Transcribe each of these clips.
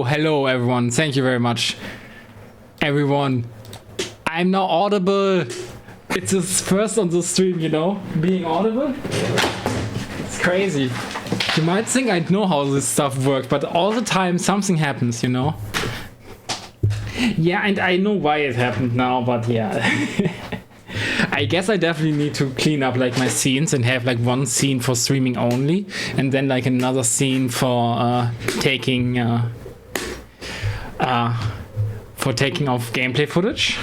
hello everyone. Thank you very much. Everyone, I'm now audible. It's his first on the stream, you know, being audible. It's crazy. You might think I know how this stuff works, but all the time something happens, you know. Yeah, and I know why it happened now, but yeah. I guess I definitely need to clean up like my scenes and have like one scene for streaming only, and then like another scene for taking off gameplay footage.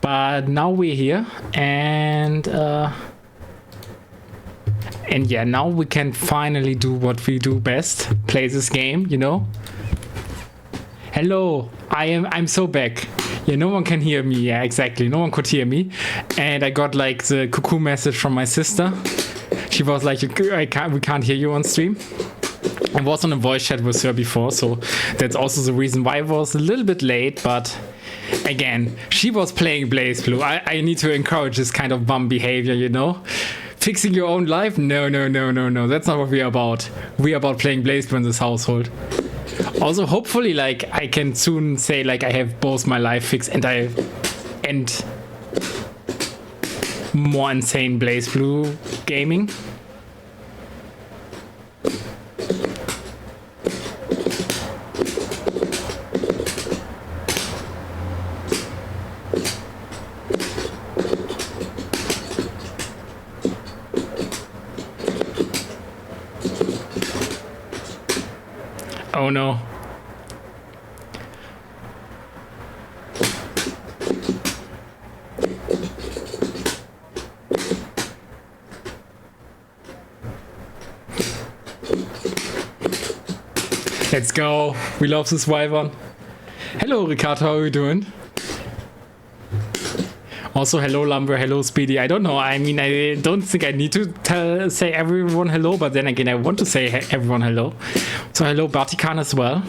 But now we're here, and yeah, now we can finally do what we do best, play this game, you know. Hello, I'm so back. Yeah, no one can hear me. Yeah, exactly, no one could hear me. And I got like the cuckoo message from my sister. She was like, we can't hear you on stream. I was on a voice chat with her before, so that's also the reason why I was a little bit late. But again, she was playing Blazblue. I need to encourage this kind of bum behavior, you know. Fixing your own life? No. That's not what we're about. We're about playing Blazblue in this household. Also, hopefully, like, I can soon say, like, I have both my life fixed and more insane Blazblue Gaming. Oh no. Let's go. We love this wyvern. Hello Ricardo, how are you doing? Also, hello Lumber, hello Speedy. I don't know, I mean, I don't think I need to say everyone hello, but then again, I want to say everyone hello. So hello Batikan as well.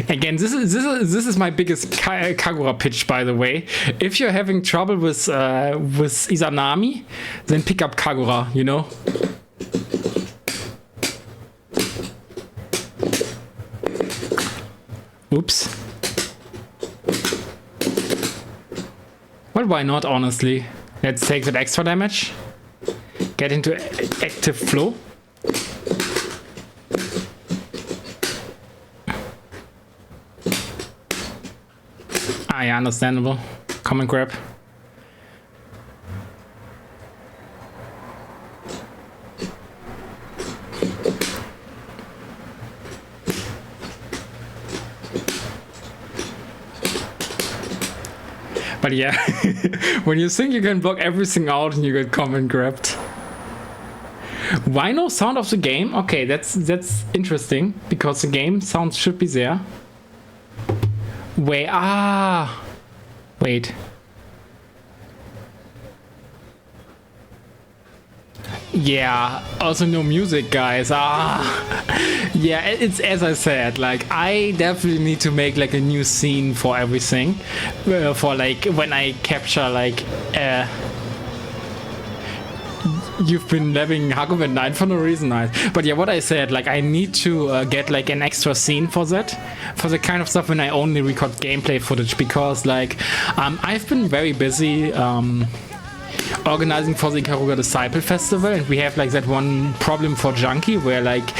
Again, this is my biggest Kagura pitch, by the way. If you're having trouble with Izanami, then pick up Kagura, you know? Oops. Well, why not, honestly? Let's take that extra damage. Get into active flow. Ah, yeah, understandable. Come and grab. But yeah, when you think you can block everything out and you get common grabbed. Why no sound of the game? Okay, that's interesting, because the game sounds should be there. Wait, wait. Yeah, also no music, guys. Yeah, it's as I said, like, I definitely need to make like a new scene for everything, for like when I capture like you've been leveling Hakuben 9 for no reason. But yeah, what I said, like, I need to get like an extra scene for that, for the kind of stuff when I only record gameplay footage, because like I've been very busy organizing for the Ikaruga Disciple Festival, and we have like that one problem for Junkie where like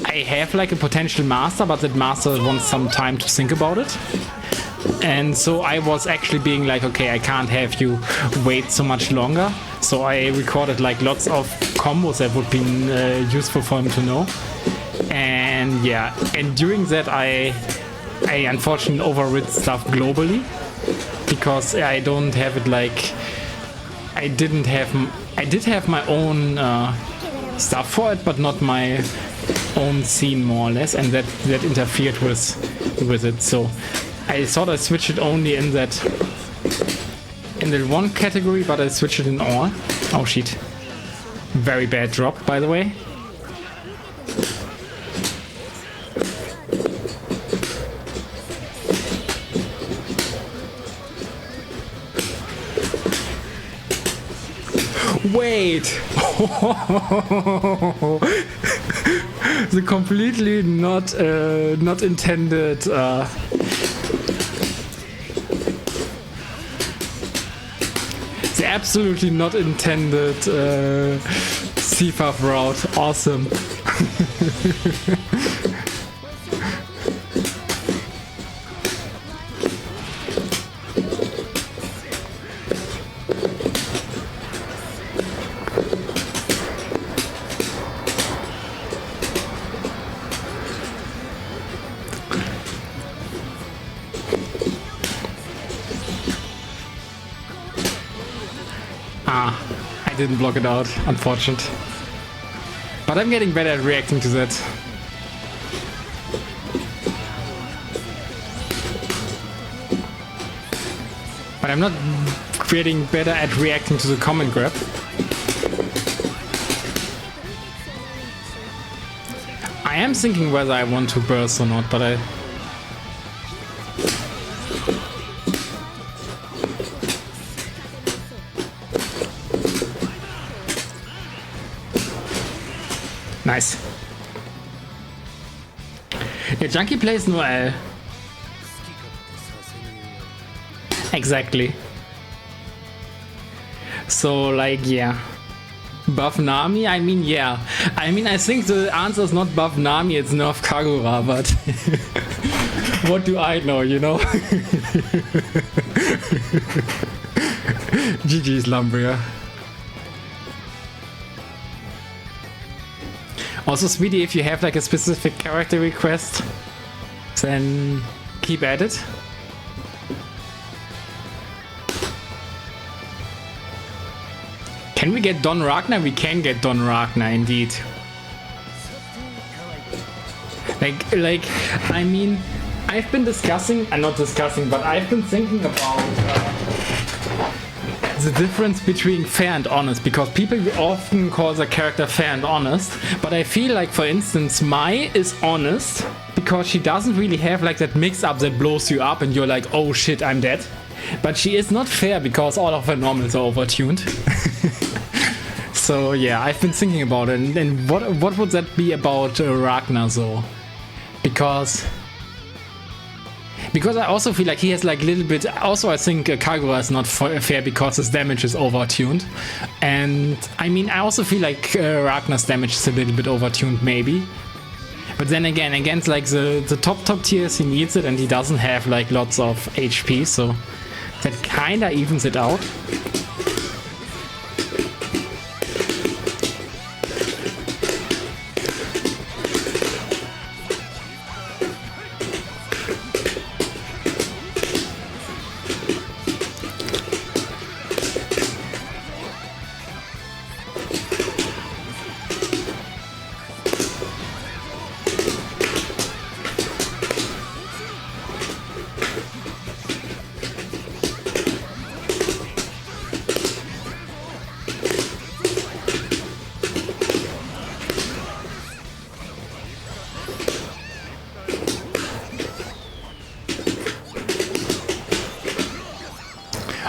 I have like a potential master, but that master wants some time to think about it. And so I was actually being like, okay, I can't have you wait so much longer. So I recorded like lots of combos that would be useful for him to know. And yeah, and during that I unfortunately overrid stuff globally, because I don't have it like, I did have my own stuff for it, but not my own scene more or less, and that interfered with it. So I thought I switched it only in that one category, but I switched it in all. Oh shit. Very bad drop, by the way. Wait! The completely not intended the absolutely not intended CFAF route. Awesome. I didn't block it out, unfortunate. But I'm getting better at reacting to that. But I'm not getting better at reacting to the command grab. I am thinking whether I want to burst or not, but I... Nice. Yeah, Junkie plays no L. Exactly. So, like, yeah. Buff Nami? I mean, yeah. I mean, I think the answer is not buff Nami, it's nerf Kagura, but... what do I know, you know? GG's Lumbria. Also, Sweetie, if you have like a specific character request, then keep at it. Can we get Don Ragnar? We can get Don Ragnar, indeed. Like, I mean, I've been discussing, not discussing, but I've been thinking about the difference between fair and honest, because people often call the character fair and honest, but I feel like, for instance, Mai is honest because she doesn't really have like that mix-up that blows you up and you're like, oh shit, I'm dead. But she is not fair because all of her normals are overtuned. So yeah, I've been thinking about it, and what would that be about Ragnar though? Because I also feel like he has like a little bit... Also, I think Kagura is not fair because his damage is overtuned. And I mean, I also feel like Ragnar's damage is a little bit overtuned, maybe. But then again, against like the top tiers, he needs it, and he doesn't have like lots of HP, so that kinda evens it out.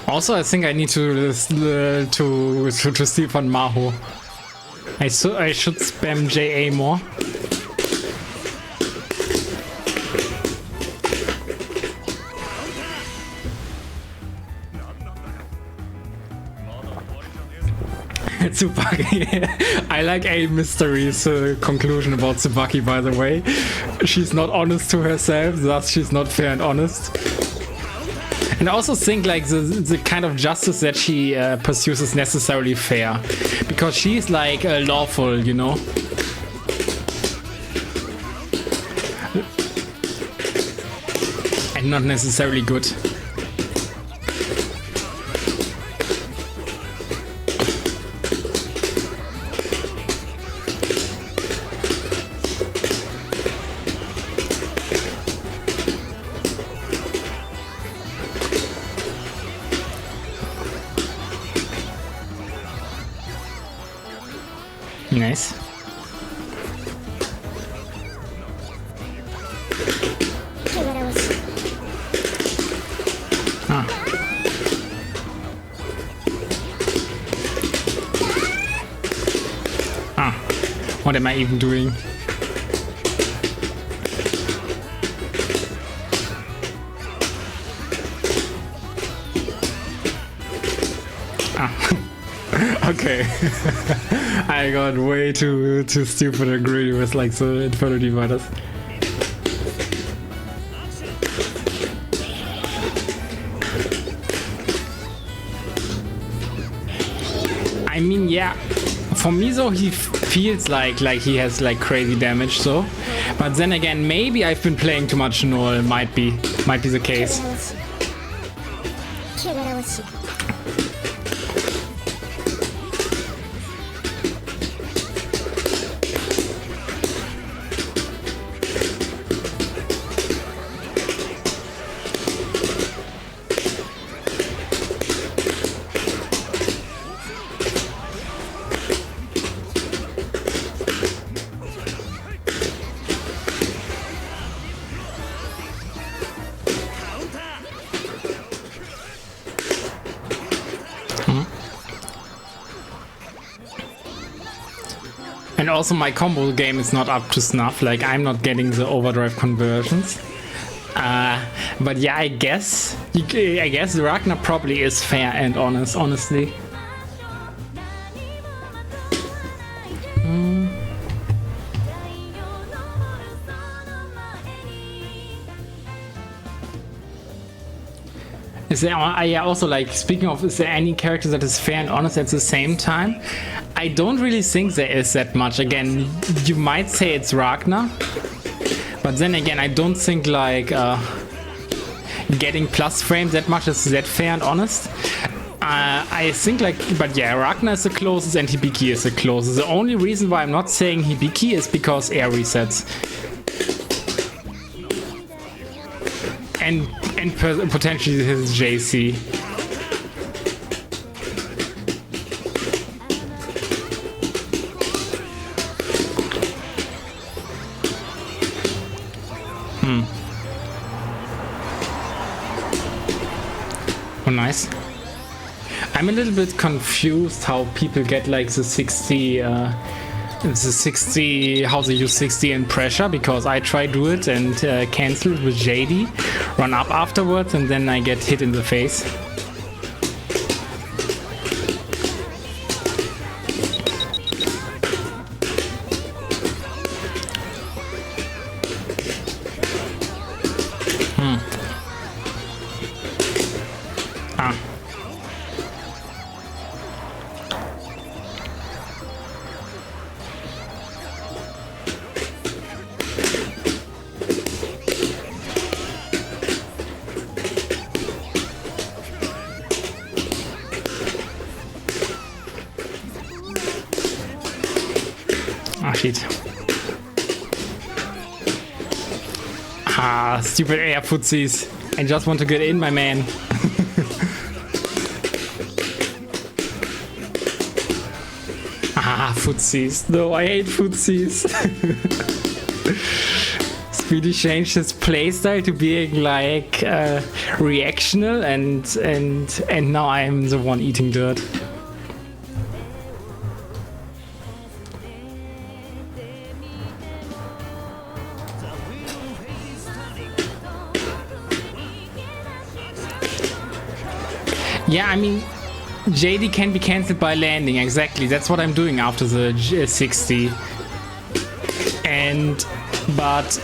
Also, I think I need to steal from Maho. I should spam JA more. Tsubaki. I like A Mystery's conclusion about Tsubaki, by the way. She's not honest to herself, thus she's not fair and honest. And I also think like the kind of justice that she pursues is necessarily fair, because she's like lawful, you know. And not necessarily good. Nice. What am I even doing? Okay. I got way too stupid and greedy with like the Inferno Dividers. I mean, yeah, for me though he feels like he has like crazy damage, so. But then again, maybe I've been playing too much Null. Might be the case. And also my combo game is not up to snuff, like I'm not getting the overdrive conversions. But yeah, I guess Ragnar probably is fair and honest, honestly. Is there, yeah, also like speaking of, is there any character that is fair and honest at the same time? I don't really think there is that much. Again, you might say it's Ragnar, but then again, I don't think like getting plus frames that much is that fair and honest. I think like, but yeah, Ragnar is the closest and Hibiki is the closest. The only reason why I'm not saying Hibiki is because air resets. And potentially his JC. Oh, nice. I'm a little bit confused how people get like the 60, how they use 60 in pressure, because I try do it and cancel it with JD, run up afterwards, and then I get hit in the face. Ah, stupid air footsies. I just want to get in, my man. Ah, footsies. No, I hate footsies. Speedy changed his playstyle to being like reactional, and now I'm the one eating dirt. Yeah, I mean, JD can be cancelled by landing, exactly. That's what I'm doing after the 60. But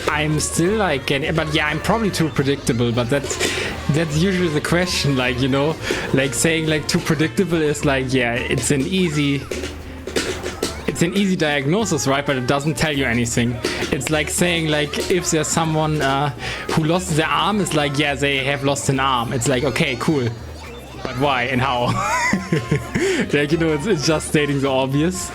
I'm still like getting, but yeah, I'm probably too predictable, but that's usually the question, like, you know, like saying like too predictable is like, yeah, it's an easy diagnosis, right? But it doesn't tell you anything. It's like saying like if there's someone who lost their arm, it's like, yeah, they have lost an arm. It's like, okay, cool. But why and how? Like, you know, it's just stating the obvious.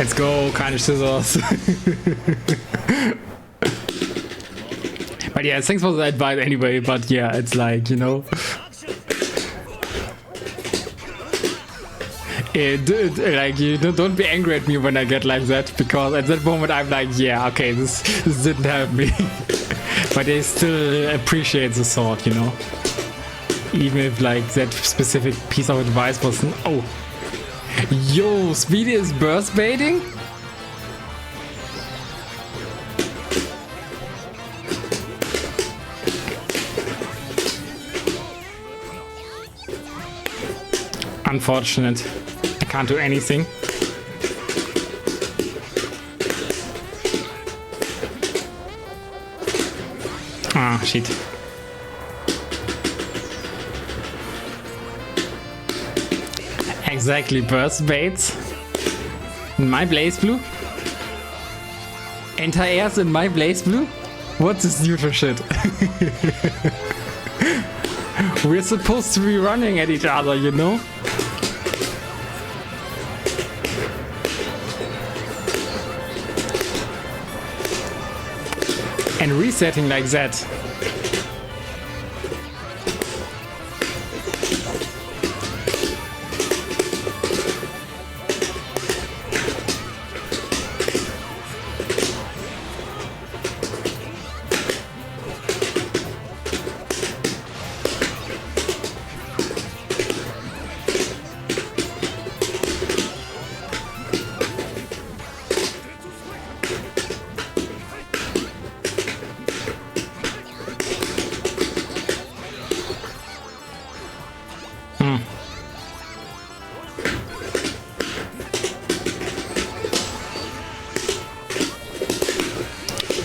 Let's go, keine scissors. But yeah, thanks for the advice anyway, but yeah, it's like, you know. Like, you don't be angry at me when I get like that, because at that moment I'm like, yeah, okay, this didn't help me. But I still appreciate the thought, you know. Even if like that specific piece of advice wasn't. Oh, yo, Speedy is burst baiting. Unfortunate. I can't do anything. Ah, shit. Exactly, burst baits. In my Blazblue? Anti-airs in my Blazblue? What's this neutral shit? We're supposed to be running at each other, you know? And resetting like that.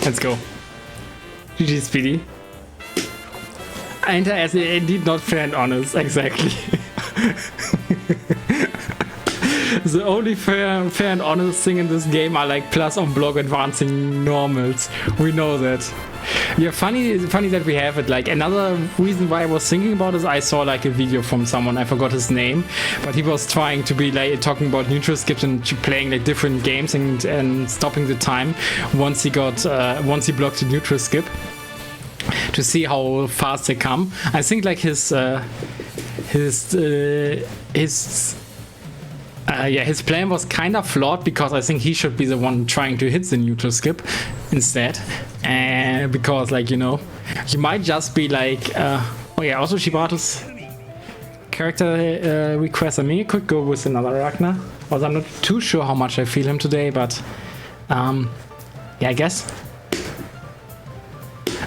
Let's go. GG Speedy. Anti-airs indeed not fair and honest, exactly. The only fair and honest thing in this game are like plus on block advancing normals. We know that. Yeah, funny that we have it. Like, another reason why I was thinking about is I saw like a video from someone, I forgot his name, but he was trying to be like talking about neutral skips and playing like different games and stopping the time once he blocked the neutral skip to see how fast they come. I think like his plan was kind of flawed, because I think he should be the one trying to hit the neutral skip instead. And because, like, you know, you might just be like, oh yeah, also Shibato's character request. I mean, you could go with another Ragnar. Also, I'm not too sure how much I feel him today, but yeah, I guess.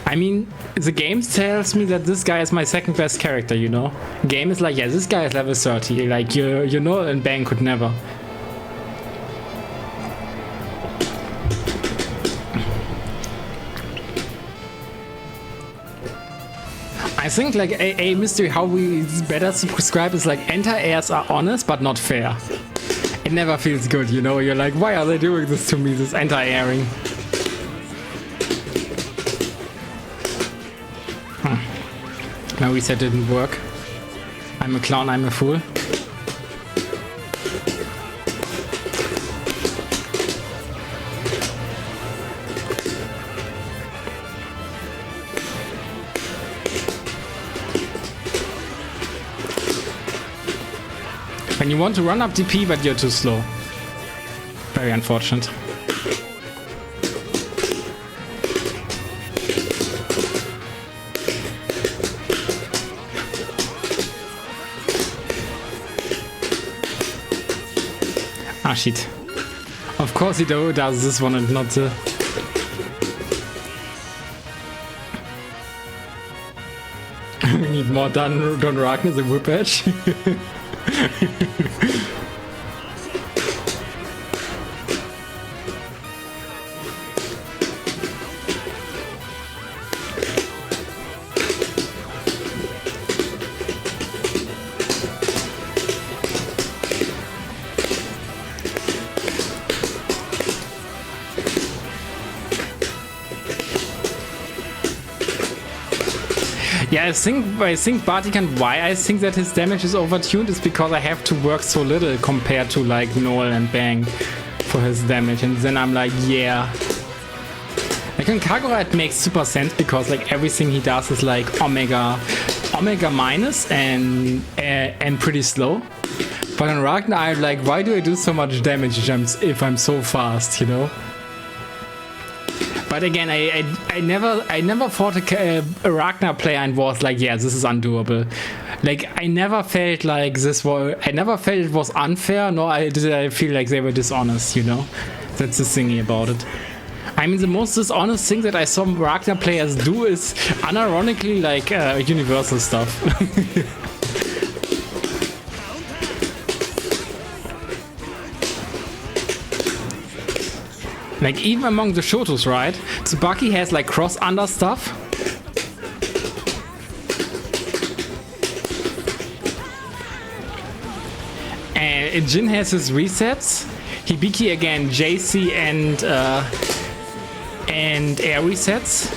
I mean, the game tells me that this guy is my second best character, you know? Game is like, yeah, this guy is level 30. Like, you know, and Bang could never. I think like a mystery how we better subscribe is like anti-airs are honest but not fair. It never feels good, you know? You're like, why are they doing this to me, this anti-airing? My reset didn't work. I'm a clown, I'm a fool. When you want to run up DP, but you're too slow. Very unfortunate. Ah, shit. Of course he does this one and not the... We need more Don Ragnar, the whip edge. Yeah, I think Bartikan, why I think that his damage is overtuned is because I have to work so little compared to like Noel and Bang for his damage, and then I'm like, yeah. Like on Kagura it makes super sense because like everything he does is like Omega minus and pretty slow. But on Ragnar I'm like, why do I do so much damage if I'm so fast, you know? But again, I never fought a Ragnar player and was like, yeah, this is undoable. Like I never felt like it was unfair, nor did I feel like they were dishonest, you know? That's the thingy about it. I mean, the most dishonest thing that I saw Ragnar players do is unironically like universal stuff. Like even among the Shotos, right? Tsubaki has like cross under stuff. And Jin has his resets. Hibiki again, JC and air resets.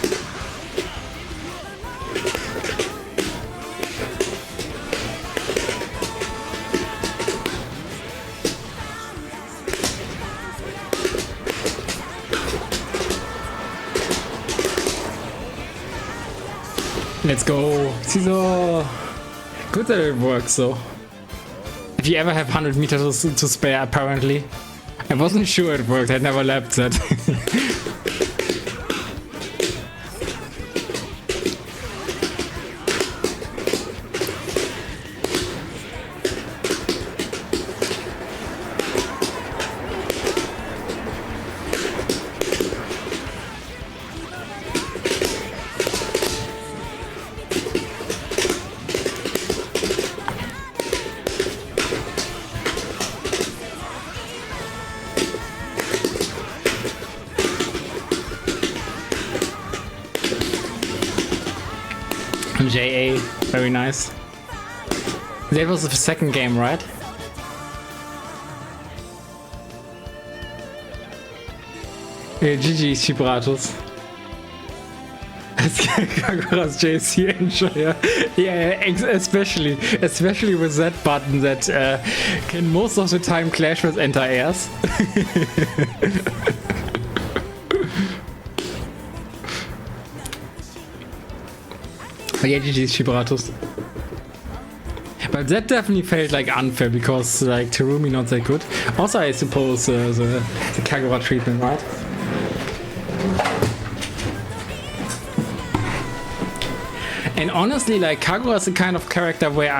Let's go. Ciso. Good that it works though. If you ever have 100 meters to spare, apparently. I wasn't sure it worked, I never lapped that. JA, very nice. That was the second game, right? GG Chibratus. Kagura's JC Enjoyer. Yeah, especially with that button that can most of the time clash with anti-airs. Yeah, GG's Chibratus. But that definitely felt like unfair because like Terumi not that good. Also, I suppose the Kagura treatment, right? And honestly, like Kagura is the kind of character where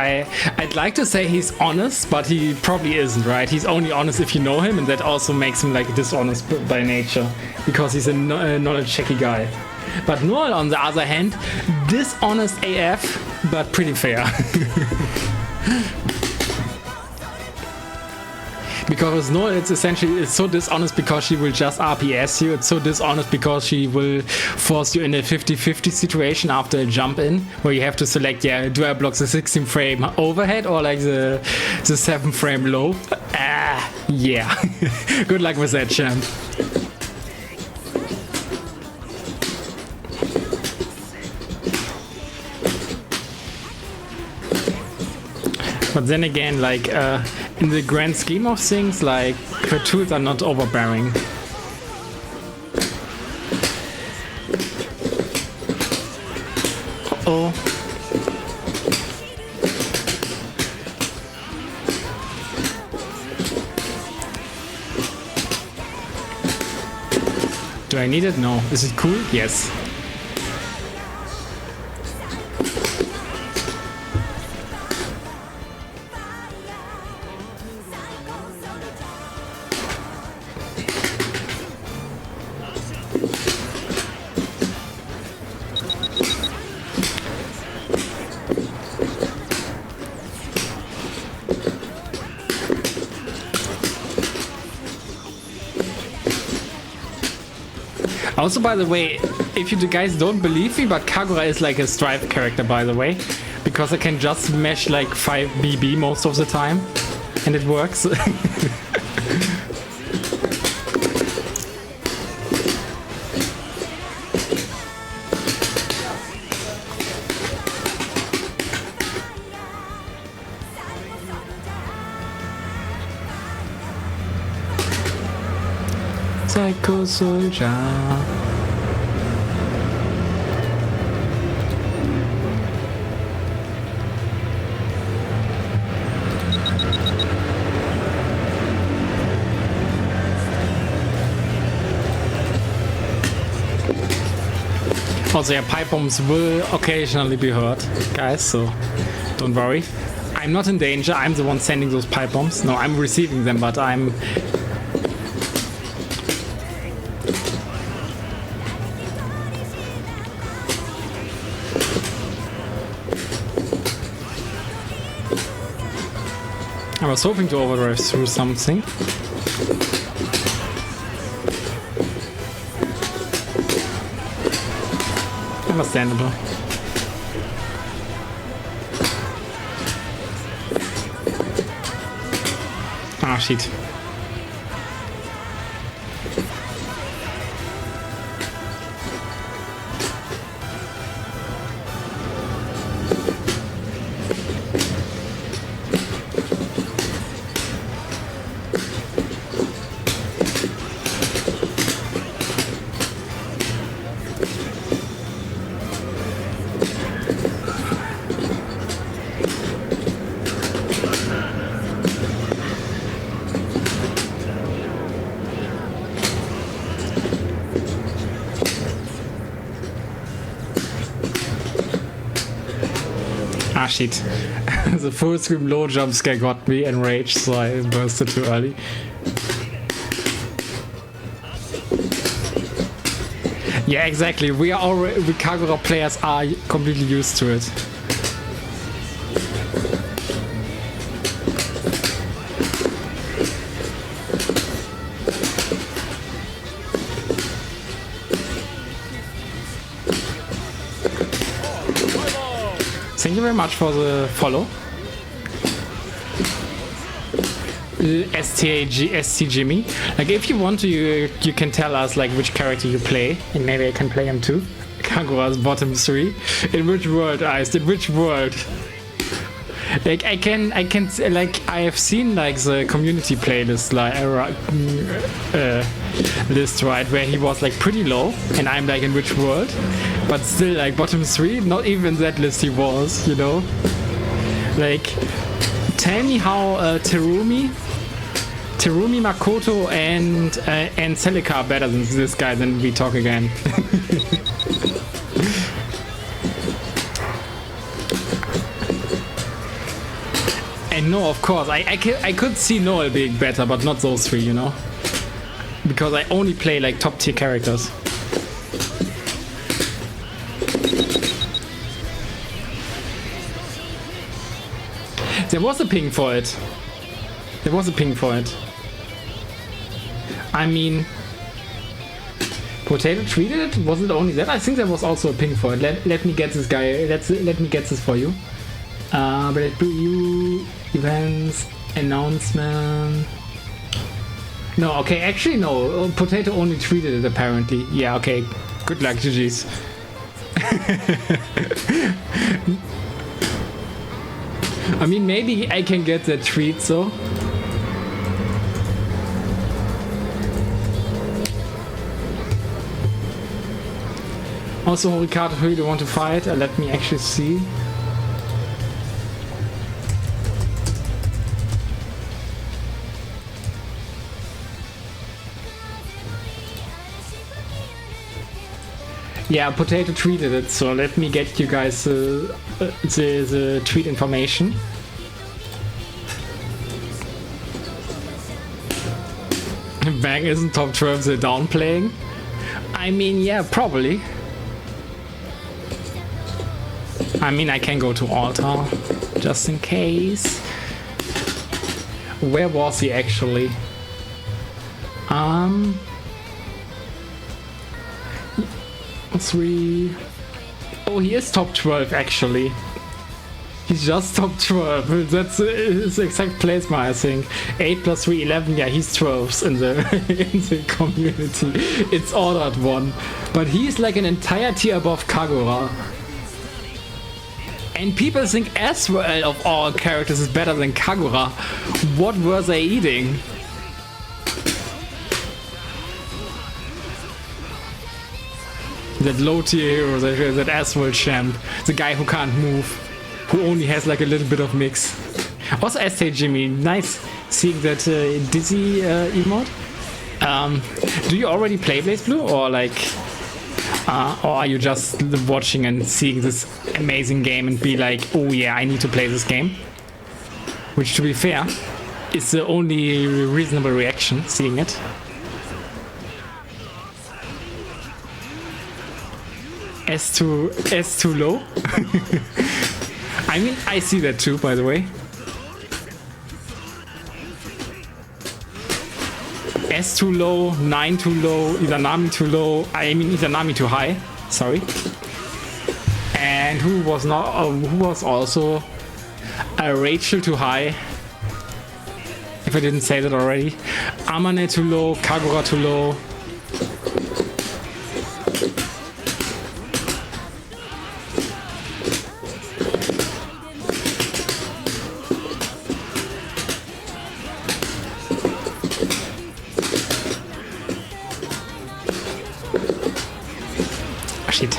I'd like to say he's honest, but he probably isn't, right? He's only honest if you know him, and that also makes him like dishonest by nature because he's a knowledge-checky guy. But Noel, on the other hand, dishonest AF, but pretty fair. Because Noel, it's so dishonest because she will just RPS you. It's so dishonest because she will force you in a 50-50 situation after a jump in, where you have to select, yeah, do I block the 16 frame overhead or like the 7 frame low? Yeah. Good luck with that, champ. But then again, like in the grand scheme of things, like her tools are not overbearing. Uh-oh. Do I need it? No. Is it cool? Yes. Also, by the way, if you guys don't believe me, but Kagura is like a strife character, by the way, because I can just smash like 5 BB most of the time, and it works. like a soldier. Also, yeah, pipe bombs will occasionally be heard, guys, so don't worry. I'm not in danger, I'm the one sending those pipe bombs. No, I'm receiving them, but I'm... I was hoping to overdrive through something. Understandable. Ah, shit. Ah, shit. The full screen low jump scare got me enraged, so I bursted too early. Yeah, exactly. We Kagura players are completely used to it. Thank you very much for the follow. ST Jimmy. Like, if you want to, you can tell us like which character you play, and maybe I can play him too. Kagura's bottom 3. In which world, Iced? In which world? Like, I can like, I have seen like the community playlist like list, right, where he was like pretty low, and I'm like, in which world? But still, like, bottom 3, not even that list he was, you know? Like, tell me how Terumi, Makoto, and Celica are better than this guy, then we talk again. And no, of course, I could see Noel being better, but not those 3, you know? Because I only play, like, top tier characters. There was a ping for it. There was a ping for it. I mean, Potato tweeted it? Was it only that? I think there was also a ping for it. Let me get this guy. Let me get this for you. Blazblue events announcement. No, okay, actually no. Potato only tweeted it apparently. Yeah, okay. Good luck, GG's. I mean, maybe I can get that tweet, so. Also, Ricardo, who do you want to fight? Let me actually see. Yeah, Potato tweeted it, so let me get you guys the tweet information. Bang isn't top 12, they're downplaying. I mean, yeah, probably. I mean, I can go to altar, just in case. Where was he actually? 3. Oh, he is top 12 actually. He's just top 12. That's his exact placement, I think. 8 plus 3, 11. Yeah, he's 12th in the in the community. It's ordered 1, but he's like an entire tier above Kagura. And people think Asrael of all characters is better than Kagura. What were they eating? That low tier hero, that asphalt champ, the guy who can't move, who only has like a little bit of mix. Also, ST Jimmy, nice seeing that Dizzy emote. Do you already play Blazblue, or like, or are you just watching and seeing this amazing game and be like, oh yeah, I need to play this game? Which, to be fair, is the only reasonable reaction, seeing it. S too low. I mean, I see that too, by the way. S too low, 9 too low, Izanami too low. I mean, Izanami too high. Sorry. And who was also Rachel too high? If I didn't say that already. Amane too low, Kagura too low. Shit.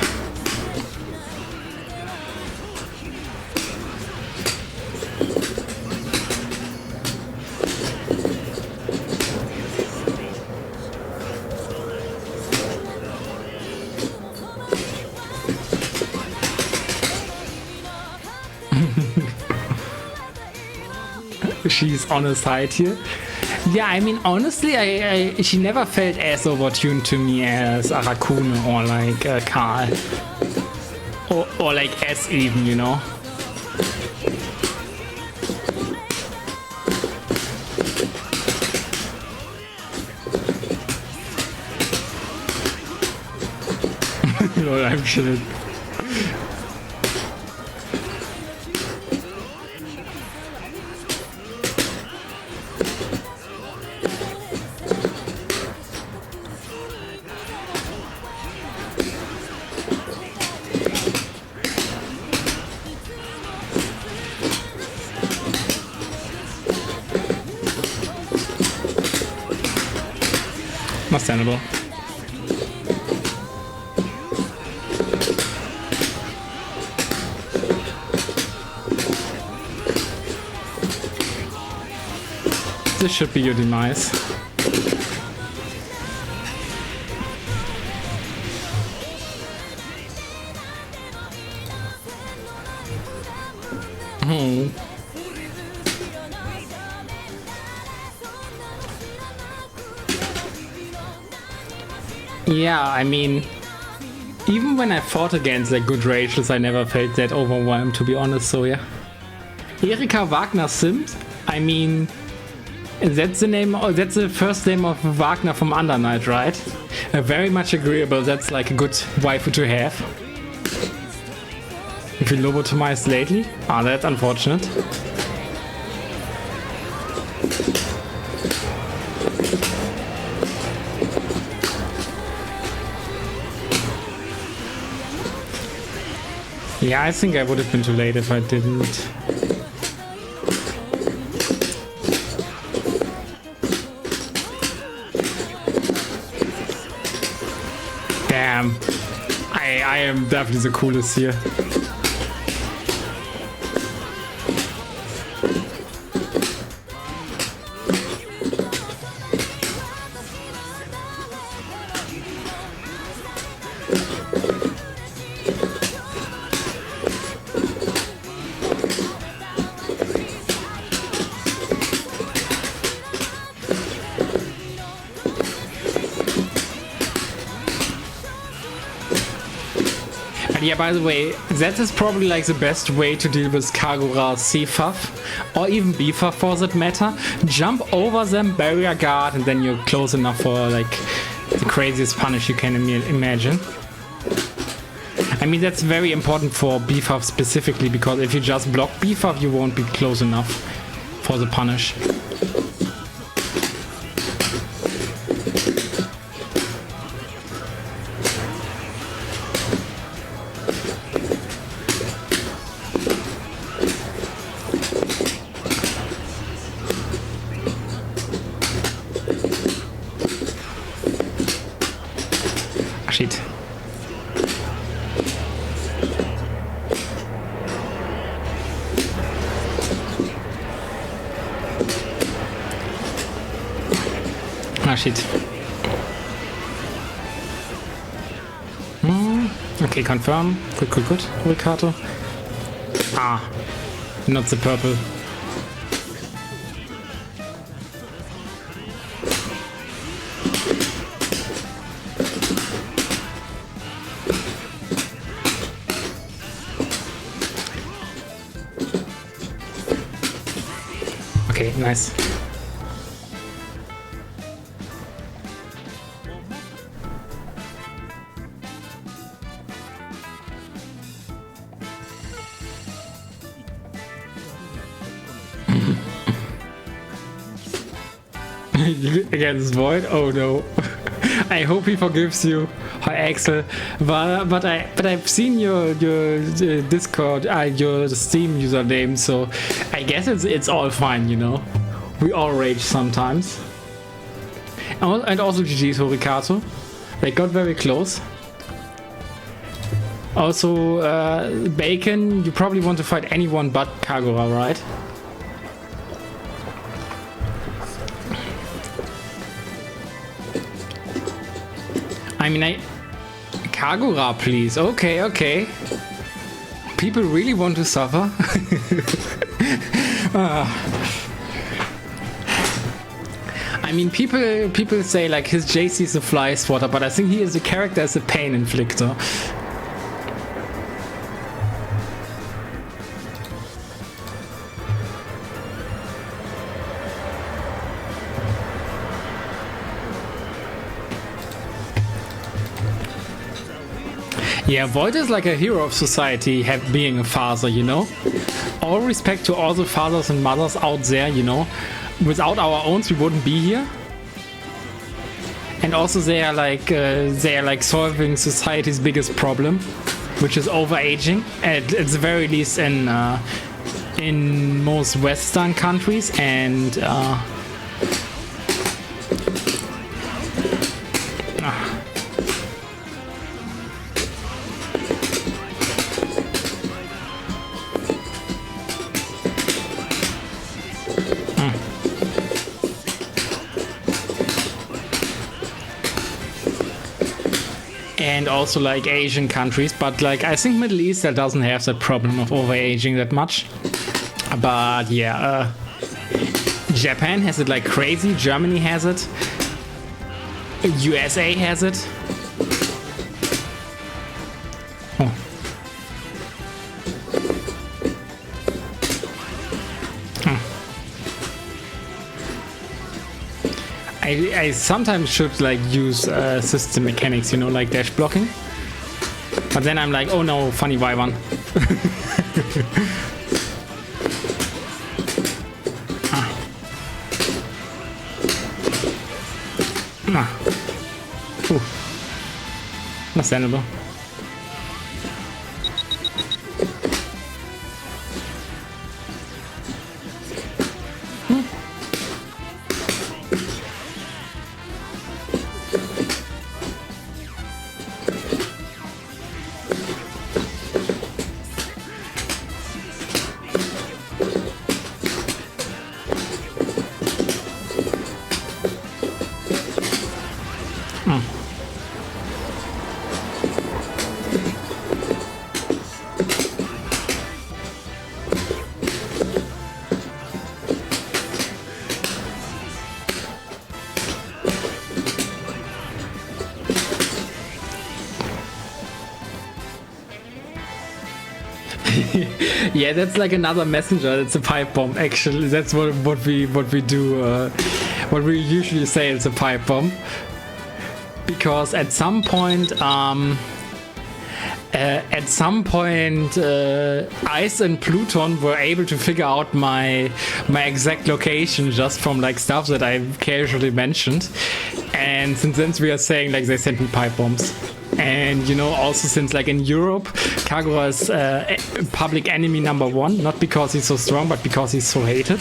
She's on a side here. Yeah, I mean, honestly, she never felt as overtuned to me as Arakune or like Karl. Or like S even, you know? Lol, I'm shit. Understandable. This should be your demise. Oh. Yeah, I mean, even when I fought against the good Rachels, I never felt that overwhelmed, to be honest, so yeah. Erika Wagner Sims? I mean, that's the name, that's the first name of Wagner from Under Night, right? Very much agreeable, that's like a good waifu to have. If you lobotomized lately? Ah, that's unfortunate. Yeah, I think I would have been too late if I didn't. Damn. I am definitely the coolest here. Yeah, by the way, that is probably like the best way to deal with Kagura C-Fuff, or even B-Fuff for that matter. Jump over them, barrier guard, and then you're close enough for like the craziest punish you can imagine. I mean, that's very important for B-Fuff specifically, because if you just block B-Fuff, you won't be close enough for the punish. Shit. Ah, shit. Okay, confirm. Good. Ricardo. Ah, not the purple. Okay, nice. Against Void? Oh no. I hope he forgives you. Hi Axel. But I've seen your Discord, your Steam username, so I guess it's all fine, you know. We all rage sometimes. And also GG to Ricardo. They got very close. Also, Bacon, you probably want to fight anyone but Kagura, right? I mean, Kagura, please. Okay. People really want to suffer. I mean, people say like his JC is a fly swatter, but I think he is a character as a pain inflictor. Yeah, Void is like a hero of society, being a father, you know? All respect to all the fathers and mothers out there, you know? Without our owns, we wouldn't be here. And also they are like solving society's biggest problem, which is overaging, at the very least in most Western countries. And and also like Asian countries, but like I think Middle East that doesn't have that problem of overaging that much. But yeah, Japan has it like crazy, Germany has it, USA has it. I sometimes should like use system mechanics, you know, like dash blocking. But then I'm like, oh no, funny Y1. Understandable. Yeah, that's like another messenger. It's a pipe bomb. Actually, that's what we do. What we usually say is a pipe bomb, because at some point, Ice and Pluton were able to figure out my exact location just from like stuff that I casually mentioned, and since then we are saying like they sent me pipe bombs. And you know, also since like in Europe, Kagura is public enemy #1, not because he's so strong, but because he's so hated.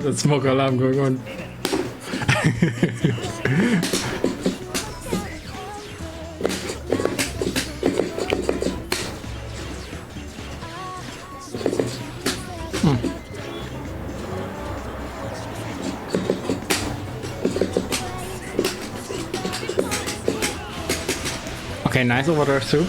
The smoke alarm going on. Okay, nice over there too.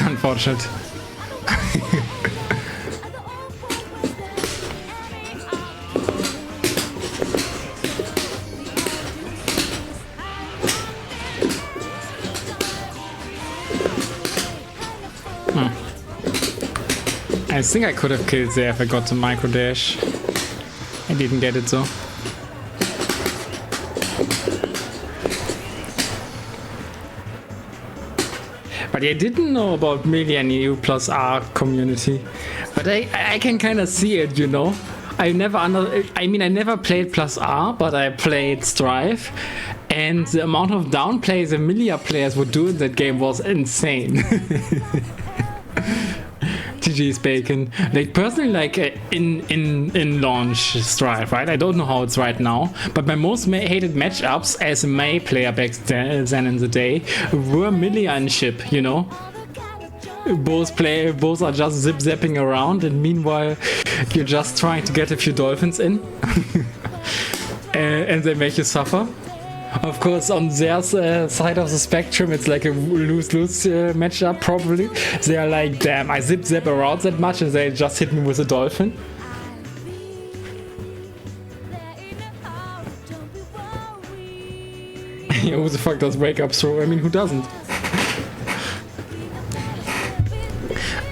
Unfortunate. I think I could have killed there if I got the micro dash. I didn't get it though. But I didn't know about melee and EU plus R community. But I can kind of see it, you know. I never played plus R, but I played Strife. And the amount of downplays the melee players would do in that game was insane. GG's bacon. Like personally, like in launch Strife, right? I don't know how it's right now, but my most hated matchups as a May player back then in the day were melee and ship, you know. Both are just zip-zapping around, and meanwhile you're just trying to get a few dolphins in. And they make you suffer. Of course, on their side of the spectrum, it's like a lose-lose matchup, probably. They are like, damn, I zip-zap around that much and they just hit me with a dolphin. Yeah, who the fuck does wake-up throw? I mean, who doesn't?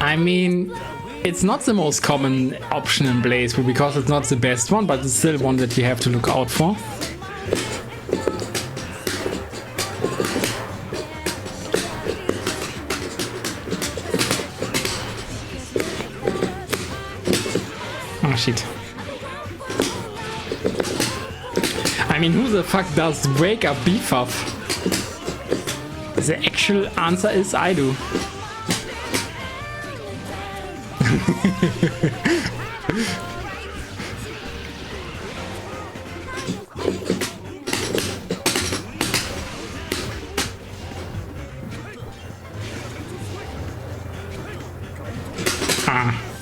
I mean, it's not the most common option in Blazblue because it's not the best one, but it's still one that you have to look out for. Oh shit. I mean, who the fuck does wake up beef-up? The actual answer is I do.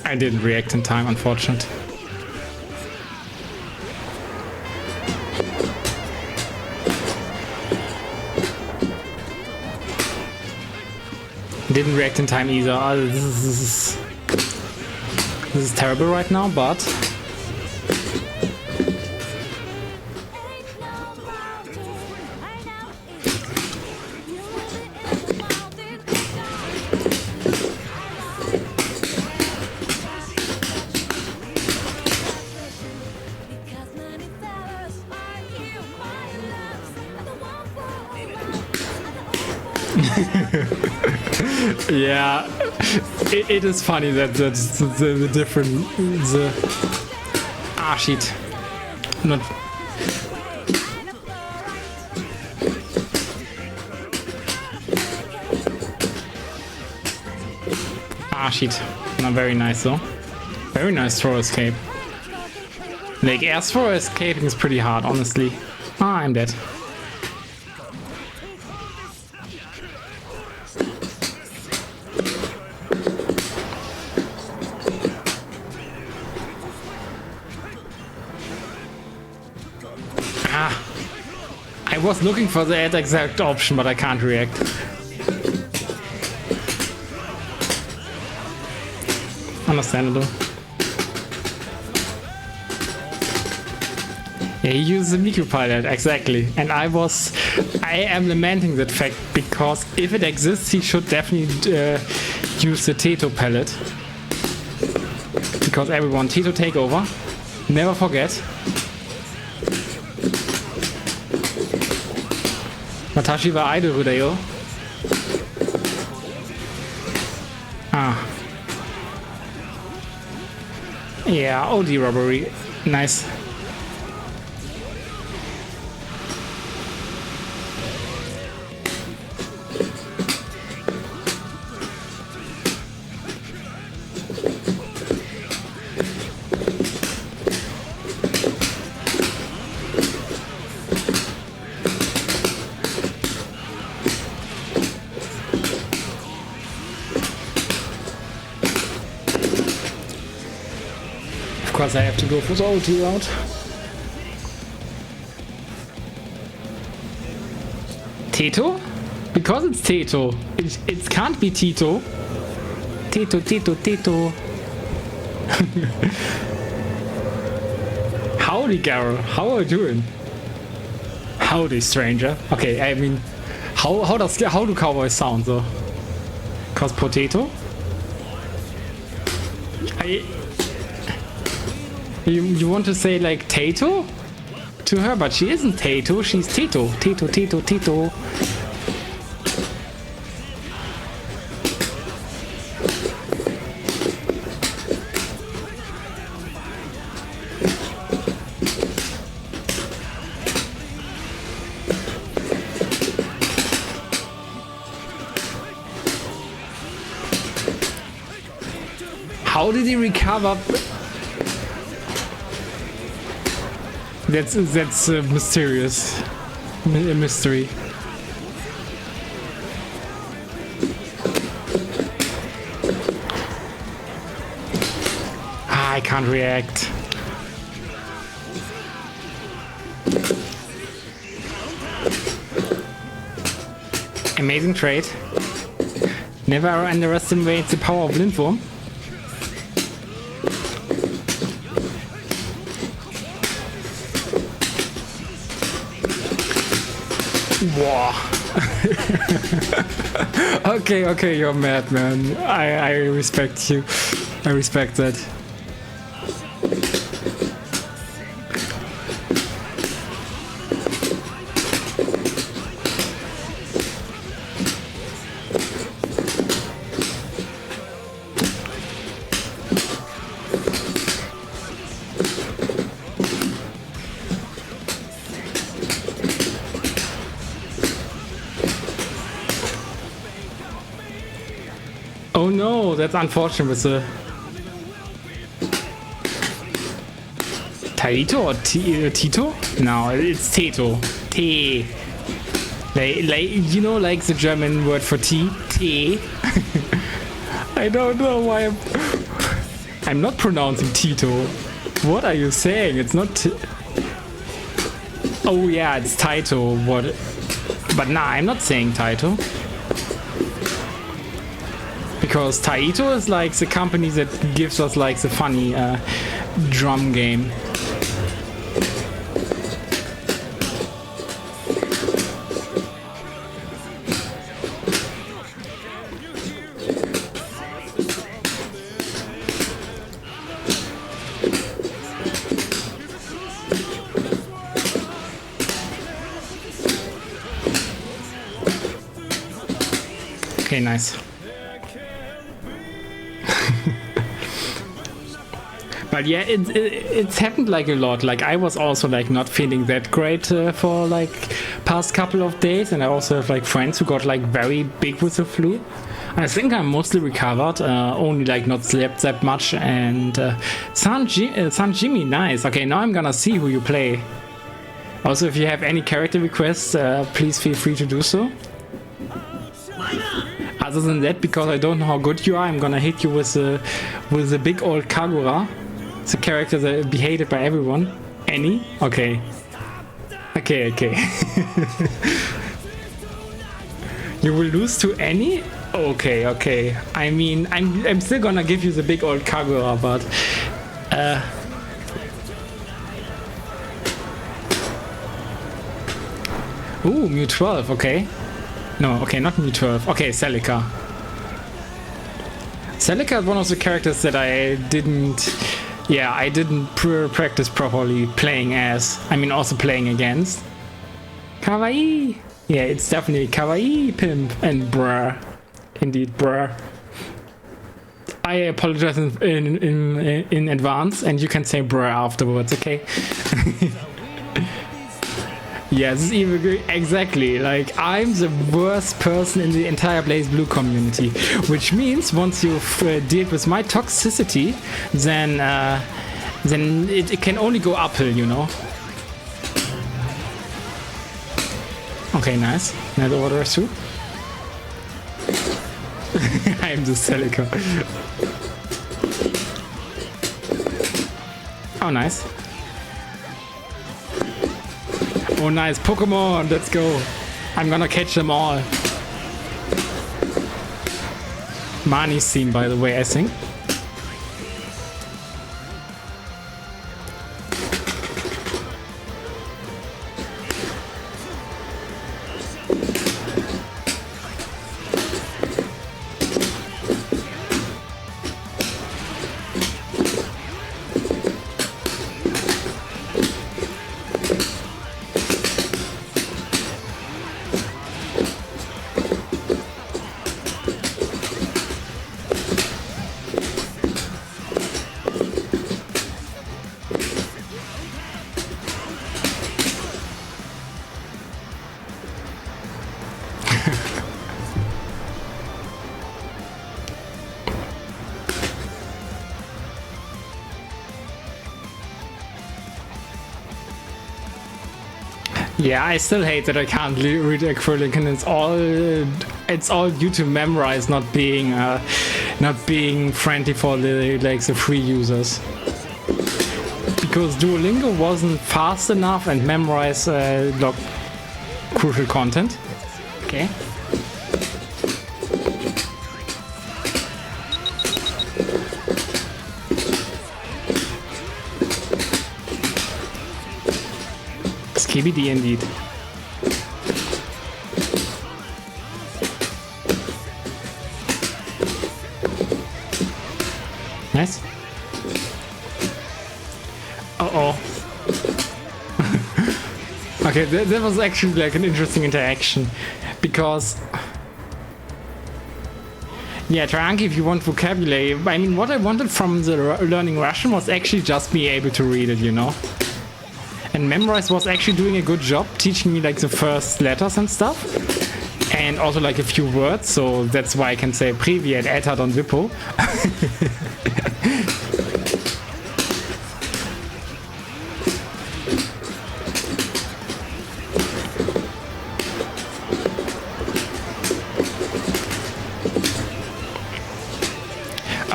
I didn't react in time, unfortunate. Didn't react in time either. This is terrible right now, but yeah, it is funny that the different shit, not shit, not very nice though. Very nice throw escape. Like air throw escaping is pretty hard, honestly. I'm dead. I was looking for that exact option, but I can't react. Understandable. Yeah, he used the Miku pilot, exactly. And I am lamenting that fact, because if it exists, he should definitely use the Teto palette. Because everyone, Teto takeover. Never forget. Watashi wa idol da yo. Ah. Yeah, OD robbery. Nice. Of course I have to go for the ulti route. Teto? Because it's Teto. It can't be Tito. Teto, Teto, Teto. Howdy, Garrel. How are you doing? Howdy, stranger. Okay, I mean, how do cowboys sound though? Cause potato? You want to say like Tato to her, but she isn't Tato, she's Tito. Tito, Tito, Tito. How did he recover? That's mysterious. A mystery. I can't react. Amazing trade. Never underestimate the power of Lindworm. Wow. Okay, you're mad, man. I respect you. I respect that. Oh no, that's unfortunate with the Taito or Tito? No, it's Teto. T. Like, you know, like the German word for tea? T. I don't know why I'm not pronouncing Tito. What are you saying? It's not oh yeah, it's Taito. What? But nah, I'm not saying Taito. Because Taito is like the company that gives us like the funny drum game. Okay, nice. But yeah, it's happened like a lot. Like I was also like not feeling that great for like past couple of days, and I also have like friends who got like very big with the flu. I think I'm mostly recovered, only like not slept that much. And San Jimmy, nice. Okay, now I'm gonna see who you play. Also, if you have any character requests, please feel free to do so. Other than that, because I don't know how good you are, I'm gonna hit you with the big old Kagura. The character that will be hated by everyone. Annie? Okay. Okay. You will lose to Annie? Okay. I mean, I'm still gonna give you the big old Kagura, but Ooh, Mew 12, okay. No, okay, not Mew 12. Okay, Celica. Celica is one of the characters that I didn't practice properly playing as. I mean, also playing against. Kawaii! Yeah, it's definitely kawaii, pimp, and bruh. Indeed, bruh. I apologize in advance, and you can say bruh afterwards, okay? Yeah, this is even good. Exactly. Like, I'm the worst person in the entire Blazblue community, which means once you've dealt with my toxicity, then it can only go uphill, you know. Okay, nice. Nice orders too. I'm the Celica. Oh, nice. Oh, nice. Pokemon, let's go. I'm gonna catch them all. Mani's theme, by the way, I think. Yeah, I still hate that I can't read acrylic, and it's all due to Memrise not being friendly for the free users. Because Duolingo wasn't fast enough and Memrise logged crucial content. Okay. KBD indeed. Nice. Uh-oh. Okay, that was actually like an interesting interaction. Because... yeah, Trianki, if you want vocabulary... I mean, what I wanted from the learning Russian was actually just be able to read it, you know? And Memrise was actually doing a good job teaching me like the first letters and stuff. And also like a few words, so that's why I can say Privyet, Etad und Vippo.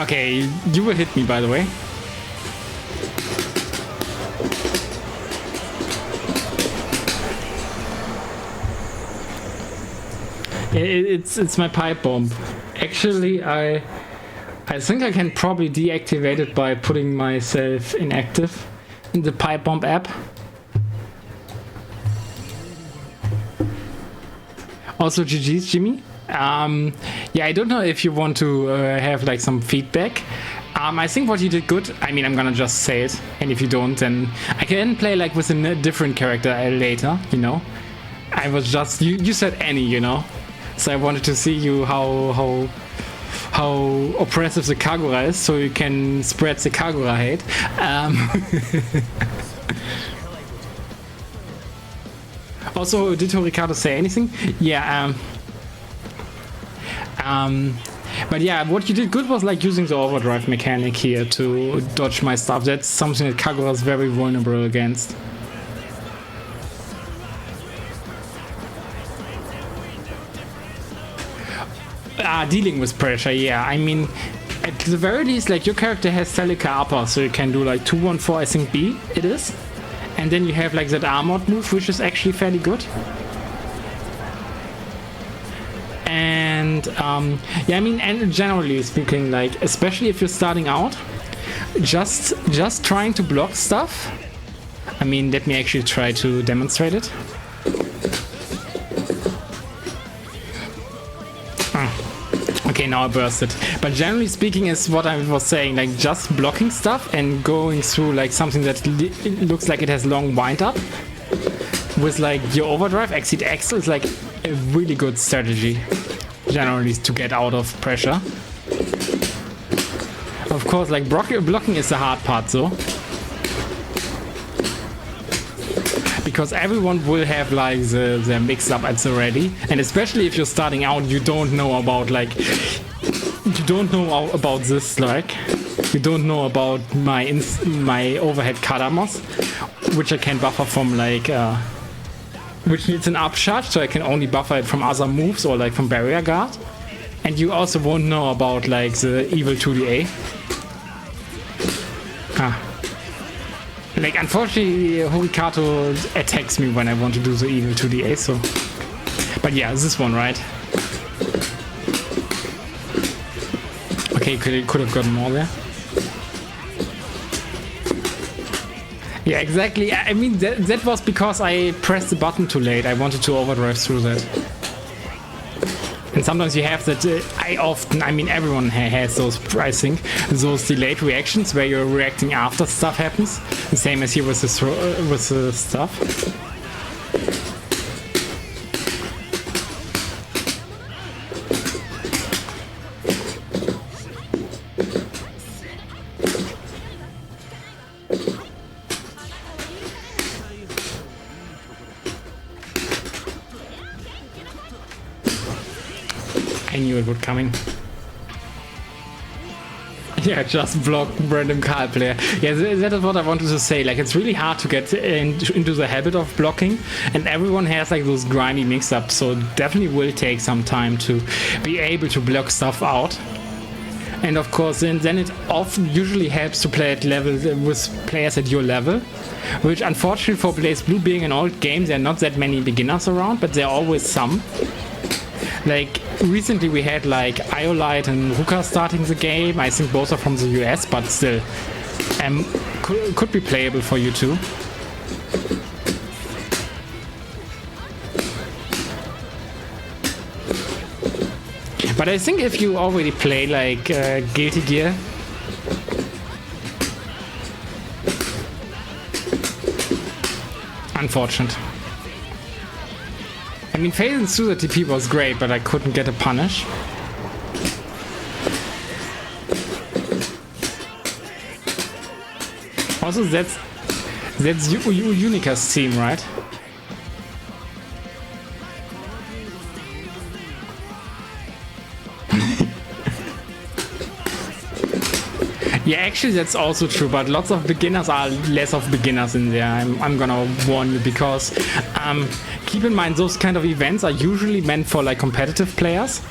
Okay, you will hit me, by the way. It's my pipe bomb. Actually, I think I can probably deactivate it by putting myself inactive in the pipe bomb app. Also, GG's, Jimmy. Yeah, I don't know if you want to have like some feedback. I think what you did good. I mean, I'm gonna just say it, and if you don't, then I can play like with a different character later. You know, I was just you said Annie, you know. So I wanted to see you how oppressive the Kagura is, so you can spread the Kagura hate. Also, did Ricardo say anything? Yeah. But yeah, what you did good was like using the overdrive mechanic here to dodge my stuff. That's something that Kagura is very vulnerable against. Dealing with pressure, yeah. I mean, at the very least, like your character has Celica upper, so you can do like 2-1-4, I think B it is. And then you have like that armored move, which is actually fairly good. And yeah, I mean, and generally speaking, like especially if you're starting out, just trying to block stuff. I mean, let me actually try to demonstrate it. Okay, now I burst it. But generally speaking is what I was saying, like just blocking stuff and going through like something that it looks like it has long wind up with like your overdrive, exit axle is like a really good strategy generally to get out of pressure. Of course, like blocking is the hard part though. Because everyone will have like the mix-up at the ready, and especially if you're starting out, you don't know about like this, like you don't know about my overhead Kadamos, which I can buffer from like which needs an upcharge, so I can only buffer it from other moves or like from barrier guard, and you also won't know about like the evil 2DA. Like, unfortunately, Horikato attacks me when I want to do the evil 2DA, so... But yeah, this one, right? Okay, could have gotten more there. Yeah, exactly. I mean, that was because I pressed the button too late. I wanted to overdrive through that. And sometimes you have that, I mean everyone has those, I think, those delayed reactions where you're reacting after stuff happens. The same as here with the stuff. I knew it would coming. Yeah, just block random card player. Yeah, that is what I wanted to say. Like, it's really hard to get into the habit of blocking, and everyone has like those grimy mix-ups, so it definitely will take some time to be able to block stuff out. And of course, then it often usually helps to play at level with players at your level, which unfortunately for Blazblue being an old game, there are not that many beginners around, but there are always some. Like, recently we had like Iolite and Ruka starting the game. I think both are from the US, but still could be playable for you too. But I think if you already play like Guilty Gear, unfortunate. I mean, phasing through the TP was great, but I couldn't get a punish. Also, that's Unica's team, right? Yeah, actually that's also true, but lots of beginners are less of beginners in there. I'm gonna warn you, because keep in mind those kind of events are usually meant for like competitive players.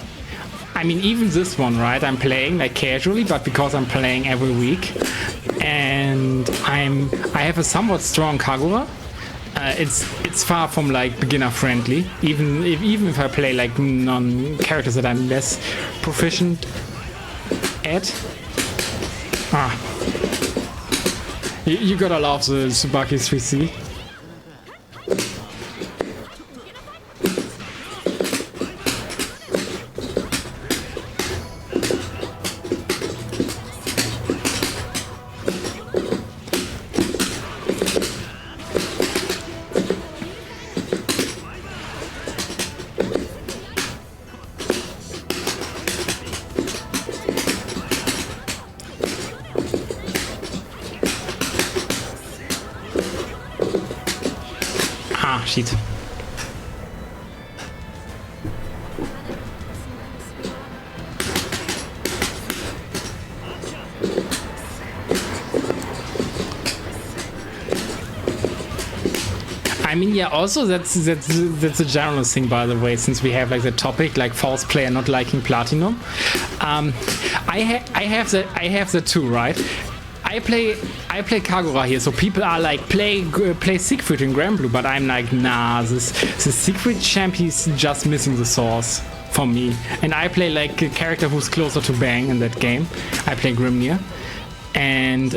I mean, even this one, right? I'm playing like casually, but because I'm playing every week, and I have a somewhat strong Kagura. It's far from like beginner friendly. Even if I play like non-characters that I'm less proficient at. You gotta love the Tsubaki 3C. Shit. I mean, yeah, also that's a general thing, by the way, since we have like the topic like false player not liking platinum. I have that too, right? I play Kagura here, so people are like play Siegfried in Granblue, but I'm like, nah, this Siegfried champ, he's just missing the source for me. And I play like a character who's closer to Bang in that game. I play Grimnir, and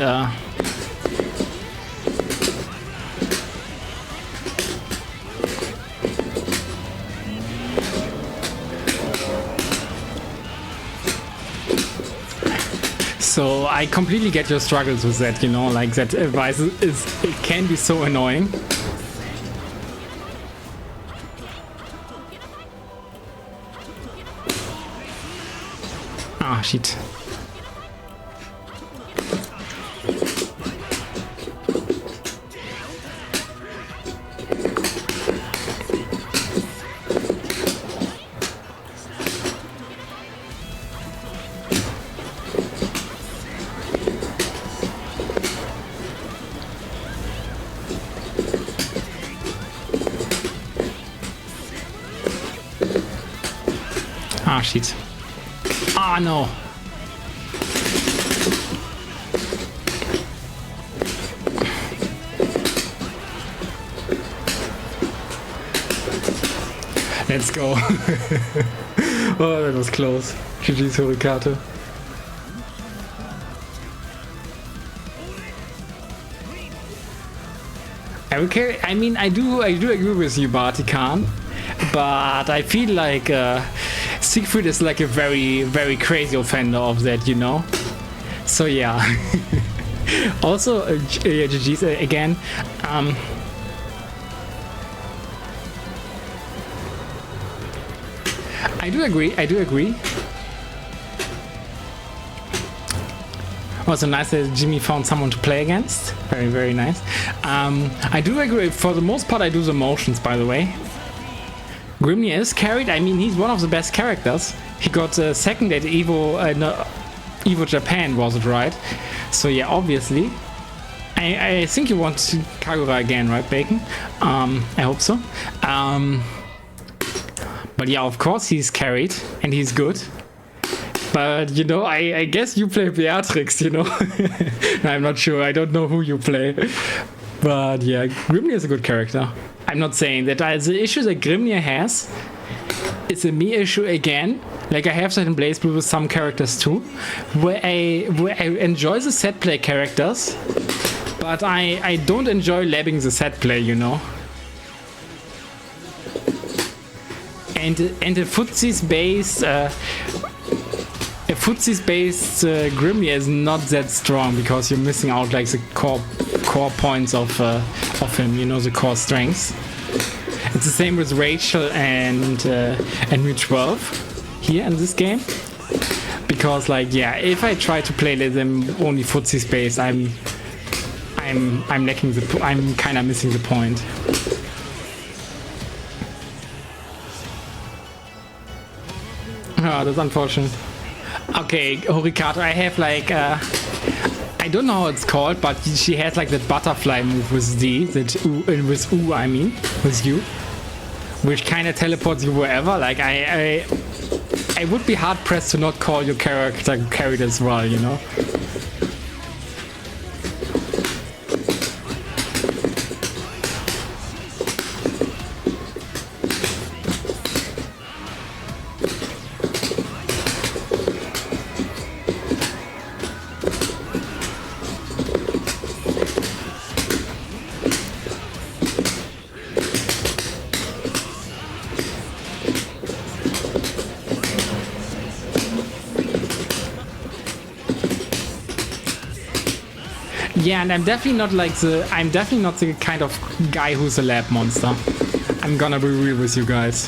So I completely get your struggles with that, you know, like that advice it can be so annoying. Ah, shit. Ah, shit. Ah, no. Let's go. Oh, that was close. GG's Hurricane. Okay, I mean, I do agree with you, Bartikan, but I feel like Siegfried is like a very, very crazy offender of that, you know? So yeah. Also, GG's again. I do agree. Also nice that Jimmy found someone to play against. Very, very nice. I do agree. For the most part, I do the motions, by the way. Grimnir is carried. I mean, he's one of the best characters. He got second at Evo Japan, was it right? So yeah, obviously. I think you want Kagura again, right, Bacon? I hope so. But yeah, of course he's carried and he's good. But you know, I guess you play Beatrix, you know? No, I'm not sure. I don't know who you play. But yeah, Grimnir is a good character. I'm not saying that the issue that Grimnir has is a me issue again. Like I have that in Blazblue with some characters too, where I enjoy the set play characters, but I don't enjoy labbing the set play, you know. And the footsies based Grimnir is not that strong because you're missing out like the core points of him, you know, the core strengths. It's the same with Rachel and Mu12 here in this game, because like yeah, if I try to play them only footsies based, I'm kind of missing the point. Oh, that's unfortunate. Okay, Horikato, I have like I don't know how it's called, but she has like that butterfly move with D, with U, I mean, with you, which kind of teleports you wherever. Like I would be hard pressed to not call your character carried as well, you know. Yeah, and I'm definitely not the kind of guy who's a lab monster. I'm gonna be real with you guys.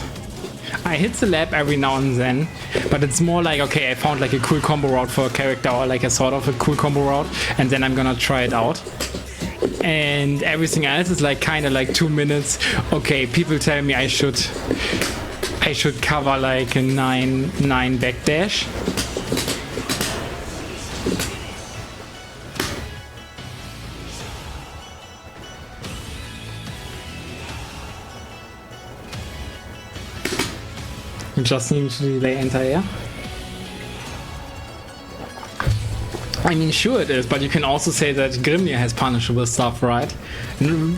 I hit the lab every now and then, but it's more like, okay, I found like a cool combo route for a character, or like a sort of a cool combo route, and then I'm gonna try it out. And everything else is like kind of like 2 minutes. Okay, people tell me I should cover like a 9 backdash. You just need to delay anti-air. I mean, sure it is, but you can also say that Grimnir has punishable stuff, right?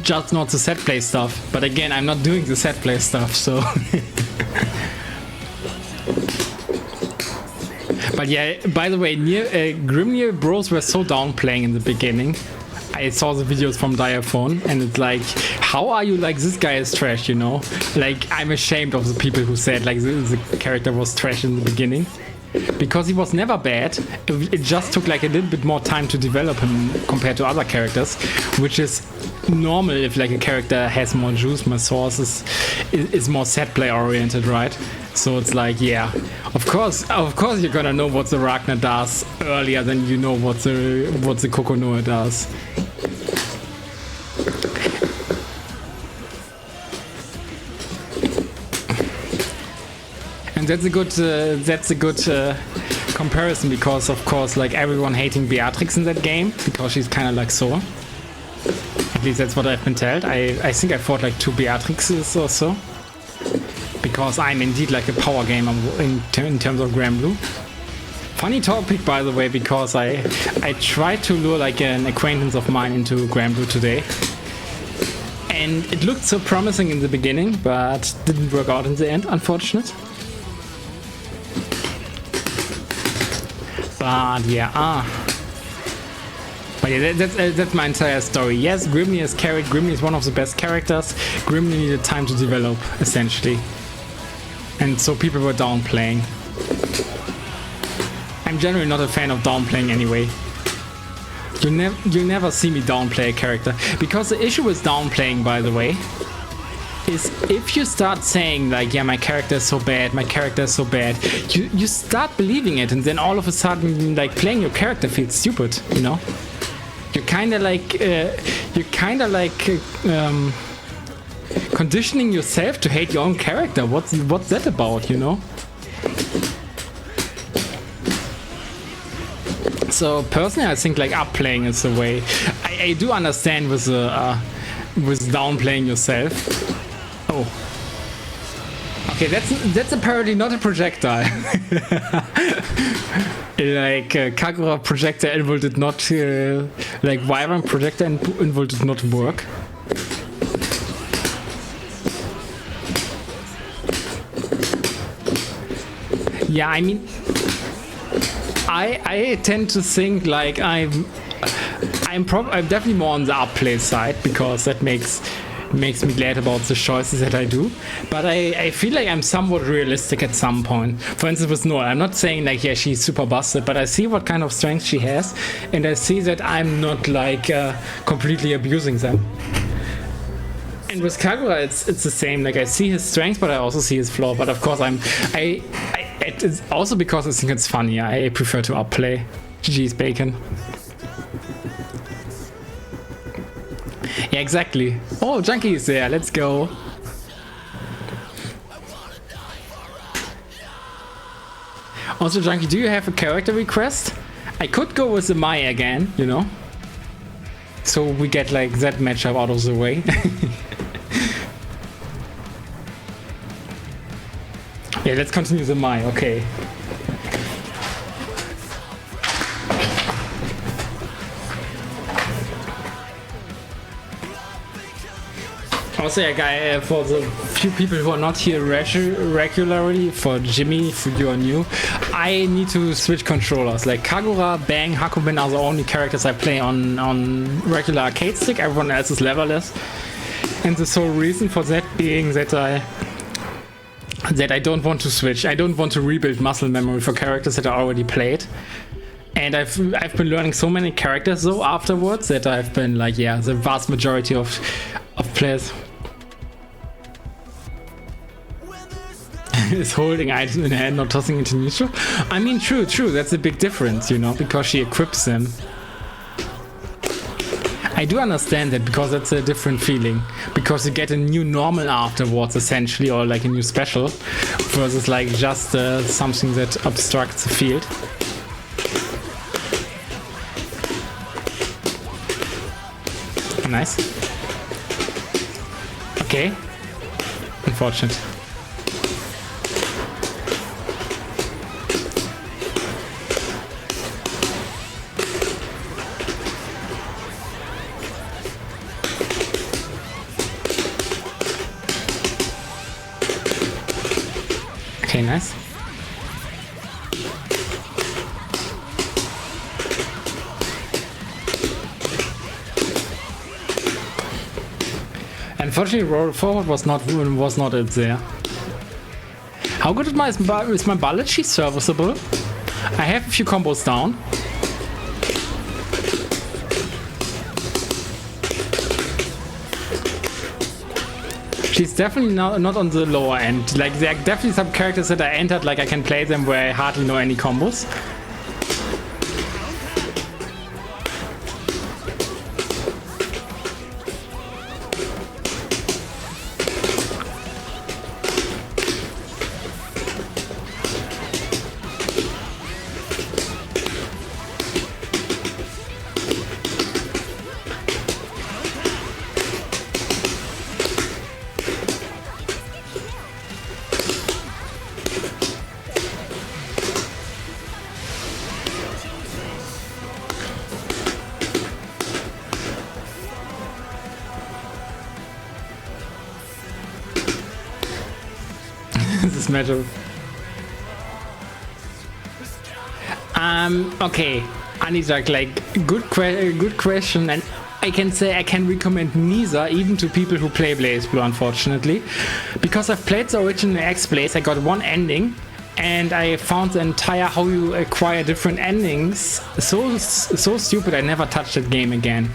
Just not the set play stuff. But again, I'm not doing the set play stuff, so... But yeah, by the way, Grimnir bros were so downplaying in the beginning. I saw the videos from Diaphone, and it's like, how are you like, this guy is trash, you know? Like, I'm ashamed of the people who said like the character was trash in the beginning. because he was never bad. It just took like a little bit more time to develop him compared to other characters, which is normal if like a character has more juice, more sources, is more set play oriented, right? So it's like, yeah, of course you're gonna know what the Ragnar does earlier than you know what the Kokonoe does. And that's a good comparison, because of course like everyone hating Beatrix in that game because she's kind of like so. At least that's what I've been told. I think I fought like 2 Beatrixes or so, because I'm indeed like a power gamer in terms of Blazblue. Funny topic, by the way, because I tried to lure like an acquaintance of mine into Blazblue today, and it looked so promising in the beginning, but didn't work out in the end, unfortunate. But yeah, but yeah, that's my entire story. Yes, Grimly is carried. Grimly is one of the best characters. Grimly needed time to develop, essentially. And so people were downplaying. I'm generally not a fan of downplaying anyway. You'll never see me downplay a character. Because the issue with downplaying, by the way, is if you start saying like, yeah, my character is so bad, my character is so bad, you start believing it, and then all of a sudden like playing your character feels stupid, you know? You're kind of like conditioning yourself to hate your own character. What's that about, you know? So personally, I think like upplaying is the way. I do understand with downplaying yourself. Oh. Okay, that's apparently not a projectile. Like Kagura projectile invul did not like Wyvern projectile invul did not work. Yeah, I mean, I tend to think like I'm definitely more on the upplay side, because that makes me glad about the choices that I do. But I feel like I'm somewhat realistic at some point. For instance, with Noah, I'm not saying like, yeah, she's super busted, but I see what kind of strength she has, and I see that I'm not like completely abusing them. And with Kagura, it's the same. Like I see his strength, but I also see his flaw. But of course, it's also because I think it's funny. I prefer to upplay. GG's bacon. Yeah, exactly. Oh, Junkie is there. Let's go. Also, Junkie, do you have a character request? I could go with the Mai again, you know? So we get like that matchup out of the way. Yeah, let's continue the Mai, okay. Also, yeah, guy, for the few people who are not here regularly, for Jimmy, for you are new, I need to switch controllers. Like Kagura, Bang, Hakuben are the only characters I play on regular arcade stick. Everyone else is leverless. And the sole reason for that being that I don't want to switch. I don't want to rebuild muscle memory for characters that I already played. And I've been learning so many characters though afterwards that I've been like, yeah, the vast majority of players is holding items in her hand, not tossing into neutral. I mean, true, that's a big difference, you know, because she equips them. I do understand that, because that's a different feeling, because you get a new normal afterwards essentially, or like a new special, versus like just something that obstructs the field. Nice. Okay. Unfortunate. Okay, nice. Unfortunately, roll forward was not it there. How good is my bullet? She's serviceable. I have a few combos down. She's definitely not on the lower end. Like, there are definitely some characters that I entered, like I can play them where I hardly know any combos. This matchup. Okay, Anizak, like, good question, and I can say I can recommend neither, even to people who play Blazblue, unfortunately, because I've played the original X-Blaze. I got one ending, and I found the entire how you acquire different endings so stupid. I never touched that game again.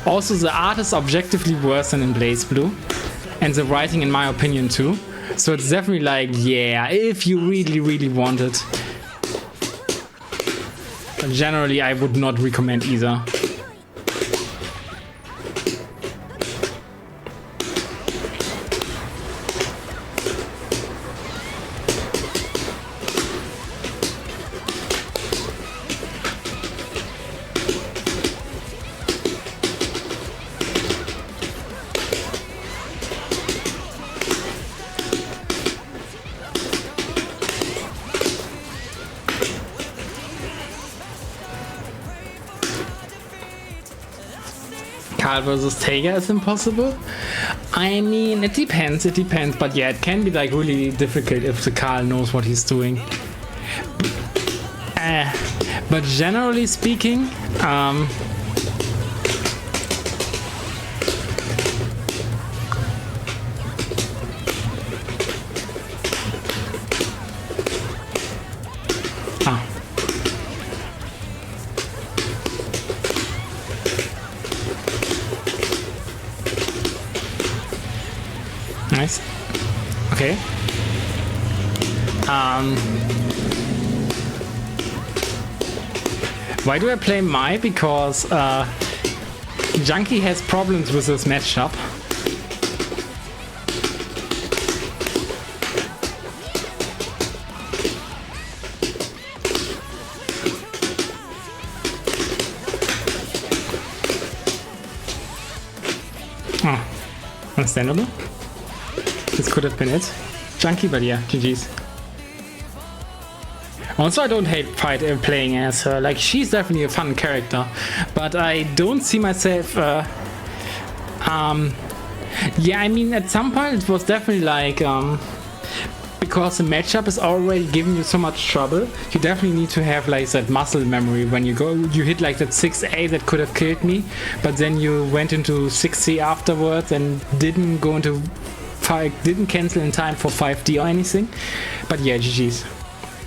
Also, the art is objectively worse than in Blazblue, and the writing, in my opinion, too. So it's definitely like, yeah, if you really want it. But generally, I would not recommend either. Carl versus Tega is impossible. I mean, it depends, but yeah, it can be like really difficult if the Carl knows what he's doing. But generally speaking, nice. Okay. Why do I play Mai? Because Junkie has problems with this matchup. Oh, understandable. This could have been it. Junkie, but yeah, GG's. Also, I don't hate playing as her. Like, she's definitely a fun character, but I don't see myself. Yeah, I mean, at some point it was definitely like because the matchup is already giving you so much trouble. You definitely need to have like that muscle memory when you hit like that 6A that could have killed me, but then you went into 6C afterwards and didn't cancel in time for 5D or anything. But yeah, GG's.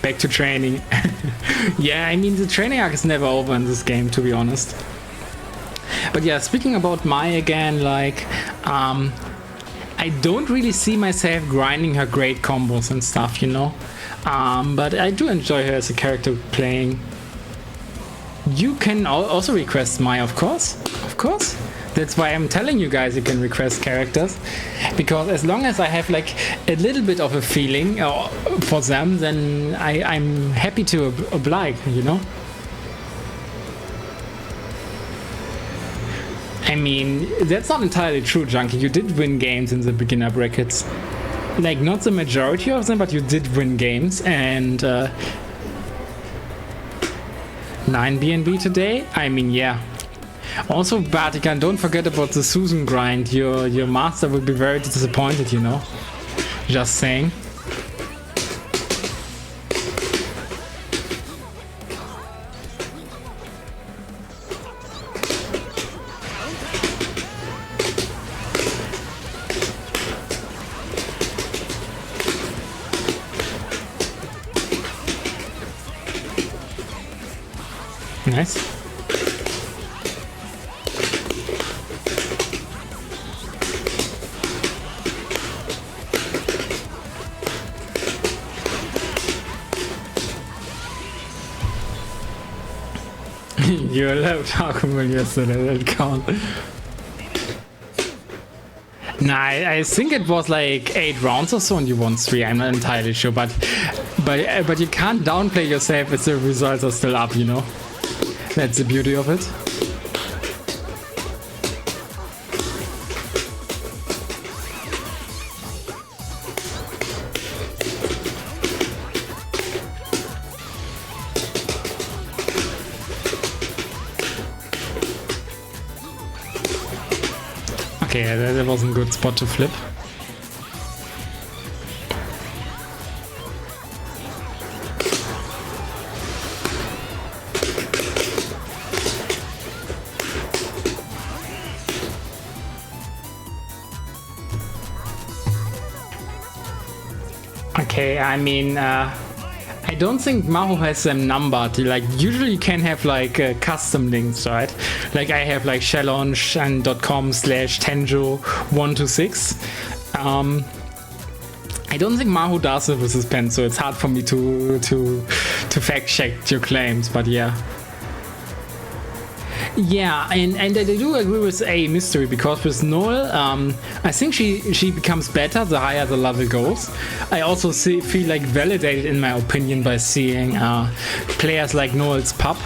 Back to training. Yeah, I mean, the training arc is never over in this game, to be honest. But yeah, speaking about Mai again, like, I don't really see myself grinding her great combos and stuff, you know. But I do enjoy her as a character playing. You can also request Mai, of course. Of course. That's why I'm telling you guys you can request characters, because as long as I have like a little bit of a feeling for them, then I'm happy to oblige, you know. I mean, that's not entirely true, Junkie. You did win games in the beginner brackets. Like, not the majority of them, but you did win games, and 9 BNB today? I mean, yeah. Also, Vatican, don't forget about the Susan grind. Your master will be very disappointed, you know. Just saying. Nice. You left Hakuman yesterday, that count. Nah, I think it was like 8 rounds or so and you won 3, I'm not entirely sure, but you can't downplay yourself if the results are still up, you know? That's the beauty of it. Okay, that wasn't a good spot to flip. Okay, I mean, I don't think Mahu has them numbered. Like, usually you can have like custom links, right? Like I have like challenge and .com/tenjo126. I don't think Mahu does it with his pen, so it's hard for me to fact check your claims, but yeah. Yeah, and I do agree with A Mystery, because with Noel, I think she becomes better the higher the level goes. I also feel like validated in my opinion by seeing players like Noel's Pup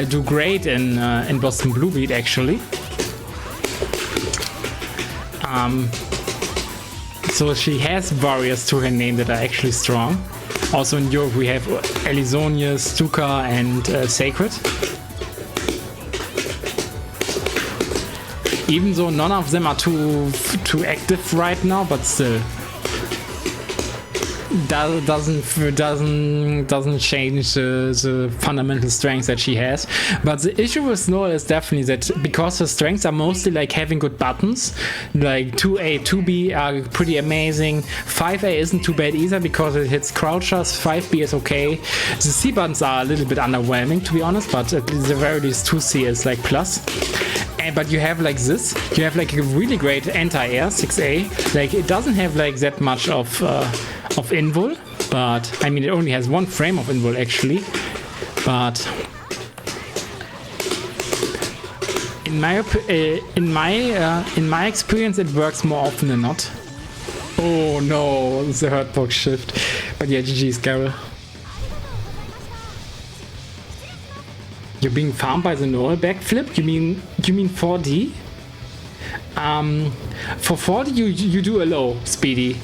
do great in Boston Blue Beat actually. So she has warriors to her name that are actually strong. Also in Europe we have Elizonia, Stuka and Sacred. Even though none of them are too active right now, but still doesn't change the fundamental strengths that she has. But the issue with Noel is definitely that because her strengths are mostly like having good buttons, like 2A, 2B are pretty amazing. 5A isn't too bad either because it hits crouchers. 5B is okay. The C buttons are a little bit underwhelming to be honest, but at the very least 2C is like plus. But you have like this, you have like a really great anti-air 6A. Like it doesn't have like that much of invul, but I mean it only has 1 frame of invul actually. But in my experience, it works more often than not. Oh no, it's a hurtbox shift. But yeah, GG's Carol. You're being farmed by the Noel backflip? You mean 4D? For 4D you do a low, Speedy.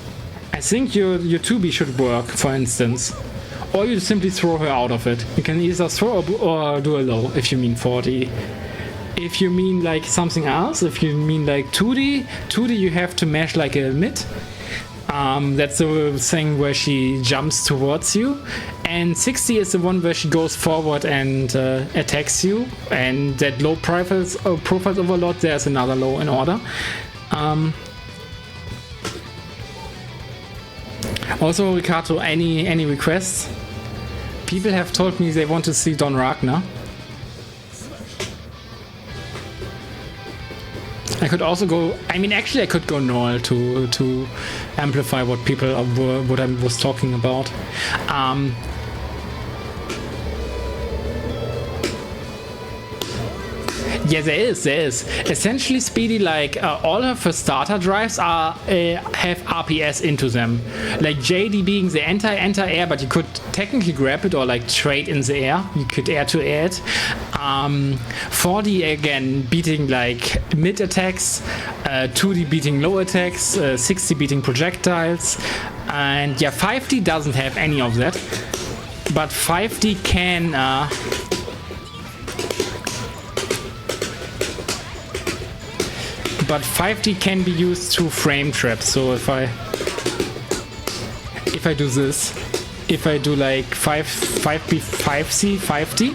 I think your 2B should work, for instance. Or you simply throw her out of it. You can either throw or do a low if you mean 4D. If you mean like something else, if you mean like 2D you have to mash like a mid. That's the thing where she jumps towards you. And 60 is the one where she goes forward and attacks you. And that low profiles overload, there's another low in order. Also, Ricardo, any requests? People have told me they want to see Don Ragnar. I could also go, I mean actually I could go Noel to amplify what people what I was talking about. Yeah, there is. Essentially, Speedy, like all of her starter drives are have RPS into them. Like JD being the anti-air, but you could technically grab it or like trade in the air. You could air to air it. 4D again beating like mid attacks, 2D beating low attacks, 60 beating projectiles, and yeah, 5D doesn't have any of that, but 5D can. But 5D can be used to frame traps. So if I do this, if I do like 5B, 5C, 5D,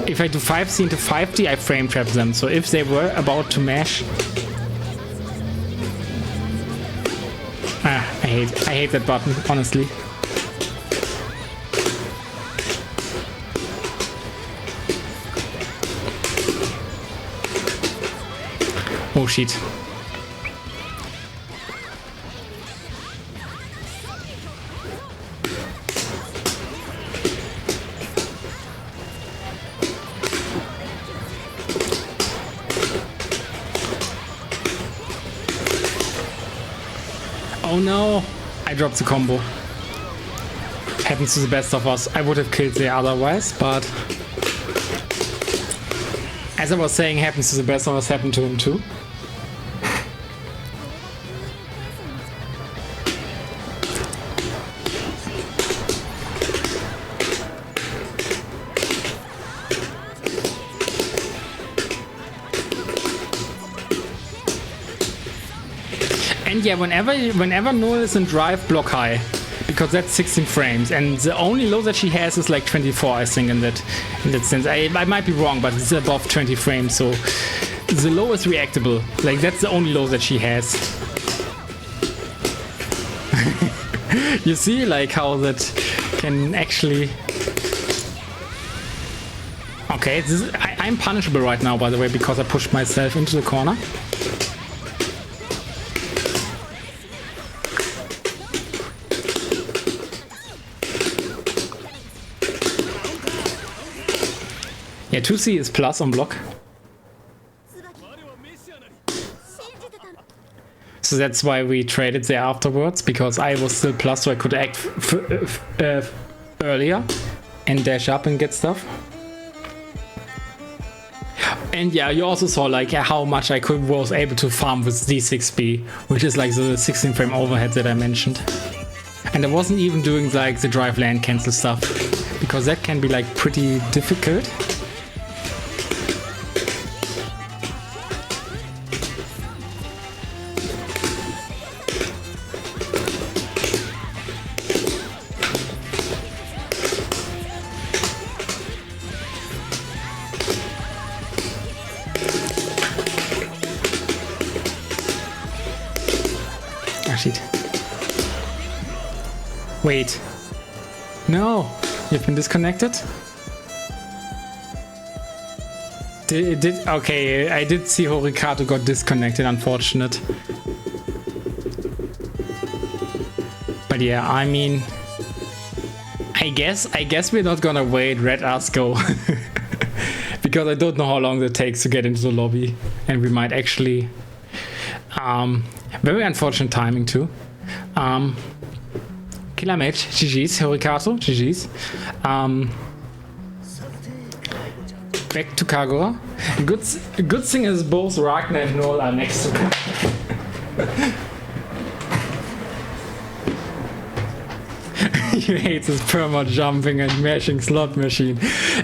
if I do 5C into 5D, I frame trap them. So if they were about to mash, I hate that button, honestly. Oh shit. Oh no! I dropped the combo. Happens to the best of us. I would have killed the otherwise, but as I was saying, happens to the best of us, happened to him too. And yeah, whenever Noel is in drive, block high, because that's 16 frames, and the only low that she has is like 24, I think, in that sense. I might be wrong, but it's above 20 frames, so the low is reactable. Like, that's the only low that she has. You see, like, how that can actually... Okay, I'm punishable right now, by the way, because I pushed myself into the corner. Yeah, 2C is plus on block. So that's why we traded there afterwards, because I was still plus, so I could act earlier and dash up and get stuff. And yeah, you also saw like how much I was able to farm with D6B, which is like the 16 frame overhead that I mentioned. And I wasn't even doing like the drive land cancel stuff, because that can be like pretty difficult. Shit. Wait. No! You've been disconnected? Okay, I did see Horikato got disconnected, unfortunate. But yeah, I mean... I guess we're not gonna wait, let us go. Because I don't know how long it takes to get into the lobby. And we might actually... very unfortunate timing too. Killer match, GG's, Horikato, GG's. Back to Kagura. Good thing is both Ragnar and Noel are next to Kagura. You hate this perma jumping and mashing slot machine.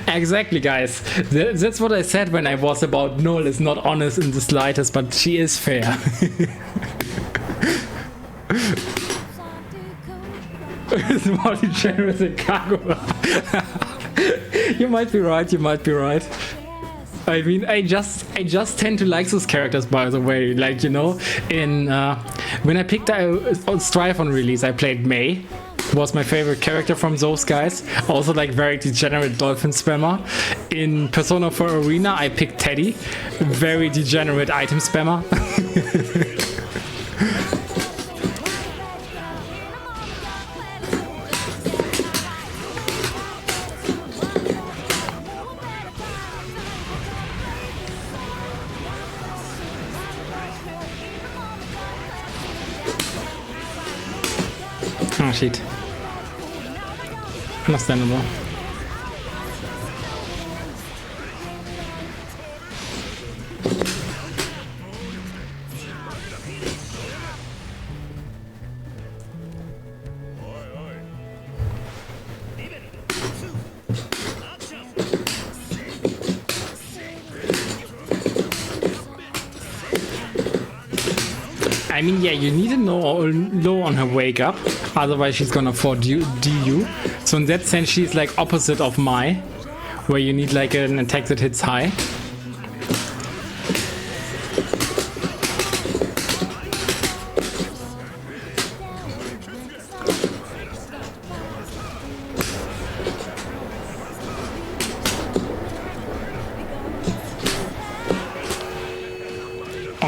Exactly, guys. That's what I said when I was about Noel is not honest in the slightest, but she is fair. It's more degenerate than Kagura. You might be right, you might be right. I mean, I just tend to like those characters, by the way. Like, you know, in when I picked Strife on release, I played Mei. Was my favorite character from those guys. Also like very degenerate dolphin spammer. In Persona 4 Arena, I picked Teddy. Very degenerate item spammer. Oh shit. Understandable. I mean, yeah, you need to know low on her wake up, otherwise she's gonna afford DU. So in that sense, she's like opposite of Mai, where you need like an attack that hits high.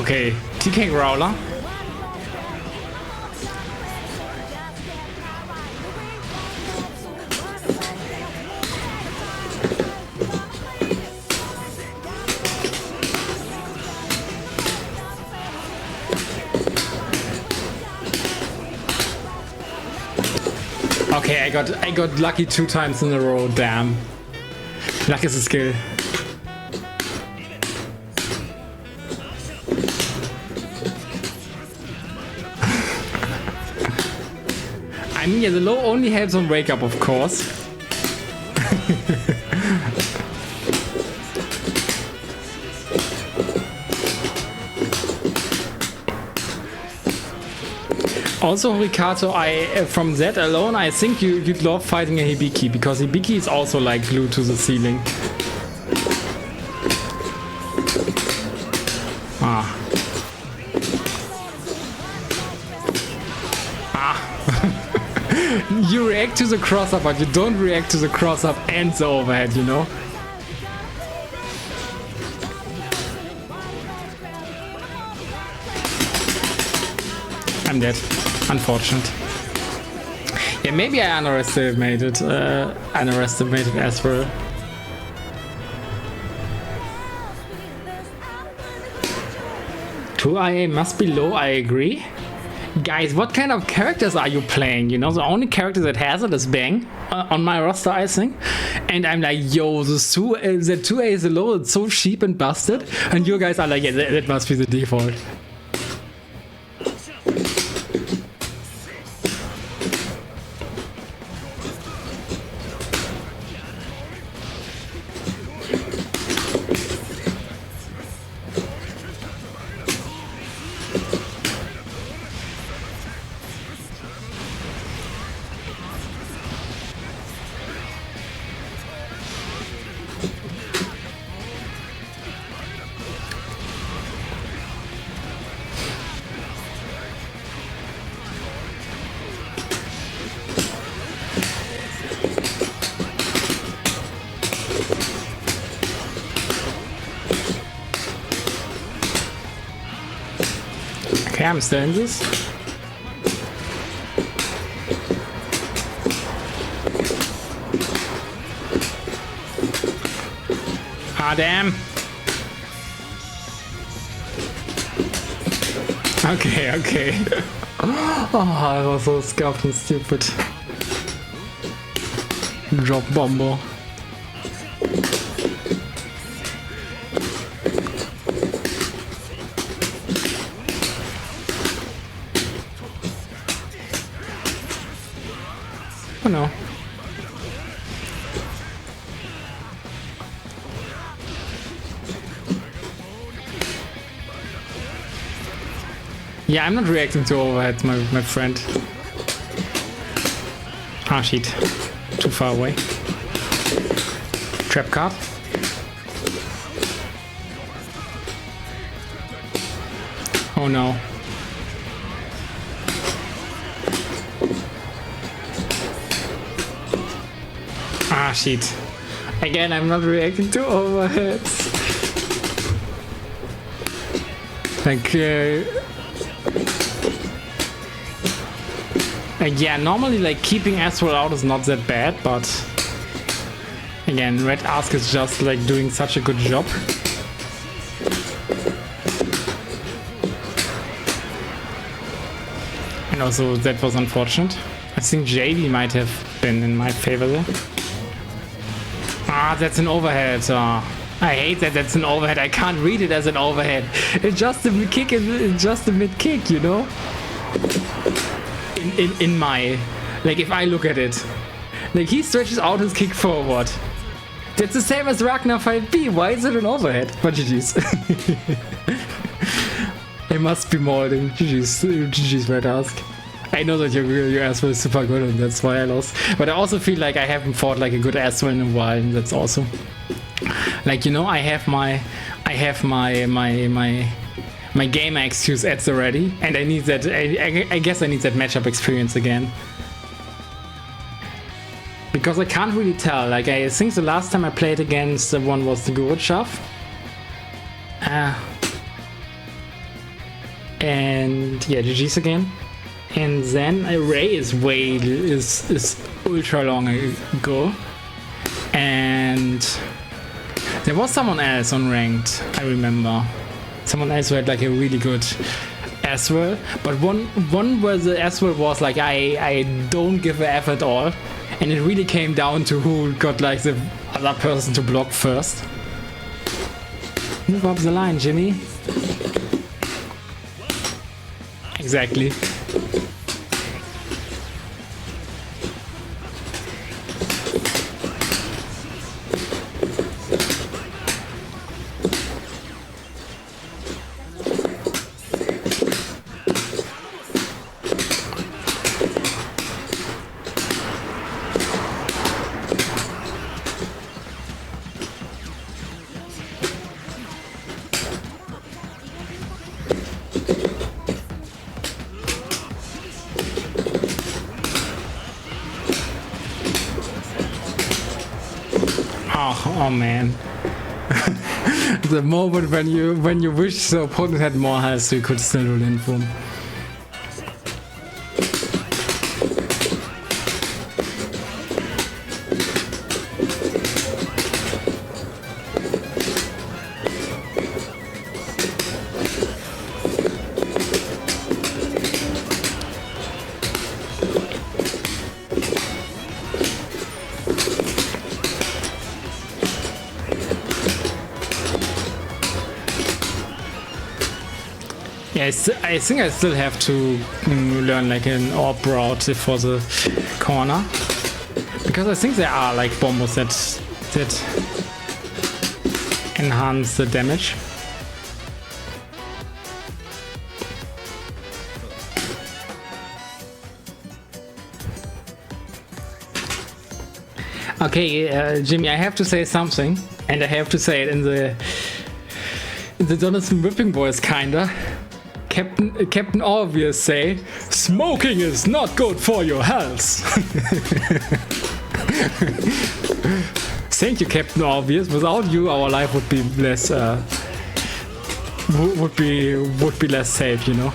Okay, TK Growler. Okay, I got lucky 2 times in a row, damn. Luck is a skill. I mean, yeah, the low only helps on wake up, of course. Also, Ricardo, from that alone, I think you'd love fighting a Hibiki, because Hibiki is also like glued to the ceiling. Ah. You react to the cross-up, but you don't react to the cross-up and the overhead, you know? I'm dead. Unfortunate. Yeah, maybe I underestimated as well. Two IA must be low, I agree. Guys, what kind of characters are you playing? You know, the only character that has it is Bang on my roster, I think. And I'm like, yo, the 2A is low, it's so cheap and busted. And you guys are like, yeah, that must be the default. Okay, I'm still in this. Ah, damn. Okay, okay. Oh, I was so scuffed and stupid. Drop bomber. Oh no. Yeah, I'm not reacting to overheads, my friend. Ah, shit. Too far away. Trap card. Oh no. Ah, shit. Again, I'm not reacting to overheads. Like, yeah, normally like keeping Astral out is not that bad, but again, Red Ask is just like doing such a good job. And also that was unfortunate. I think JV might have been in my favor there. Ah, that's an overhead. I hate that that's an overhead. I can't read it as an overhead. It's just a mid kick. It's just a mid kick, you know. In my, like, if I look at it, like he stretches out his kick forward. That's the same as Ragnar 5B. Why is it an overhead? But GG's. It must be more than GG's Red Ask. I know that your Astral is super good and that's why I lost. But I also feel like I haven't fought like a good Astral in a while, and that's awesome. Like, you know, I have my gamer excuse ads already, and I need that. I guess I need that matchup experience again. Because I can't really tell. Like, I think the last time I played against the one was the Guru Chaff. And yeah, GG's again. And then Array is ultra long ago. And there was someone else on ranked, I remember. Someone else who had like a really good Aswell. But one where the Aswell was like I don't give a F at all. And it really came down to who got like the other person to block first. Move up the line, Jimmy. Exactly. Oh man. The moment when you wish the opponent had more health so you could still roll in for him. Yeah, I think I still have to learn like an orb route for the corner, because I think there are like bombos that enhance the damage. Okay, Jimmy, I have to say something, and I have to say it in the Jonathan Whipping voice, kinda. Captain Obvious say, smoking is not good for your health. Thank you, Captain Obvious. Without you, our life would be less would be less safe, you know.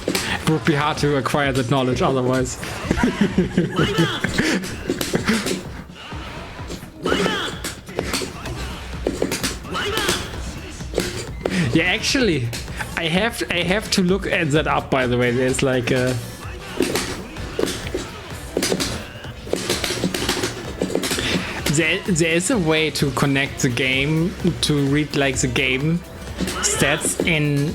It would be hard to acquire that knowledge otherwise. Yeah, actually, I have to look at that up, by the way. There's like a there is a way to connect the game to read like the game stats in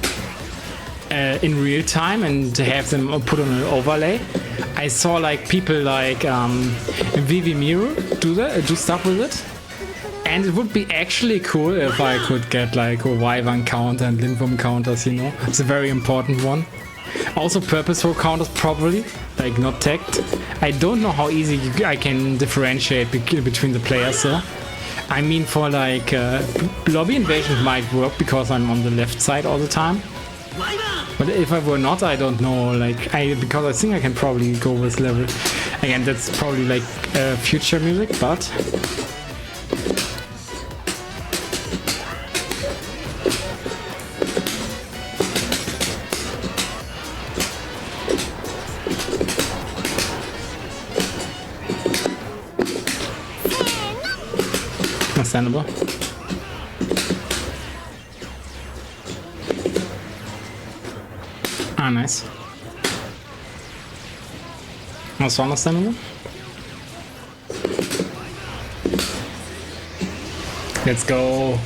real time and to have them put on an overlay. I saw like people like Vivi Miru do stuff with it. And it would be actually cool if I could get like a Wyvern counter and Lindworm counters, you know. It's a very important one. Also purposeful counters probably, like not tagged. I don't know how easy I can differentiate between the players though. I mean for like Lobby Invasion might work because I'm on the left side all the time. But if I were not, I don't know, like because I think I can probably go with level. Again, that's probably like future music, but understandable. Ah, nice. Also understandable. Let's go.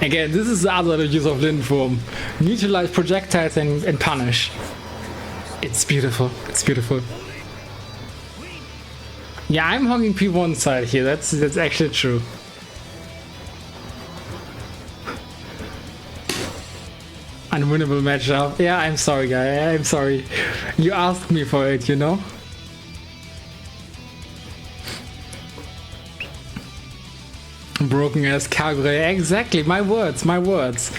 Again, this is the other use of Lindworm. Neutralize projectiles and punish. It's beautiful. It's beautiful. Yeah, I'm hogging P1 side here. That's actually true. Unwinnable matchup. Yeah, I'm sorry, guy. I'm sorry. You asked me for it, you know? Broken ass Kagure. Exactly, my words, my words.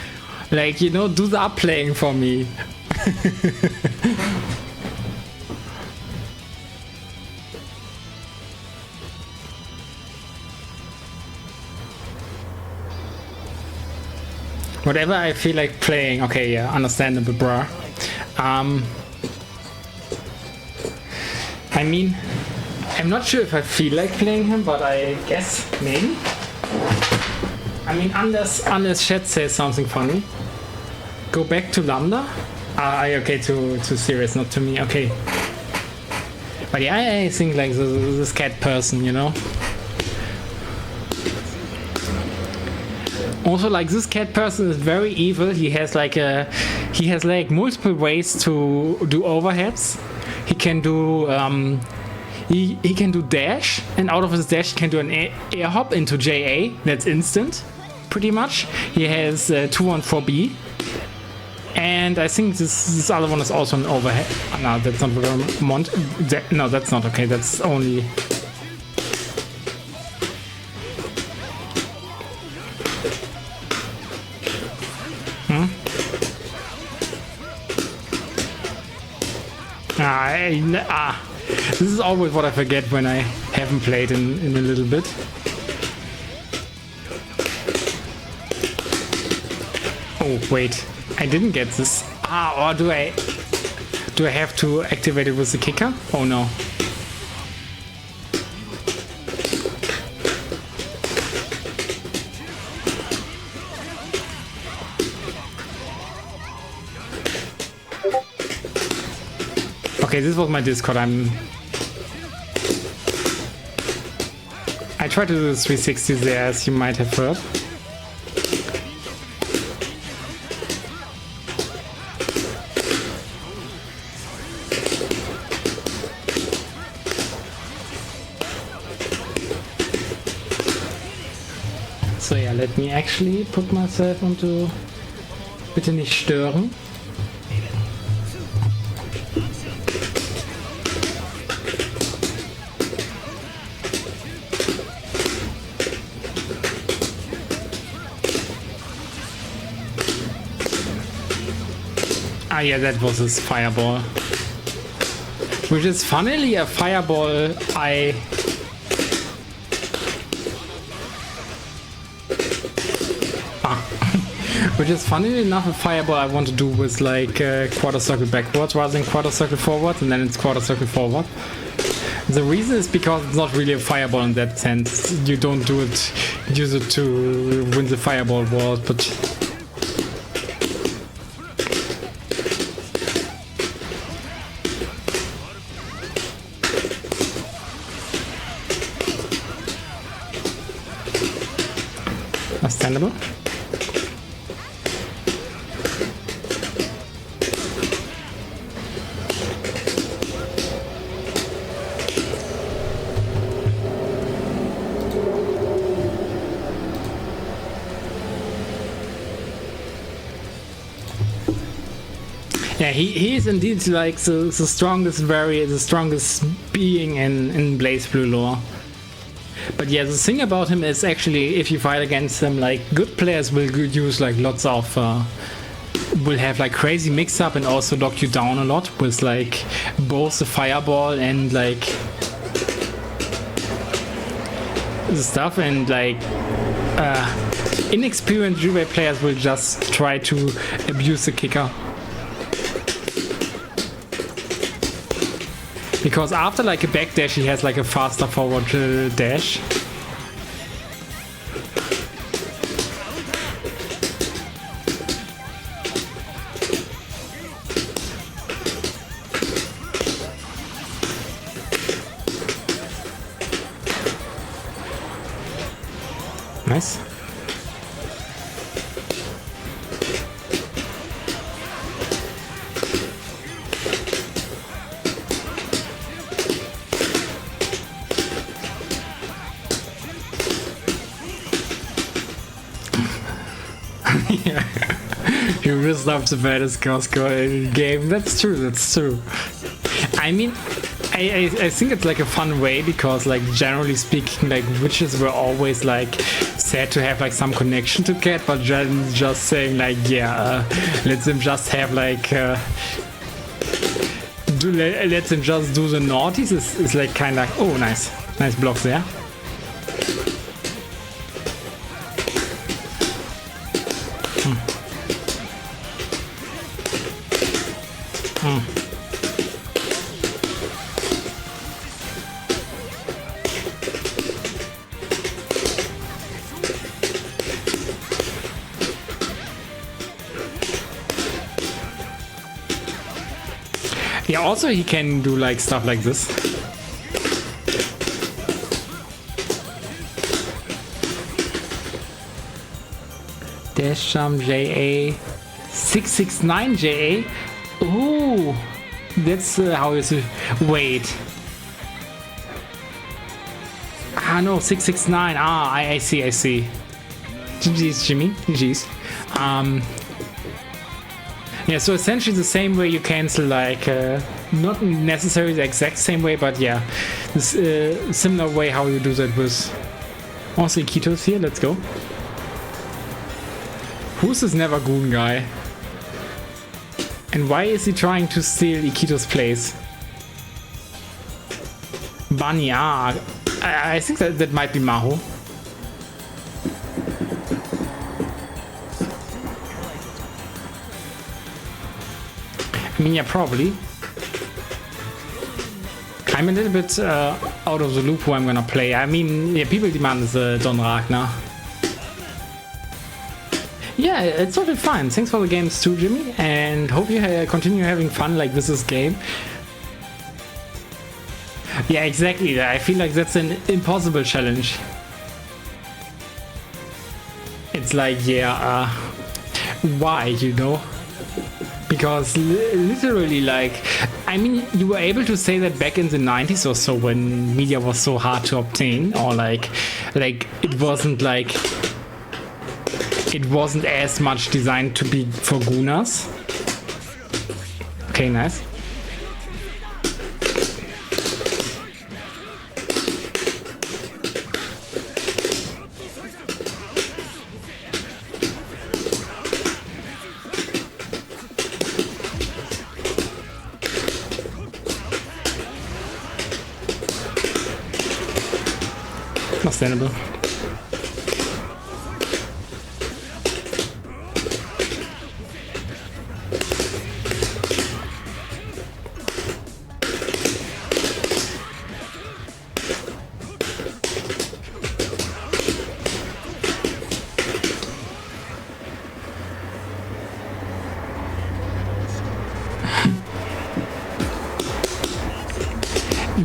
Like, you know, do the upplaying for me. Whatever I feel like playing. Okay, yeah, understandable, bruh. I mean, I'm not sure if I feel like playing him, but I guess maybe. I mean, unless chat says something funny. Go back to Lambda? Okay, to Sirius, not to me. Okay. But yeah, I think like this cat person, you know. Also, like this cat person is very evil. He has like multiple ways to do overheads. He can do he can do dash, and out of his dash he can do an air hop into JA. That's instant, pretty much. He has 214B, and I think this other one is also an overhead. No, that's not Vermont. No, that's not okay. That's only. This is always what I forget when I haven't played in a little bit. Oh wait, I didn't get this. Or do I have to activate it with the kicker? Oh no. Okay, this was my Discord. I tried to do the 360 there, as you might have heard. So yeah, let me actually put myself onto Bitte nicht stören. Yeah, that was his fireball. Which is funnily a fireball which is funnily enough a fireball I want to do with like quarter circle backwards rather than quarter circle forwards, and then it's quarter circle forward. The reason is because it's not really a fireball in that sense. You don't use it to win the fireball wall, but understandable. Yeah, he is indeed like the strongest being in Blazblue lore. But yeah, the thing about him is actually, if you fight against him, like good players will use like lots of, will have like crazy mix-up and also lock you down a lot with like both the fireball and like the stuff, and like inexperienced Juve players will just try to abuse the kicker. Because after like a backdash, he has like a faster forward dash. Nice. Yeah. You missed up the baddest Costco in the game. That's true, that's true. I mean, I think it's like a fun way because like generally speaking, like witches were always like said to have like some connection to cat, but just saying like, yeah, let them just have like let them just do the naughties is like kind of like, oh nice blocks there. Yeah, also he can do like stuff like this. Dash jump JA 669 JA. Ooh, that's how is it? Wait. Ah no, 669. Ah, I see. GG's, Jimmy. GG's. Yeah, so essentially the same way you cancel, like, not necessarily the exact same way, but yeah, this similar way how you do that with also Iquitos here. Let's go. Who's this Nevergoon guy? And why is he trying to steal Iquitos' place? Bunny, I think that might be Maho. I mean, yeah, probably. I'm a little bit out of the loop who I'm gonna play. I mean, yeah, people demand Don Ragnar. Yeah, it's totally fine. Thanks for the games too, Jimmy, and hope you continue having fun like with this game. Yeah, exactly. I feel like that's an impossible challenge. It's like, yeah, why, you know? Because literally, like, I mean, you were able to say that back in the 90s or so when media was so hard to obtain, or like it wasn't as much designed to be for Gunas. Okay, nice. Understandable.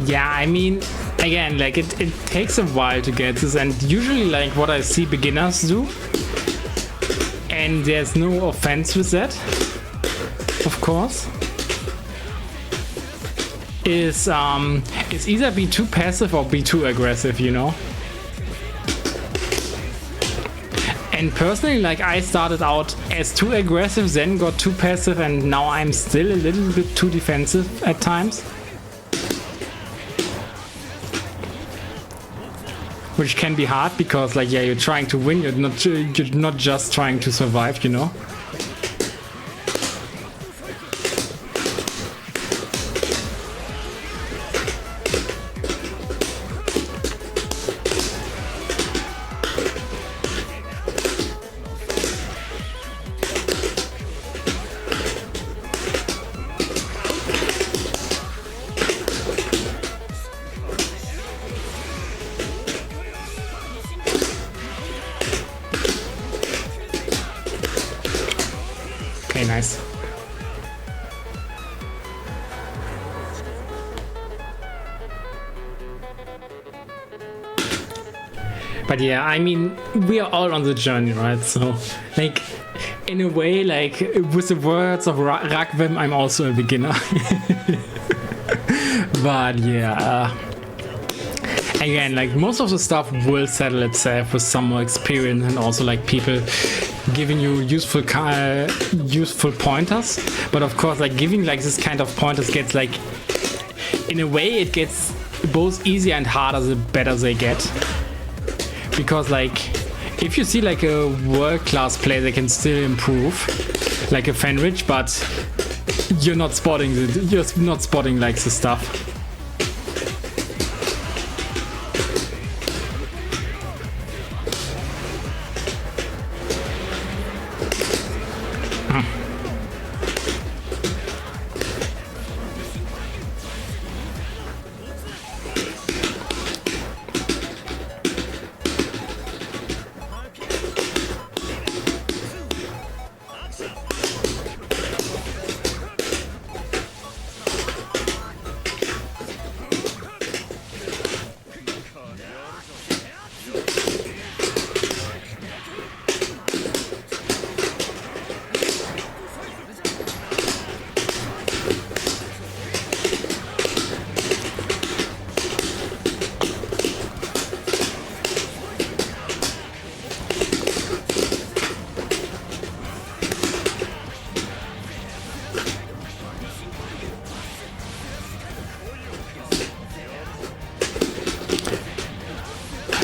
Yeah, I mean, again, like it takes a while to get this, and usually like what I see beginners do, and there's no offense with that, of course, is either be too passive or be too aggressive, you know? And personally, like, I started out as too aggressive, then got too passive, and now I'm still a little bit too defensive at times. Which can be hard because, like, yeah, you're trying to win, you're not just trying to survive, you know? Okay, nice. But yeah, I mean, we are all on the journey, right? So, like, in a way, like, with the words of Ragvem, I'm also a beginner. But yeah, again, like, most of the stuff will settle itself with some more experience and also, like, people giving you useful pointers. But of course, like, giving like this kind of pointers gets, like, in a way it gets both easier and harder the better they get, because like if you see like a world-class player, they can still improve, like a Fenrich, but you're not spotting like the stuff.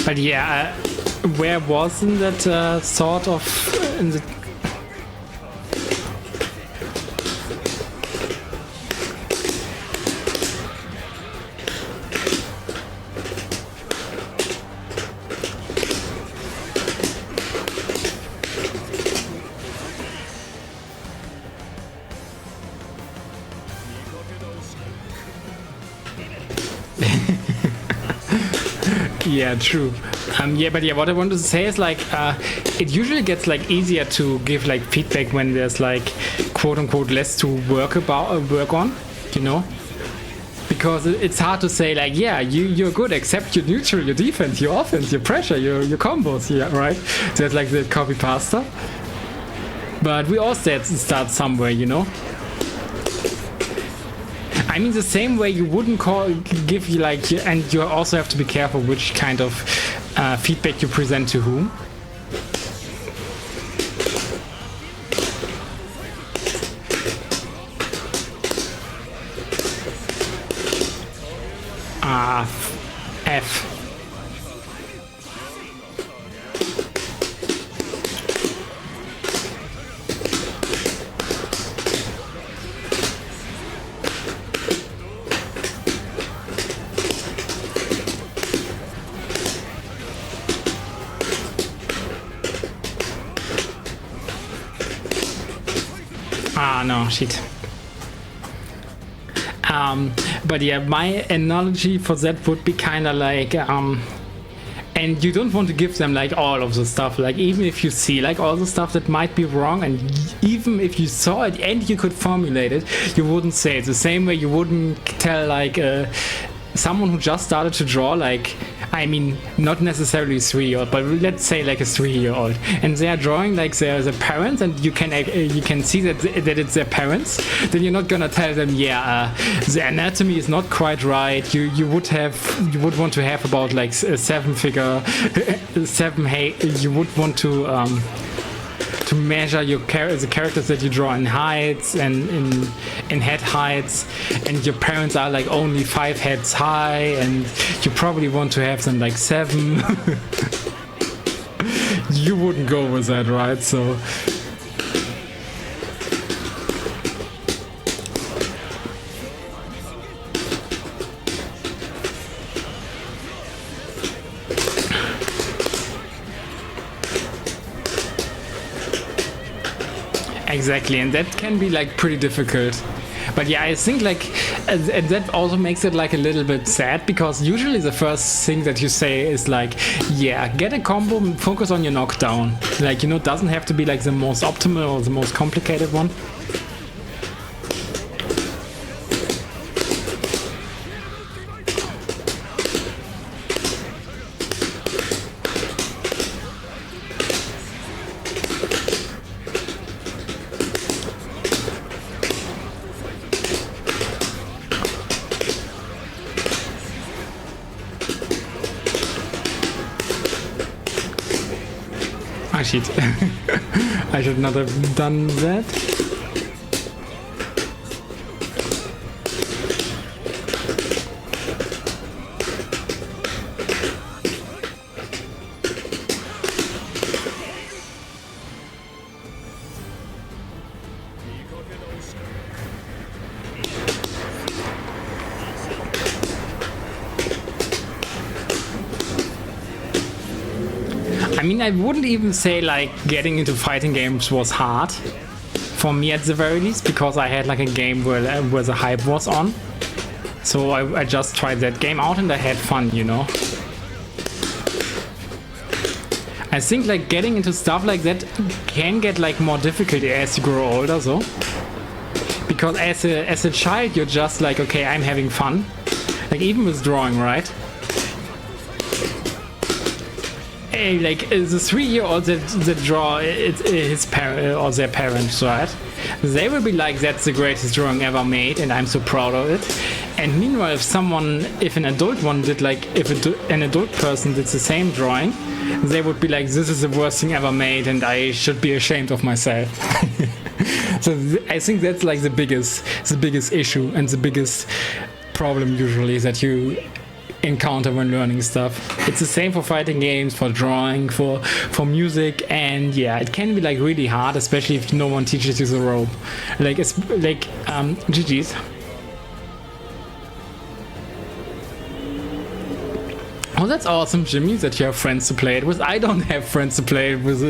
But yeah, where wasn't that sort of in the... Yeah, true. Yeah, but yeah, what I wanted to say is like, it usually gets like easier to give like feedback when there's like quote unquote less to work on, you know? Because it's hard to say like, yeah, you're good, except your neutral, your defense, your offense, your pressure, your combos, yeah, right? So it's like the copy pasta. But we all start somewhere, you know? I mean, the same way you wouldn't give you like, and you also have to be careful which kind of feedback you present to whom. F. No, shit. But yeah, my analogy for that would be kind of like, and you don't want to give them like all of the stuff, like even if you see like all the stuff that might be wrong, and even if you saw it and you could formulate it, you wouldn't say it the same way you wouldn't tell like someone who just started to draw, like, I mean, not necessarily 3-year-old, but let's say like a 3-year-old, and they are drawing like their parents, and you can see that it's their parents. Then you're not gonna tell them, yeah, the anatomy is not quite right. You would want to have about like a 7-figure, you would want to measure the characters that you draw in heights and in head heights, and your parents are like only 5 heads high, and you probably want to have them like 7. You wouldn't go with that, right? So exactly, and that can be like pretty difficult. But yeah, I think like and that also makes it like a little bit sad, because usually the first thing that you say is like, yeah, get a combo, focus on your knockdown. Like, you know, it doesn't have to be like the most optimal or the most complicated one. Ah, shit. I should not have done that. I mean, I wouldn't even say like getting into fighting games was hard for me at the very least, because I had like a game where the hype was on. So I just tried that game out and I had fun, you know. I think like getting into stuff like that can get like more difficult as you grow older, though. Because as a child, you're just like, okay, I'm having fun. Like even with drawing, right? like the 3-year-old that draw his parent or their parents, right? They will be like, that's the greatest drawing ever made, and I'm so proud of it. And meanwhile, if an adult one did, like, if an adult person did the same drawing, they would be like, this is the worst thing ever made, and I should be ashamed of myself. So I think that's like the biggest issue and the biggest problem usually that you encounter when learning stuff. It's the same for fighting games, for drawing, for music, and yeah, it can be like really hard, especially if no one teaches you the rope. Like it's like GG's. Oh, that's awesome, Jimmy, that you have friends to play it with. I don't have friends to play it with,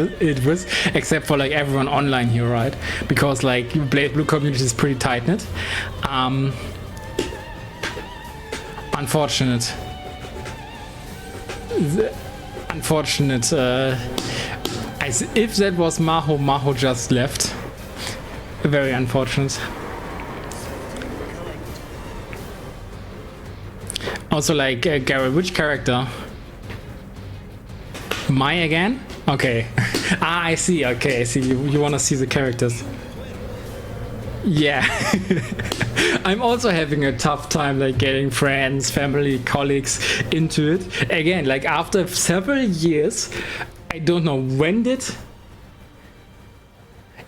except for like everyone online here, right? Because like Blazblue community is pretty tight knit. Unfortunate. If that was Maho just left. Very unfortunate. Also, like, Gary, which character? Mai again? Okay. I see. Okay, I see. You want to see the characters. Yeah. I'm also having a tough time, like, getting friends, family, colleagues into it. Again, like, after several years, I don't know when did...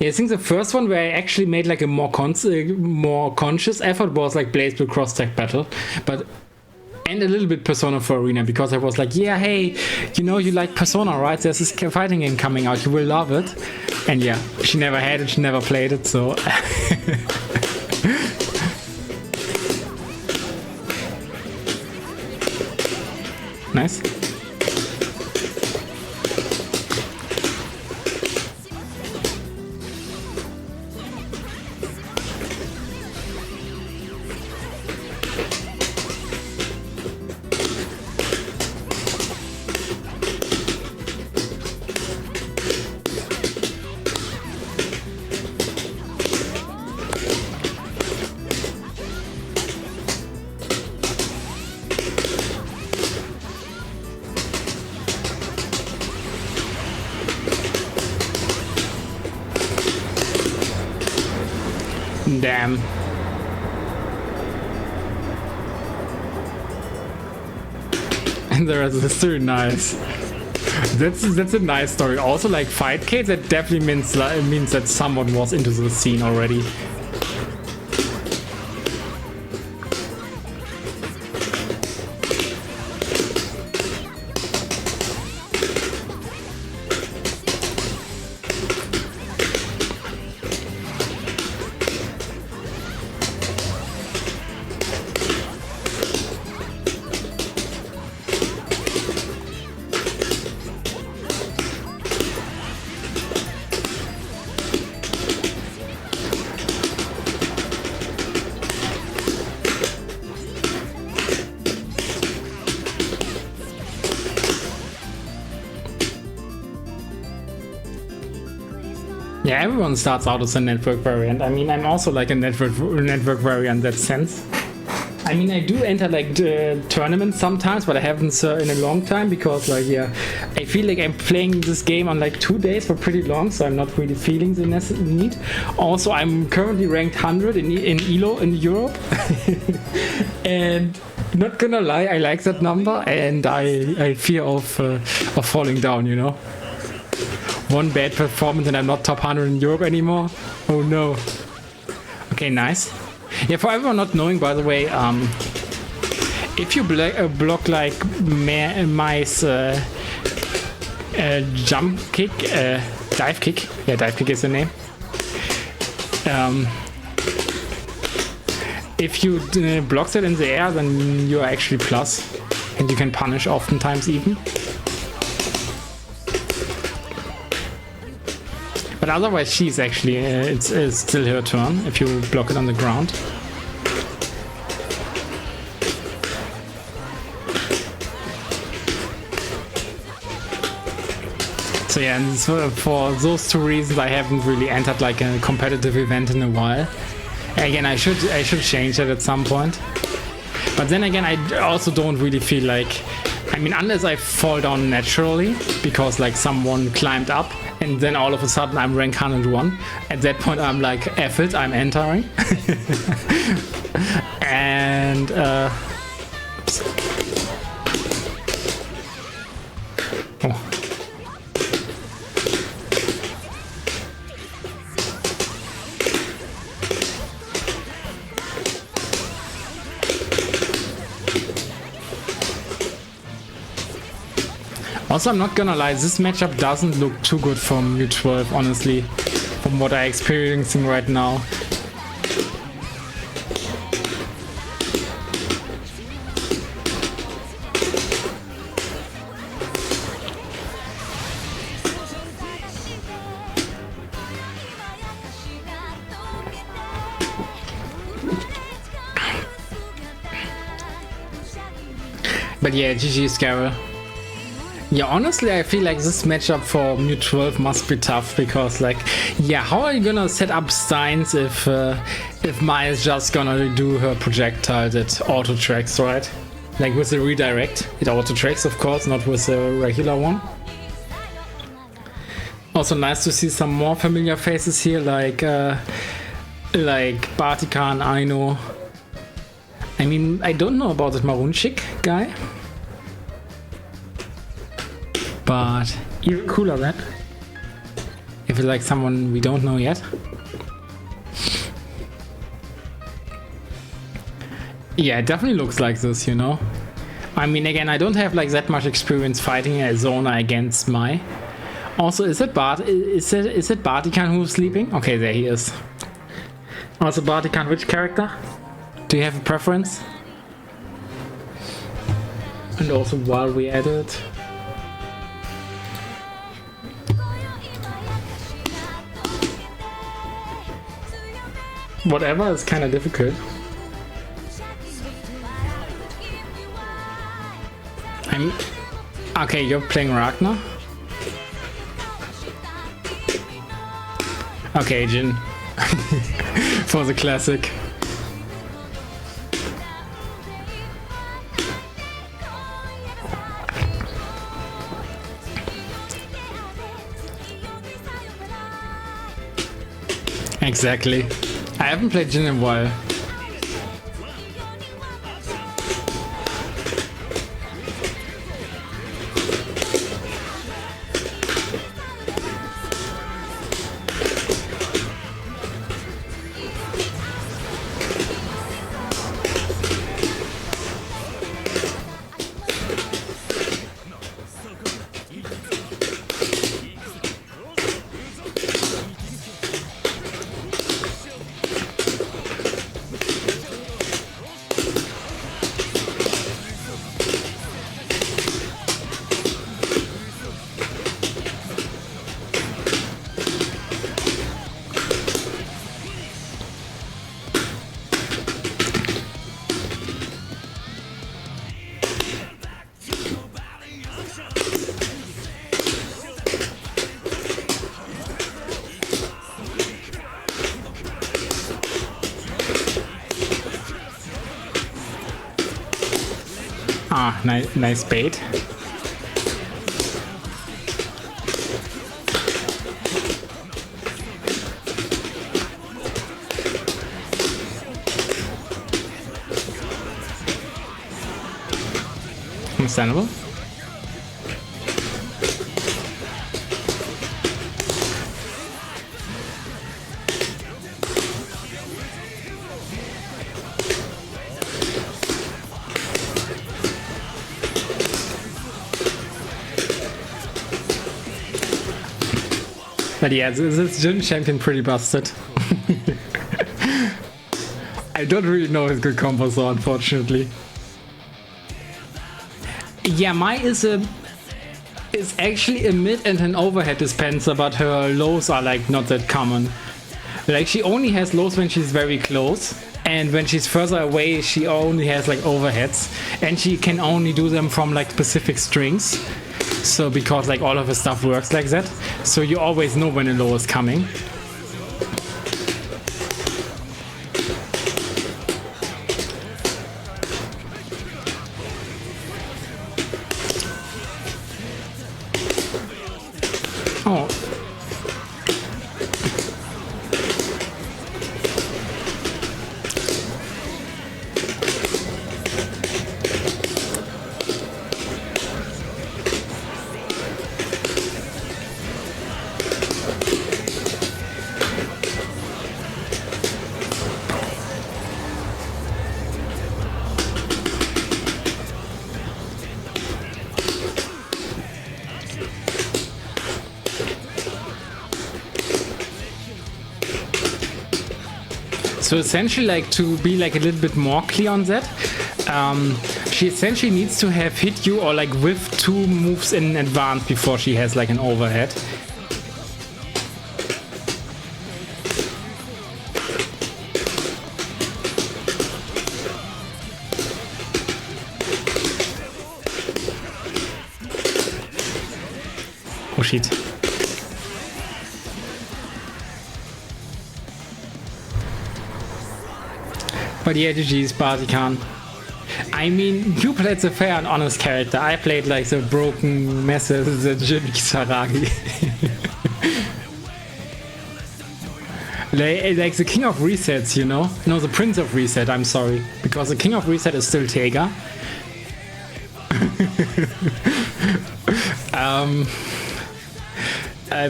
Yeah, I think the first one where I actually made, like, a more conscious effort was, like, Blazblue Cross-Tag Battle. But... And a little bit Persona 4 Arena, because I was like, yeah, hey, you know you like Persona, right? There's this fighting game coming out, you will love it. And yeah, she never had it, she never played it, so... Nice. Damn. And the rest is too nice. That's a nice story. Also, like Fightcade, that definitely means that someone was into the scene already. Yeah, everyone starts out as a network variant. I mean, I'm also like a network variant in that sense. I mean, I do enter like the tournaments sometimes, but I haven't in a long time because like, yeah, I feel like I'm playing this game on like 2 days for pretty long, so I'm not really feeling the need. Also, I'm currently ranked 100 in ELO in Europe. And not gonna lie, I like that number and I fear of falling down, you know. One bad performance and I'm not top 100 in Europe anymore. Oh no. Okay, nice. Yeah, for everyone not knowing, by the way, if you block like Mai's jump kick, dive kick. Yeah, dive kick is the name. If you block that in the air, then you're actually plus, and you can punish oftentimes even. But otherwise, she's actually, it's still her turn if you block it on the ground. So yeah, and for those two reasons, I haven't really entered like a competitive event in a while. Again, I should change that at some point. But then again, I also don't really feel like I mean, unless I fall down naturally because like someone climbed up and then all of a sudden I'm rank 101. At that point I'm like, F it, I'm entering. And oops. Oh. Also, I'm not gonna lie, this matchup doesn't look too good from U12, honestly, from what I'm experiencing right now. But yeah, GG Scarrel. Yeah, honestly, I feel like this matchup for Mu 12 must be tough because, like, yeah, how are you gonna set up Steins if Mai is just gonna do her projectile that auto tracks, right? Like with the redirect, it auto tracks, of course, not with the regular one. Also, nice to see some more familiar faces here, like Bartikan, Aino. I mean, I don't know about that Marunchik guy. But even cooler that if it's like someone we don't know yet. Yeah, it definitely looks like this, you know. I mean, again, I don't have like that much experience fighting a Zona against Mai. Also, is it Bartikan who's sleeping? Okay, there he is. Also, Bartikan, which character? Do you have a preference? And also, while we at it, whatever is kind of difficult. Okay, you're playing Ragnar? Okay, Jin. For the classic. Exactly. I haven't played Jin in a while. Ah, nice bait. Understandable. But yeah, this Jin champion pretty busted. I don't really know his good combos though, unfortunately. Yeah, Mai is actually a mid and an overhead dispenser, but her lows are like not that common. Like she only has lows when she's very close, and when she's further away she only has like overheads, and she can only do them from like specific strings. So because like all of her stuff works like that, so you always know when a low is coming. Oh. So essentially, like, to be like a little bit more clear on that, she essentially needs to have hit you or like whiff 2 moves in advance before she has like an overhead. Oh shit. But yeah, GG's Bartikan. I mean, you played the fair and honest character. I played like the broken messes, the Jin Kisaragi. like the king of resets, you know? No, the prince of reset, I'm sorry. Because the king of reset is still Tega.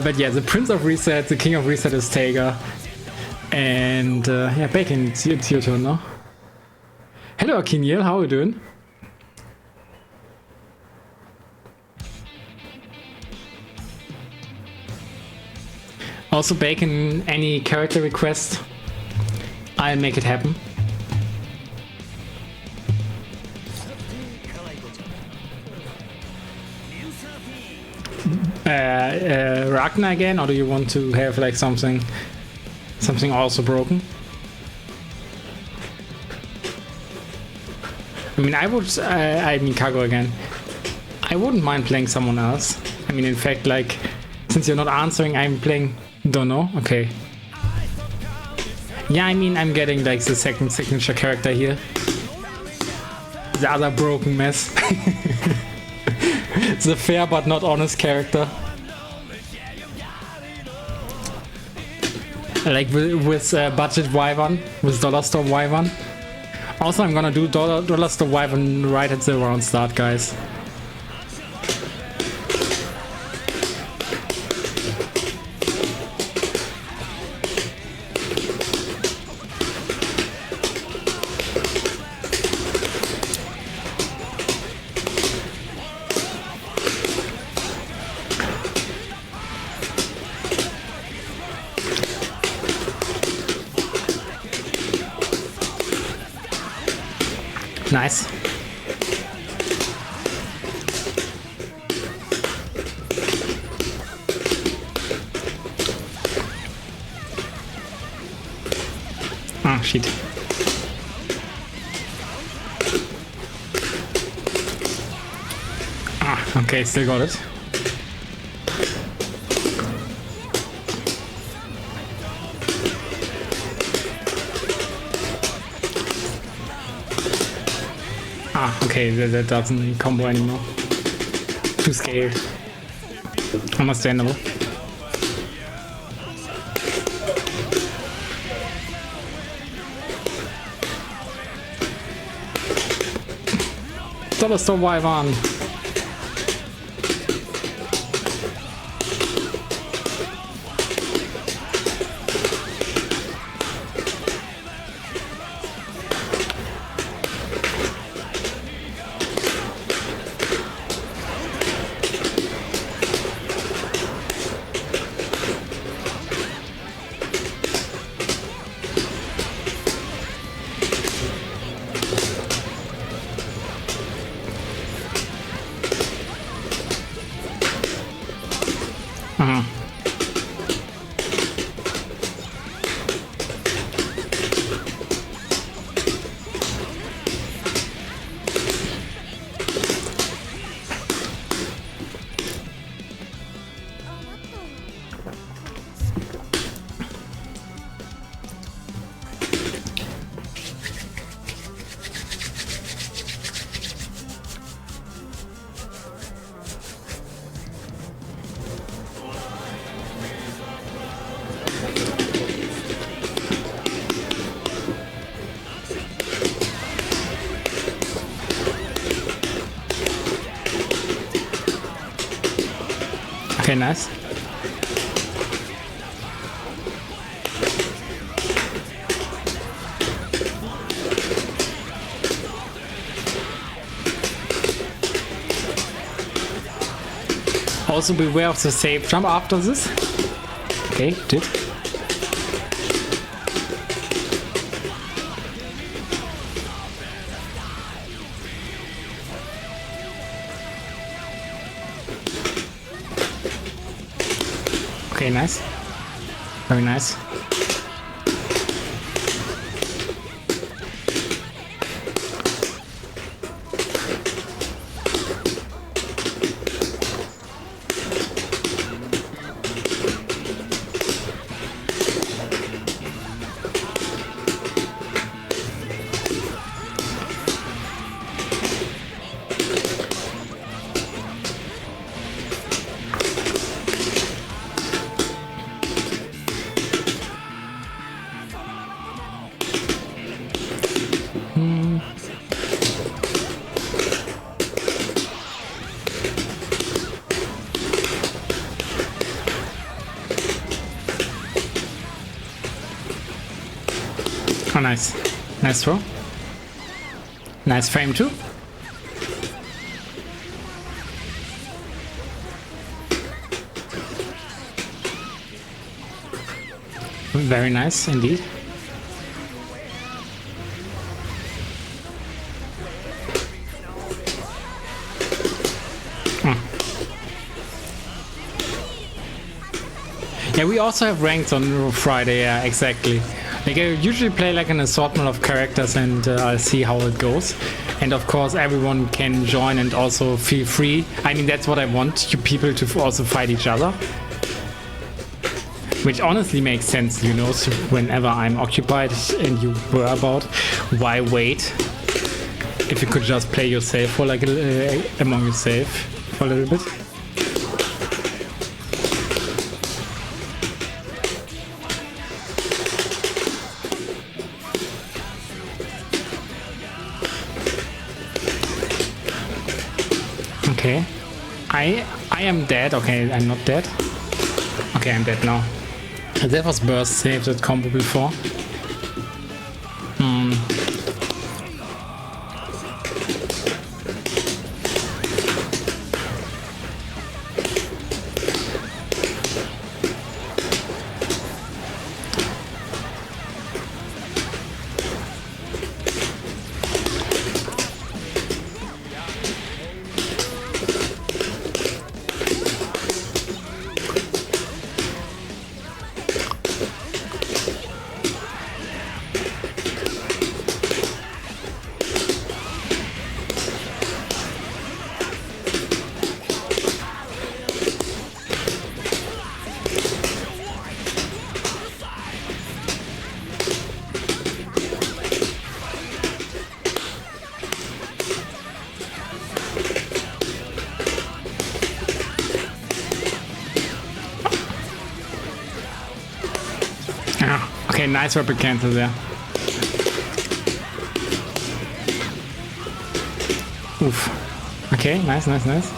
But yeah, the prince of reset, the king of reset is Tega. And yeah, Bacon, it's your turn now. Hello, Akiniel, how are you doing? Also, Bacon, any character request, I'll make it happen. Ragnar again, or do you want to have like something also broken? I mean, I mean Kago again. I wouldn't mind playing someone else. I mean, in fact, like, since you're not answering, I'm playing... Don't know? Okay. Yeah, I mean, I'm getting like the second signature character here. The other broken mess. The fair but not honest character. Like with budget Wyvern, with Dollar Store Wyvern. Also, I'm gonna do Dollar Store Wyvern right at the round start, guys. Nice. Ah, shit. Ah, okay, still got it. Ah, okay, that doesn't combo anymore. Too scared. Understandable. Dollar Store Wyvern. Okay, nice. Also beware of the safe jump after this. Okay, did. Okay, nice. Very nice. Oh, nice. Nice throw. Nice frame too. Very nice indeed. Yeah, we also have ranks on Friday, yeah, exactly. Like, I usually play like an assortment of characters and I'll see how it goes. And of course everyone can join and also feel free. I mean, that's what I want, you people to also fight each other. Which honestly makes sense, you know, so whenever I'm occupied and you were about, why wait? If you could just play yourself for like among yourself for a little bit. Okay, I am dead. Okay, I'm not dead. Okay, I'm dead now. That was burst saved that combo before. Okay, nice rapid cancel there. Oof. Okay, nice, nice, nice.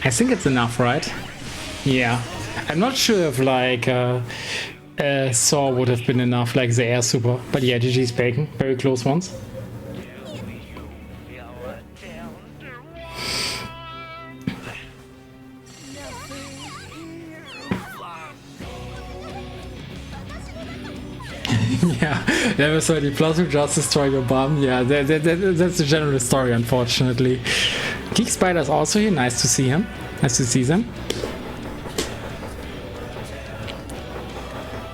I think it's enough, right? Yeah. I'm not sure if like Saw would have been enough, like the air super. But yeah, GG's Bacon. Very close ones. Yeah, level 30 plus will just destroy your bum. Yeah, that's the general story, unfortunately. Geek Spider's also here. Nice to see him. Nice to see them.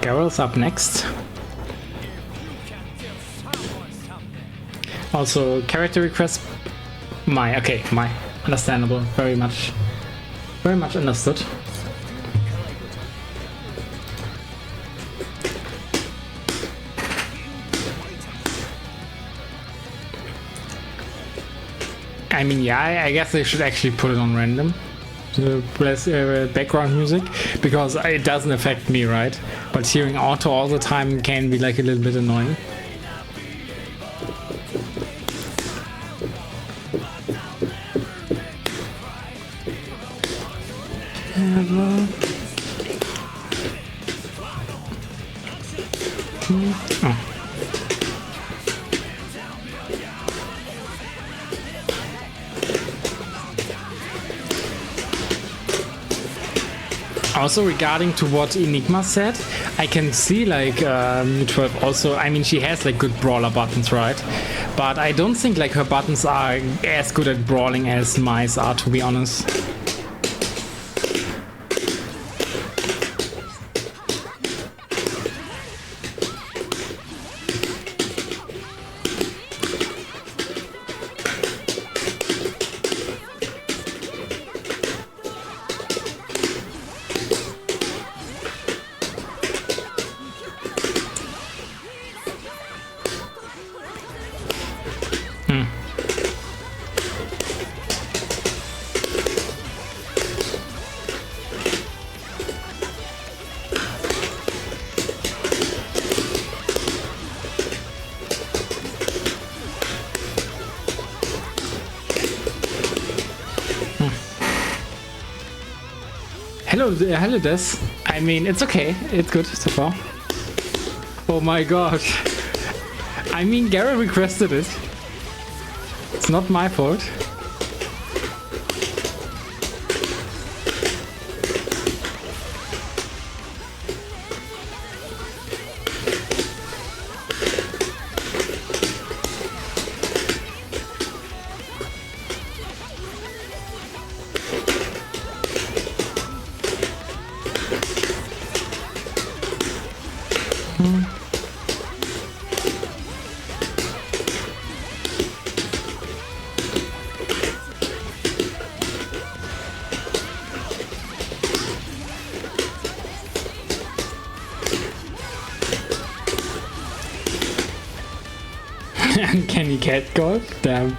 Garrel's up next. Also, character request. Okay, my. Understandable. Very much understood. I mean, yeah, I guess they should actually put it on random, the background music, because it doesn't affect me, right? But hearing auto all the time can be like a little bit annoying. Oh. Also, regarding to what Enigma said, I can see like Mu12 also, I mean, she has like good brawler buttons, right? But I don't think like her buttons are as good at brawling as mice are, to be honest. Hello, Des. I mean, it's okay. It's good so far. Oh my god. I mean, Gary requested it. It's not my fault. Uncanny cat god? Damn.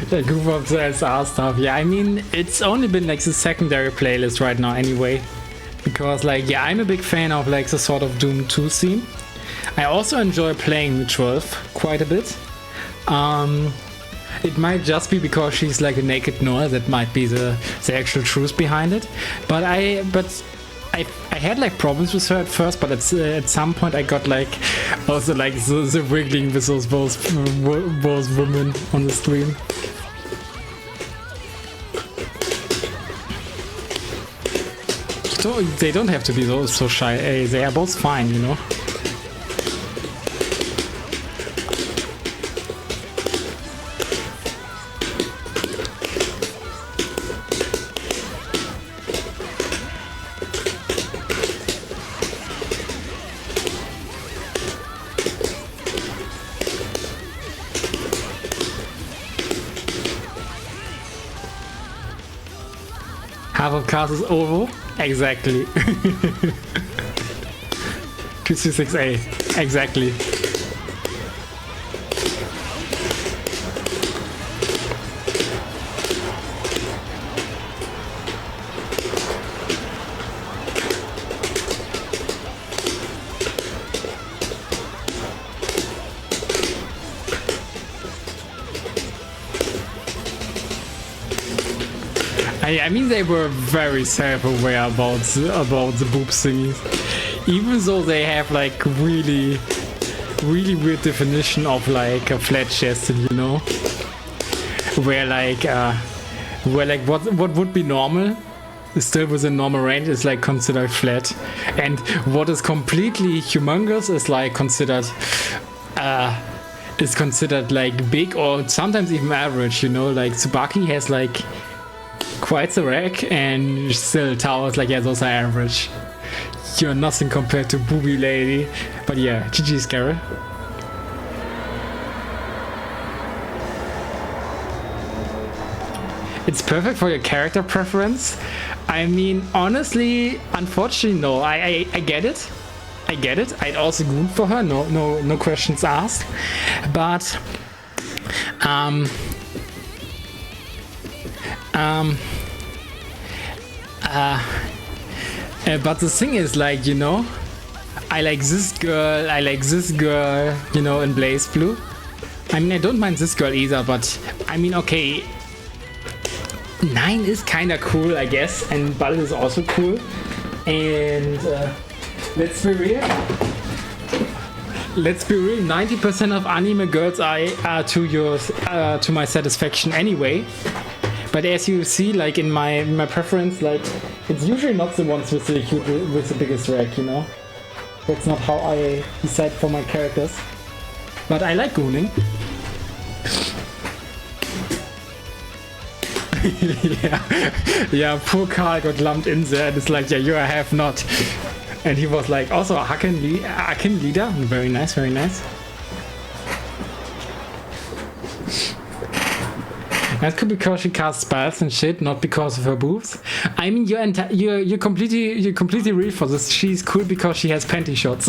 The goof of the SR stuff. Yeah, I mean, it's only been like the secondary playlist right now anyway. Because like, yeah, I'm a big fan of like the sort of Doom 2 theme. I also enjoy playing Mu12 quite a bit. It might just be because she's like a naked Noah, that might be the actual truth behind it. But I had like problems with her at first, but at some point I got like also like the wiggling with those both women on the stream. So they don't have to be so shy. They are both fine, you know. Half of cars is over. Exactly. 236A. Exactly. I mean, they were very self-aware about the boob thingies, even though they have like really weird definition of like a flat chested, you know, where like what would be normal, still within normal range, is like considered flat, and what is completely humongous is like considered like big or sometimes even average, you know. Like Tsubaki has like quite the rack, and still towers like, yeah, those are average. You're nothing compared to Booby Lady. But yeah, GG's, Gary. It's perfect for your character preference. I mean, honestly, unfortunately, no. I get it. I get it. I'd also go for her. No questions asked. But Um, um, but the thing is, like, you know, I like this girl, you know, in Blazblue. I mean, I don't mind this girl either, but I mean, okay, 9 is kinda cool, I guess, and Ball is also cool. And let's be real. 90% of anime girls are to my satisfaction anyway. But as you see, like in my preference, like it's usually not the ones with the biggest rack, you know. That's not how I decide for my characters. But I like gooning. yeah, poor Carl got lumped in there, and it's like, yeah, you have not. And he was like, also a Haken leader. Very nice, very nice. That's cool because she casts spells and shit, not because of her boobs. I mean, you're completely real for this. She's cool because she has panty shots.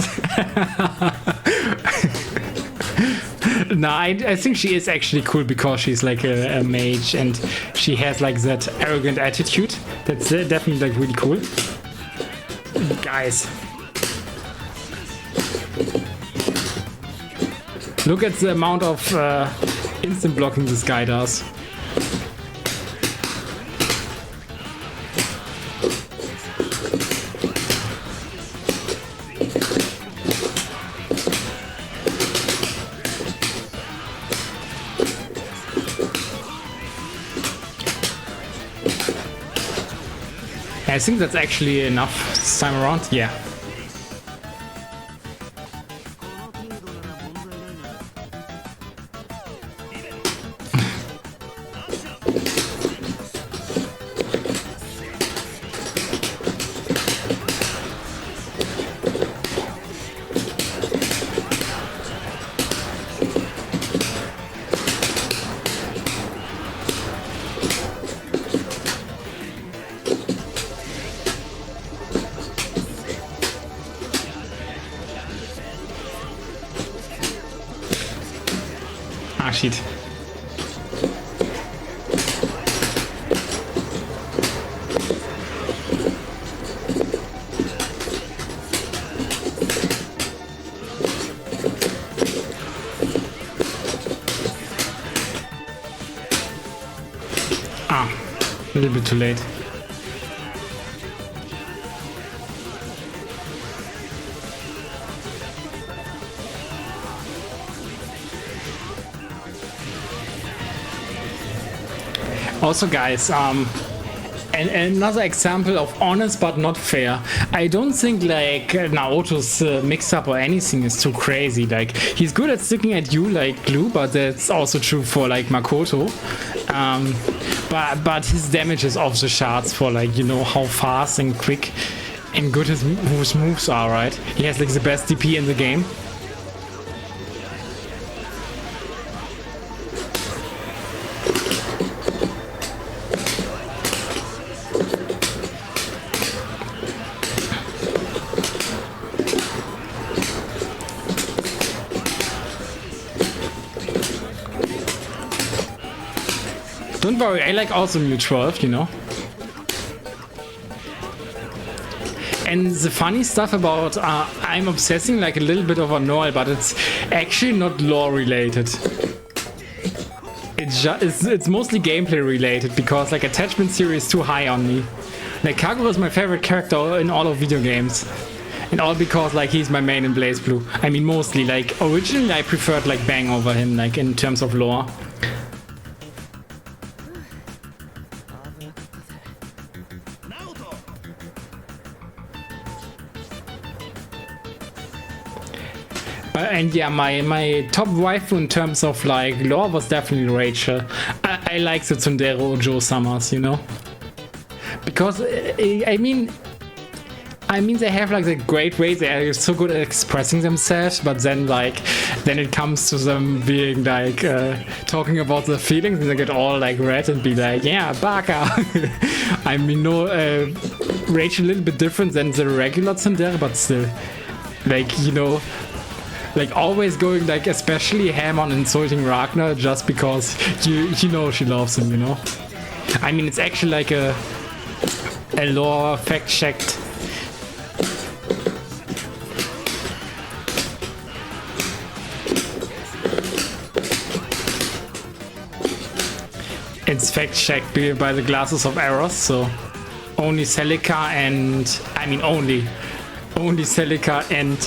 No, I think she is actually cool because she's like a mage and she has like that arrogant attitude. That's definitely like really cool. Guys, look at the amount of instant blocking this guy does. I think that's actually enough this time around. Yeah. Ah, shit. Ah, a little bit too late. Also, guys, and another example of honest but not fair. I don't think like Naoto's mix-up or anything is too crazy. Like, he's good at sticking at you like glue, but that's also true for like Makoto. But his damage is off the charts for like, you know, how fast and quick and good his moves are, right? He has like the best DP in the game. Don't worry, I like also Mu 12, you know. And the funny stuff about I'm obsessing like a little bit over Noel, but it's actually not lore related. It's mostly gameplay related because like attachment theory is too high on me. Like Kagura is my favorite character in all of video games. And all because like he's my main in Blazblue. I mean mostly, like originally I preferred like Bang over him, like in terms of lore. And yeah, my top waifu in terms of like lore was definitely Rachel. I like the Tsundere Ojo Summers, you know, because I mean they have like the great way, they are so good at expressing themselves, but then it comes to them being like talking about their feelings and they get all like red and be like, yeah, baka. I mean, no, Rachel a little bit different than the regular Tsundere, but still, like, you know, like always going like especially ham on insulting Ragnar just because you know she loves him, you know. I mean, it's actually like a lore fact checked. It's fact checked by the glasses of Eros, so only Celica and only Celica and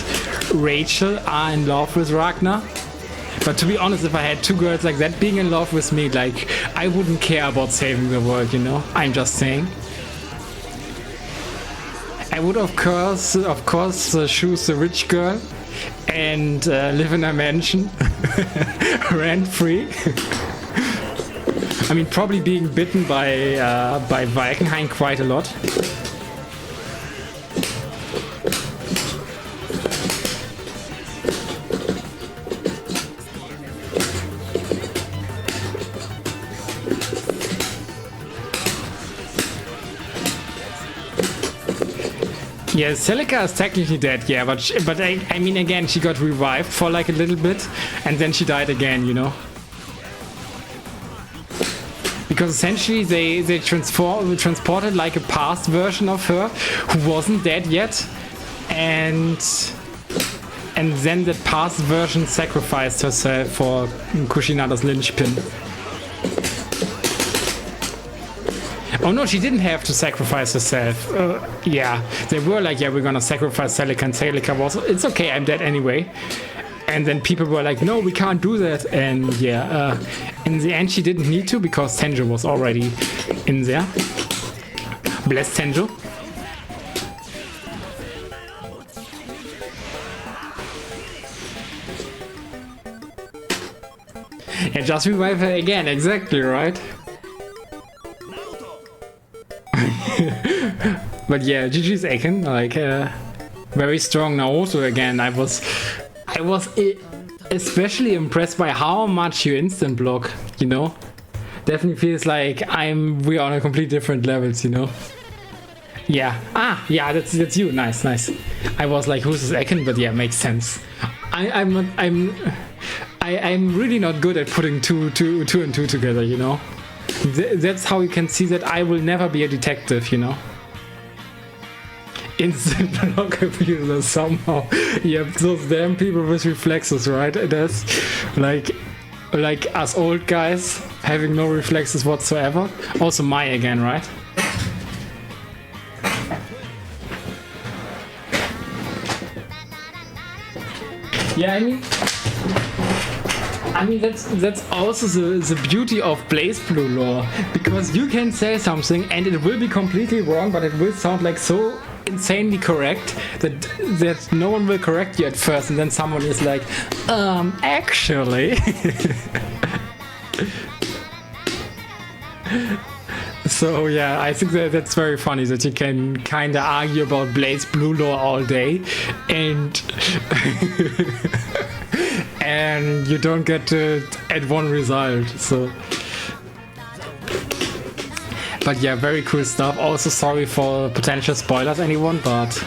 Rachel are in love with Ragnar. But to be honest, if I had two girls like that being in love with me, like, I wouldn't care about saving the world, you know? I'm just saying. I would of course choose the rich girl and live in a mansion rent free. I mean, probably being bitten by Valkenheim quite a lot. Yeah, Celica is technically dead, yeah, but I mean, again, she got revived for like a little bit, and then she died again, you know? Because essentially they transported like a past version of her who wasn't dead yet, and then that past version sacrificed herself for Kushinada's linchpin. Oh no, she didn't have to sacrifice herself. Yeah, they were like, yeah, we're gonna sacrifice Celica, and Celica was, it's okay, I'm dead anyway. And then people were like, no, we can't do that. And yeah, in the end she didn't need to because Tenjo was already in there. Bless Tenjo. Yeah, just revive her again, exactly, right? But yeah, GG's Aiken, like very strong Naoto again. I was especially impressed by how much you instant block, you know. Definitely feels like we're on a completely different levels, you know. Yeah. Yeah, that's you. Nice. I was like, who's this Aiken? But yeah, makes sense. I'm really not good at putting two and two together, you know. That's how you can see that I will never be a detective, you know. Instant block abusers somehow. Yeah, those damn people with reflexes, right? That's like us old guys having no reflexes whatsoever. Also Mai again, right? Yeah, I mean that's also the beauty of Blazblue lore, because you can say something and it will be completely wrong, but it will sound like so insanely correct that no one will correct you at first, and then someone is like, actually. So yeah, I think that's very funny that you can kinda argue about Blazblue lore all day and and you don't get at one result, so. But yeah, very cool stuff. Also sorry for potential spoilers, anyone, but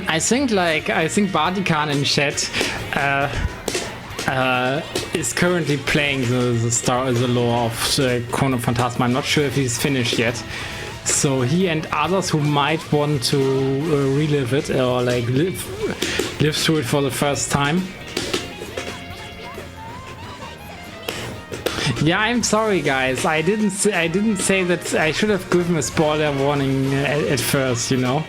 I think Bartikan in chat is currently playing the lore of Chrono Phantasma. I'm not sure if he's finished yet. So he and others who might want to relive it or like live through it for the first time. Yeah, I'm sorry guys. I didn't say that. I should have given a spoiler warning at first, you know.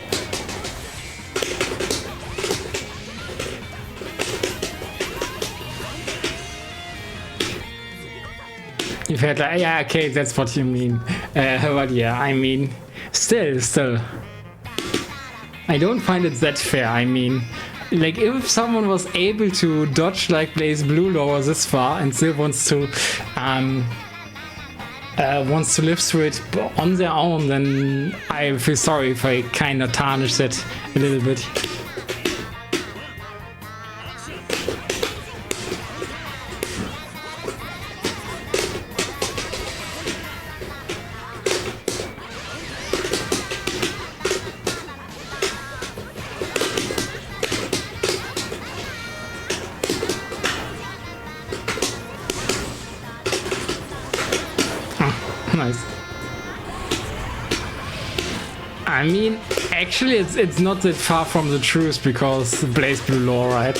You've had like, yeah, okay, that's what you mean. But yeah, I mean, still. I don't find it that fair. I mean, like if someone was able to dodge like Blazblue lore this far and still wants to live through it on their own, then I feel sorry if I kind of tarnished it a little bit. Nice. I mean, actually, it's not that far from the truth because Blazblue lore, right?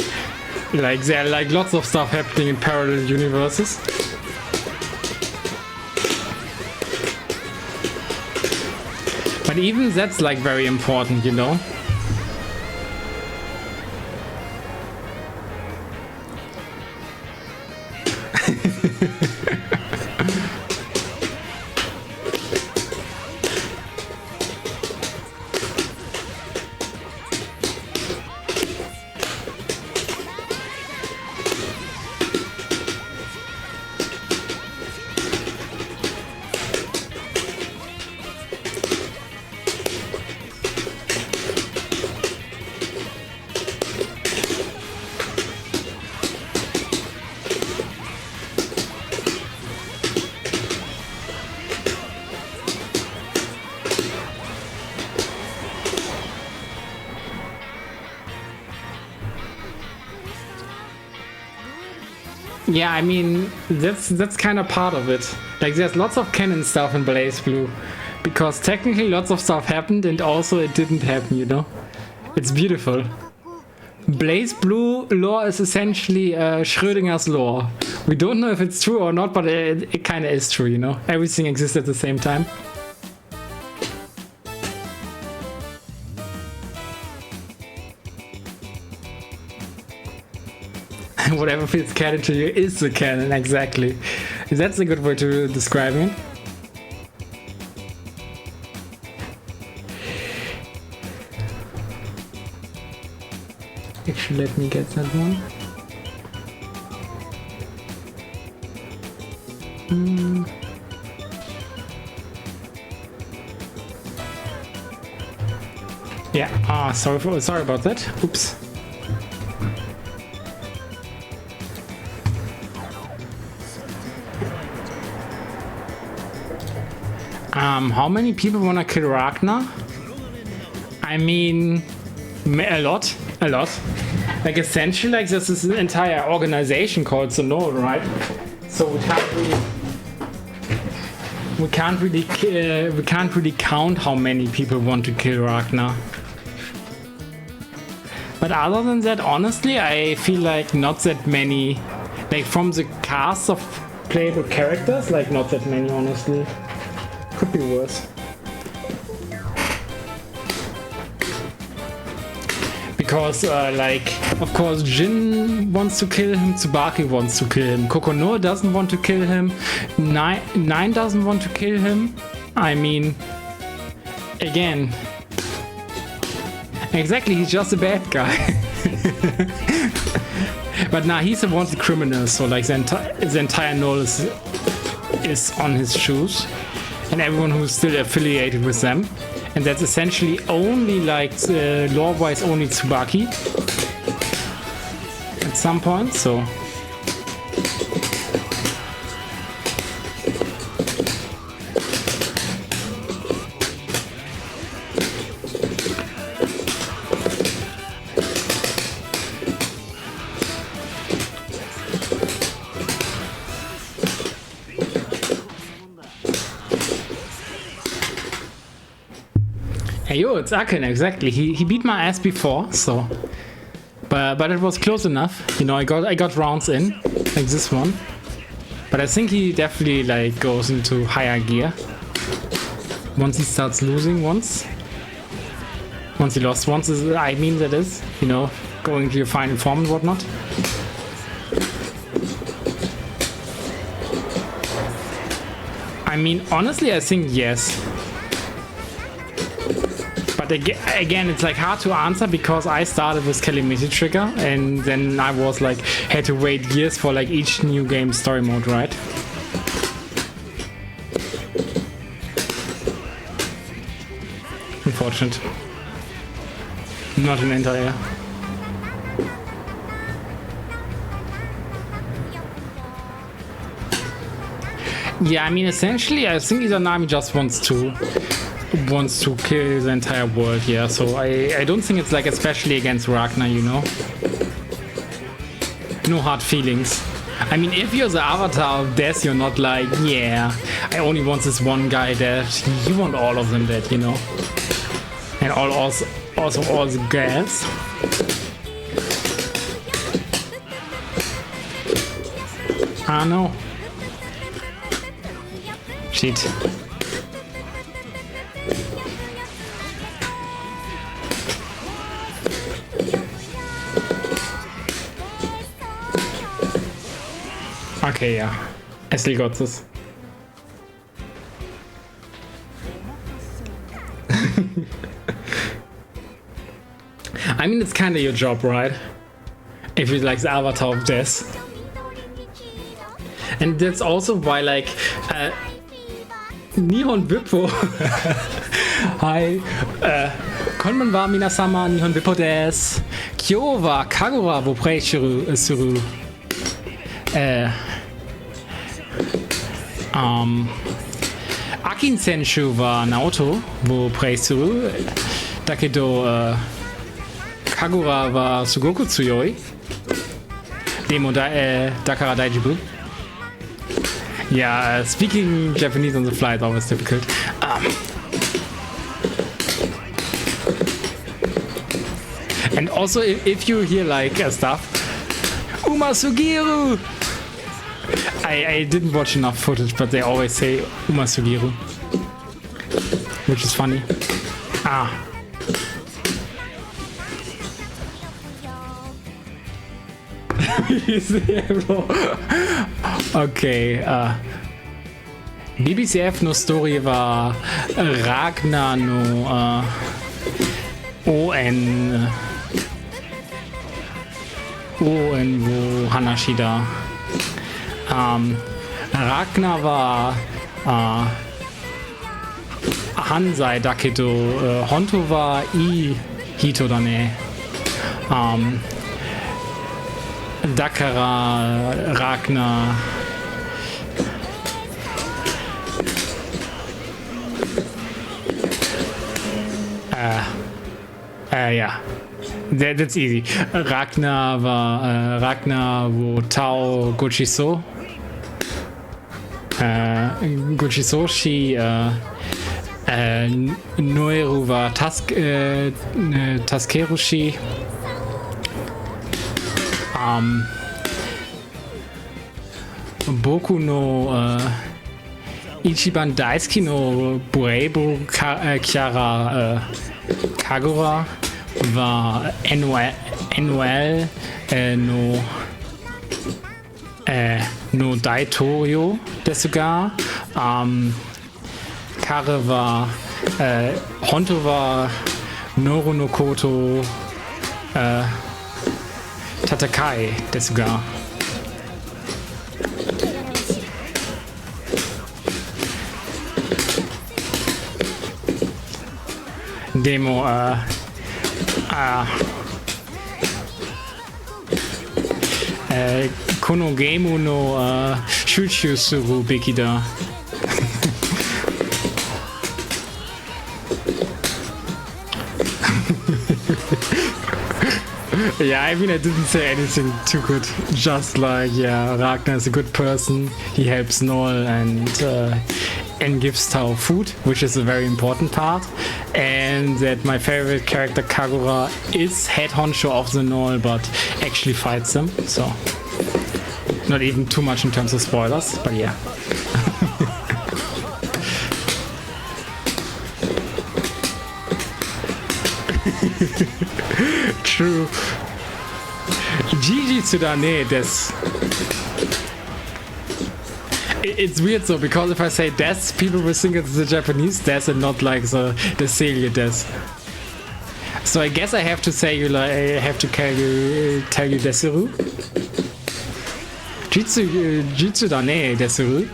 Like there are like lots of stuff happening in parallel universes. But even that's like very important, you know? Yeah, I mean, that's kind of part of it. Like, there's lots of canon stuff in Blazblue, because technically lots of stuff happened and also it didn't happen, you know? It's beautiful. Blazblue lore is essentially Schrödinger's lore. We don't know if it's true or not, but it kind of is true, you know? Everything exists at the same time. Whatever feels canon to you is the canon, exactly. That's a good way to describe it. Actually, let me get that one. Yeah, sorry about that. Oops. How many people wanna kill Ragnar? I mean, a lot. Like essentially, like this is an entire organization called the Node, right? So we can't really count how many people want to kill Ragnar. But other than that, honestly, I feel like not that many. Like from the cast of playable characters, like not that many, honestly. Could be worse. Because, like, of course, Jin wants to kill him, Tsubaki wants to kill him, Kokono doesn't want to kill him, Nine doesn't want to kill him. I mean, again, exactly, he's just a bad guy. But nah, he's a wanted criminal, so like the entire Null is on his shoes. And everyone who's still affiliated with them. And that's essentially only like lore-wise only Tsubaki at some point, so. Hey yo, it's Akin, exactly. He beat my ass before, so but it was close enough. You know, I got rounds in, like this one. But I think he definitely like goes into higher gear. Once he starts losing once he lost once, I mean that is, you know, going to your final form and whatnot. I mean, honestly, I think yes. But but again, it's like hard to answer because I started with Calamity Trigger and then I was like, had to wait years for like each new game story mode, right? Unfortunate. Not an entire. Yeah, I mean, essentially, I think Izanami just wants to kill the entire world. Yeah, so I don't think it's like especially against Ragnar, you know. No hard feelings. I mean, if you're the avatar of death, you're not like, yeah, I only want this one guy dead. You want all of them dead, you know. And also all the girls. Ah, no. Shit. Okay, yeah. I still got this. I mean, it's kind of your job, right? If you're like the avatar of death. And that's also why, like, Nihon Bippo. Hi. Konbanwa minasama, Nihon Bippo desu. Kyo wa Kagura wo prei suru. Akin Senshu wa Naoto wo prei suru. Dakedo, Kagura wa sugoku tsuyoi. Demo dakara daijibu. Yeah, speaking Japanese on the fly is always difficult. And also, if you hear like stuff, Uma Sugiru! I didn't watch enough footage, but they always say Uma Sugiru, which is funny. Ah. Okay, BBCF no story war Ragnar no ON wo Hanashida. Ragnar war Hansai dakedo Honto wa ii hito da ne. Dakara, Ragnar. Yeah. That's easy. Ragnar war Ragnar wo Tao Gochiso. Gochisoshi Noeru wa Taskerushi. Boku no Ichiban Daisuki no Blazblue Kagura war NOL no Daitorio desu ga. Kare war Honto war Noru no Koto Tatakai desu ga. Demo Kono Gemu no Shuchu suru beki da. Yeah, I mean, I didn't say anything too good. Just like, yeah, Ragnar is a good person. He helps Noel and gives Tao food, which is a very important part. And that my favorite character, Kagura, is head honcho of the Noel, but actually fights them. So, not even too much in terms of spoilers, but yeah. True. GG Tsudane des. It's weird though, because if I say des, people will think it's the Japanese des and not like the Celia des. So I guess I have to say you like I have to tell you Desuru. Jitsu da ne Desuru.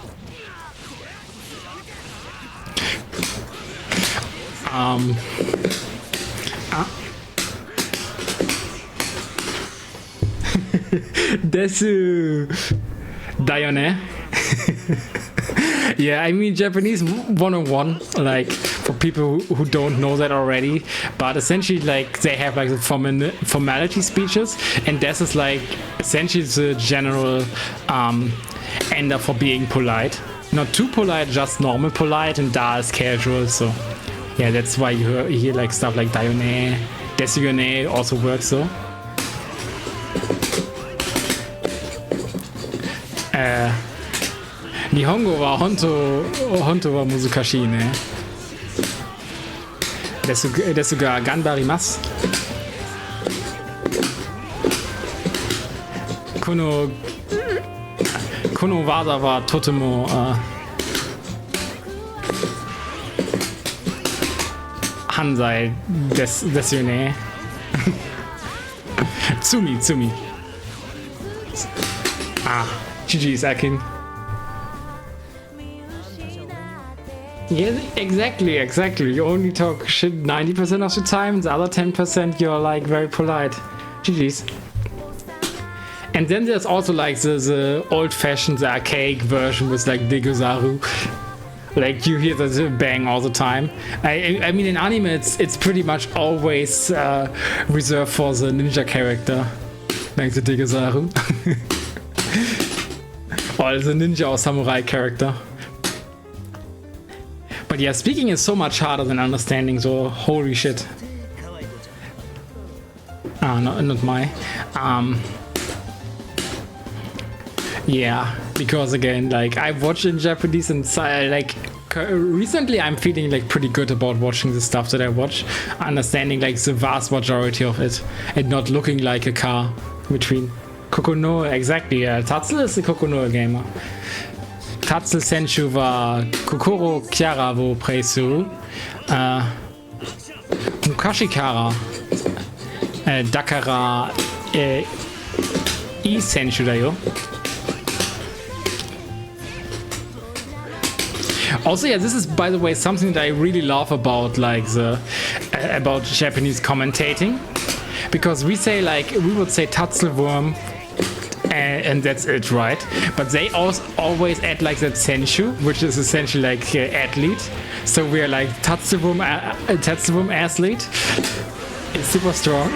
Desu Dayone. Yeah, I mean Japanese 101, like for people who don't know that already, but essentially like they have like the formality speeches, and this is like essentially the general ender for being polite. Not too polite, just normal polite, and da is casual, so yeah, that's why you hear like stuff like Dayone, Desuyone also works so. 日本語は本当は難しいね。ですが頑張ります。この技はとても犯罪ですよね。罪。GG's, Akin. Yeah, exactly. You only talk shit 90% of the time, the other 10% you're like very polite. GG's. And then there's also like the old-fashioned, the archaic version with like Degozaru. Like you hear the bang all the time. I mean in anime it's pretty much always reserved for the ninja character. Like the Degozaru. Or the ninja or samurai character. But yeah, speaking is so much harder than understanding, so holy shit. Not my. Yeah, because again, like I watch in Japanese and like recently I'm feeling like pretty good about watching the stuff that I watch, understanding like the vast majority of it and not looking like a car between. Kokono, exactly, yeah. Tatsu is the Kokono gamer. Tatsu Senshu wa Kokoro Kyara wo Preisuru. Mukashi Kara. Dakara I Senshu da yo. Also, yeah, this is by the way something that I really love about like about Japanese commentating. Because we say like, we would say Tatsuwurm, and that's it, right? But they always add like that senshu, which is essentially like athlete. So we're like Tatsuwurm athlete. It's super strong.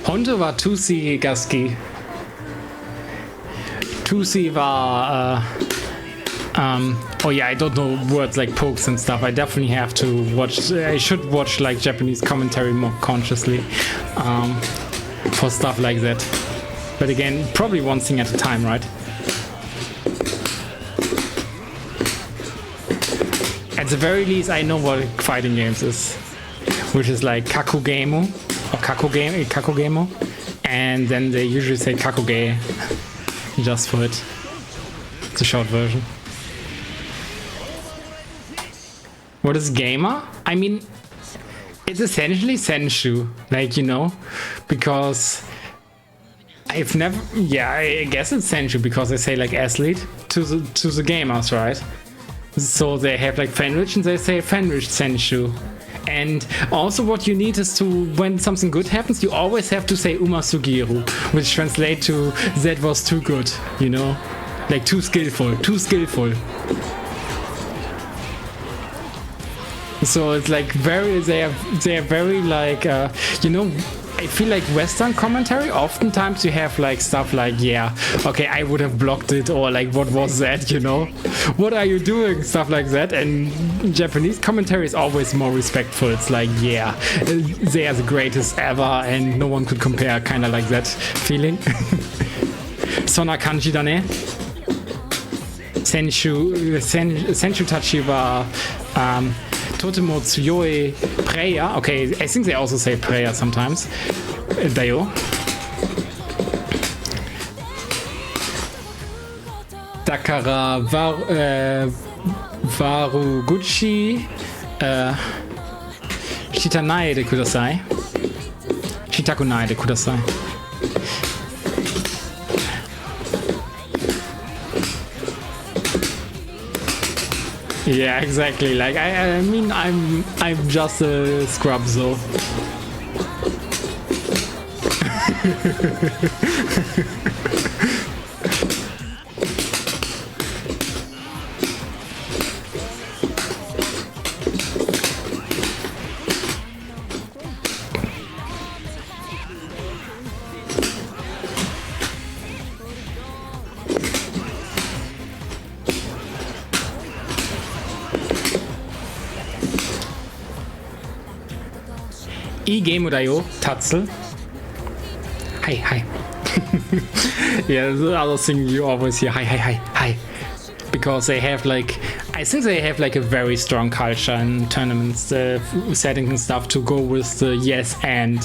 Honte war Tusi Gaski. Tusi war oh yeah, I don't know words like pokes and stuff. I definitely have to watch. I should watch like Japanese commentary more consciously for stuff like that. But again, probably one thing at a time, right? At the very least, I know what fighting games is, which is like Kakugemo or Kakugemo, and then they usually say Kakuge just for it. It's a short version. What is gamer? I mean, it's essentially Senshu, like, you know, because I've never, yeah, I guess it's Senshu because they say like athlete to the gamers, right? So they have like Fenrich and they say Fenrich Senshu. And also what you need is to, when something good happens, you always have to say Umasugiru, which translates to that was too good, you know? Like too skillful. So it's like very, they are very like, you know, I feel like Western commentary, oftentimes you have like stuff like, yeah, okay, I would have blocked it, or like, what was that, you know? What are you doing? Stuff like that. And Japanese commentary is always more respectful. It's like, yeah, they are the greatest ever and no one could compare, kind of like that feeling. Sona kanji da ne. Senshu Tachi wa Totemo Tsuyoi Preya. Okay, I think they also say Preya sometimes. Dayo. Dakara Waruguchi Shitanae de Kudasai. Shitakunae de Kudasai. Yeah, exactly. Like I mean, I'm just a scrub, so. Game.io, Tatzel. Hi. Yeah, the other thing you always hear, hi. Because they have like, I think they have like a very strong culture in tournaments, settings and stuff to go with the yes and.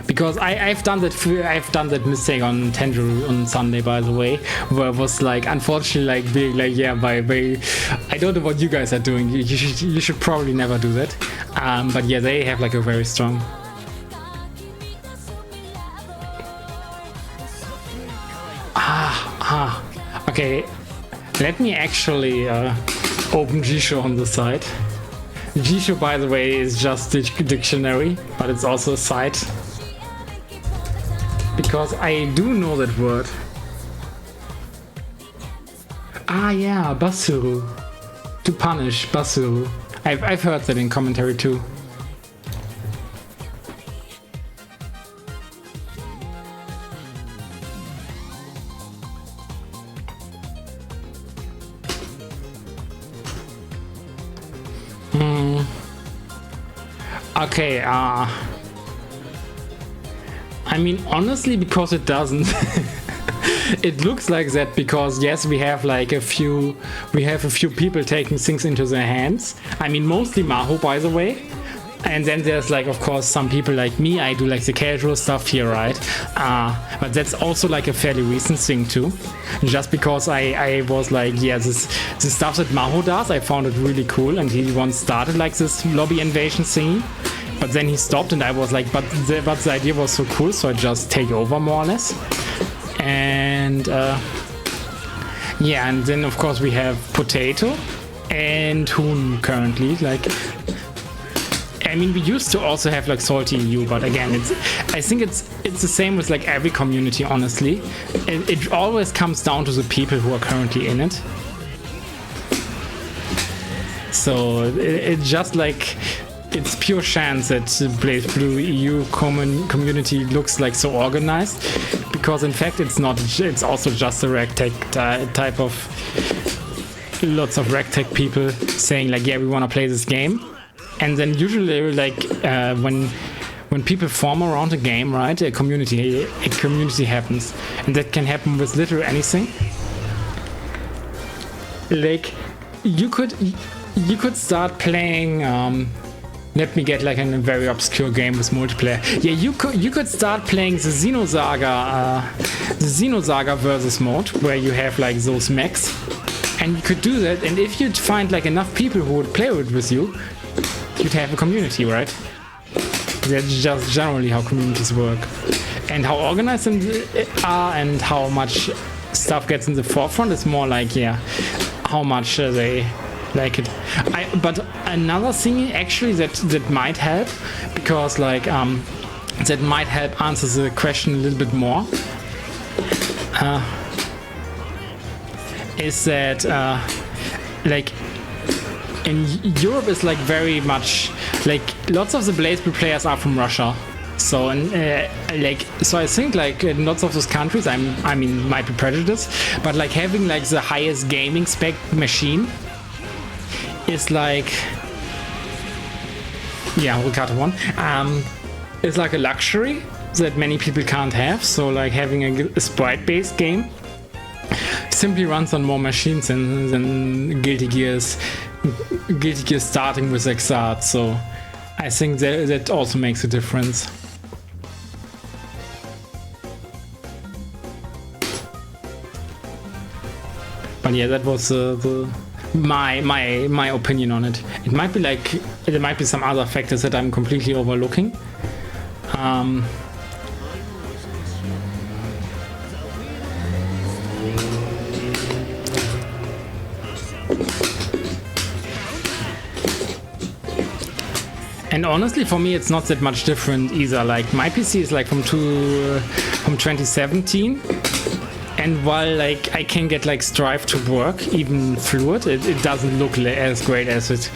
Because I've done that mistake on Tanjiro on Sunday, by the way, where it was like, unfortunately, like being like, yeah, I don't know what you guys are doing. You should probably never do that. But yeah, they have like a very strong. Okay, let me actually open Jisho on the side. Jisho, by the way, is just the dictionary, but it's also a site. Because I do know that word. Ah yeah, Basuru. To punish, Basuru. I've heard that in commentary too. Okay, I mean, honestly, because it doesn't. It looks like that because yes, we have a few people taking things into their hands. I mean, mostly Maho, by the way. And then there's like, of course, some people like me. I do like the casual stuff here, right? But that's also like a fairly recent thing too. Just because I was like, yeah, the stuff that Maho does, I found it really cool, and he once started like this lobby invasion thing. But then he stopped, and I was like, but the idea was so cool, so I just take over more or less. And yeah, and then of course we have Potato and Hoon currently. Like, I mean, we used to also have like Salty EU, but again, I think it's the same with like every community. Honestly, it always comes down to the people who are currently in it. So it's just like, it's pure chance that the Blazblue EU community looks like so organized, because in fact it's not. It's also just a ragtag type of, lots of ragtag people saying like, yeah, we want to play this game. And then usually like when people form around a game, right, a community happens, and that can happen with literally anything. Like you could start playing. Let me get like in a very obscure game with multiplayer. Yeah, you could start playing the Xenosaga versus mode, where you have like those mechs, and you could do that. And if you'd find like enough people who would play it with you, you'd have a community, right? That's just generally how communities work, and how organized they are, and how much stuff gets in the forefront is more like, yeah, how much they like it. But another thing actually that might help, because like that might help answer the question a little bit more, is that like in Europe is like very much like lots of the Blazblue players are from Russia. So so I think like in lots of those countries, I mean might be prejudiced, but like having like the highest gaming spec machine is like, yeah, Ricardo won. It's like a luxury that many people can't have. So like having a sprite-based game simply runs on more machines than Guilty Gear is starting with XR, so I think that also makes a difference. But yeah, that was my opinion on it. It might be like there might be some other factors that I'm completely overlooking. And honestly, for me, it's not that much different either. Like my PC is like from 2017. And while like I can get like Strive to work even fluid, it doesn't look as great as it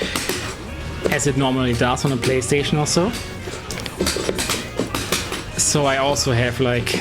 normally does on a PlayStation or so. So I also have like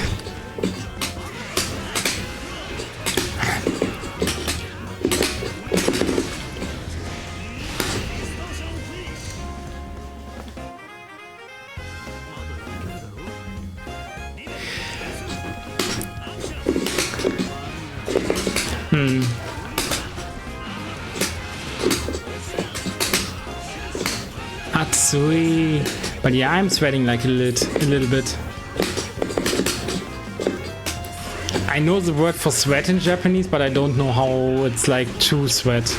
Atsui. But yeah, I'm sweating like a little bit. I know the word for sweat in Japanese, but I don't know how it's like to sweat,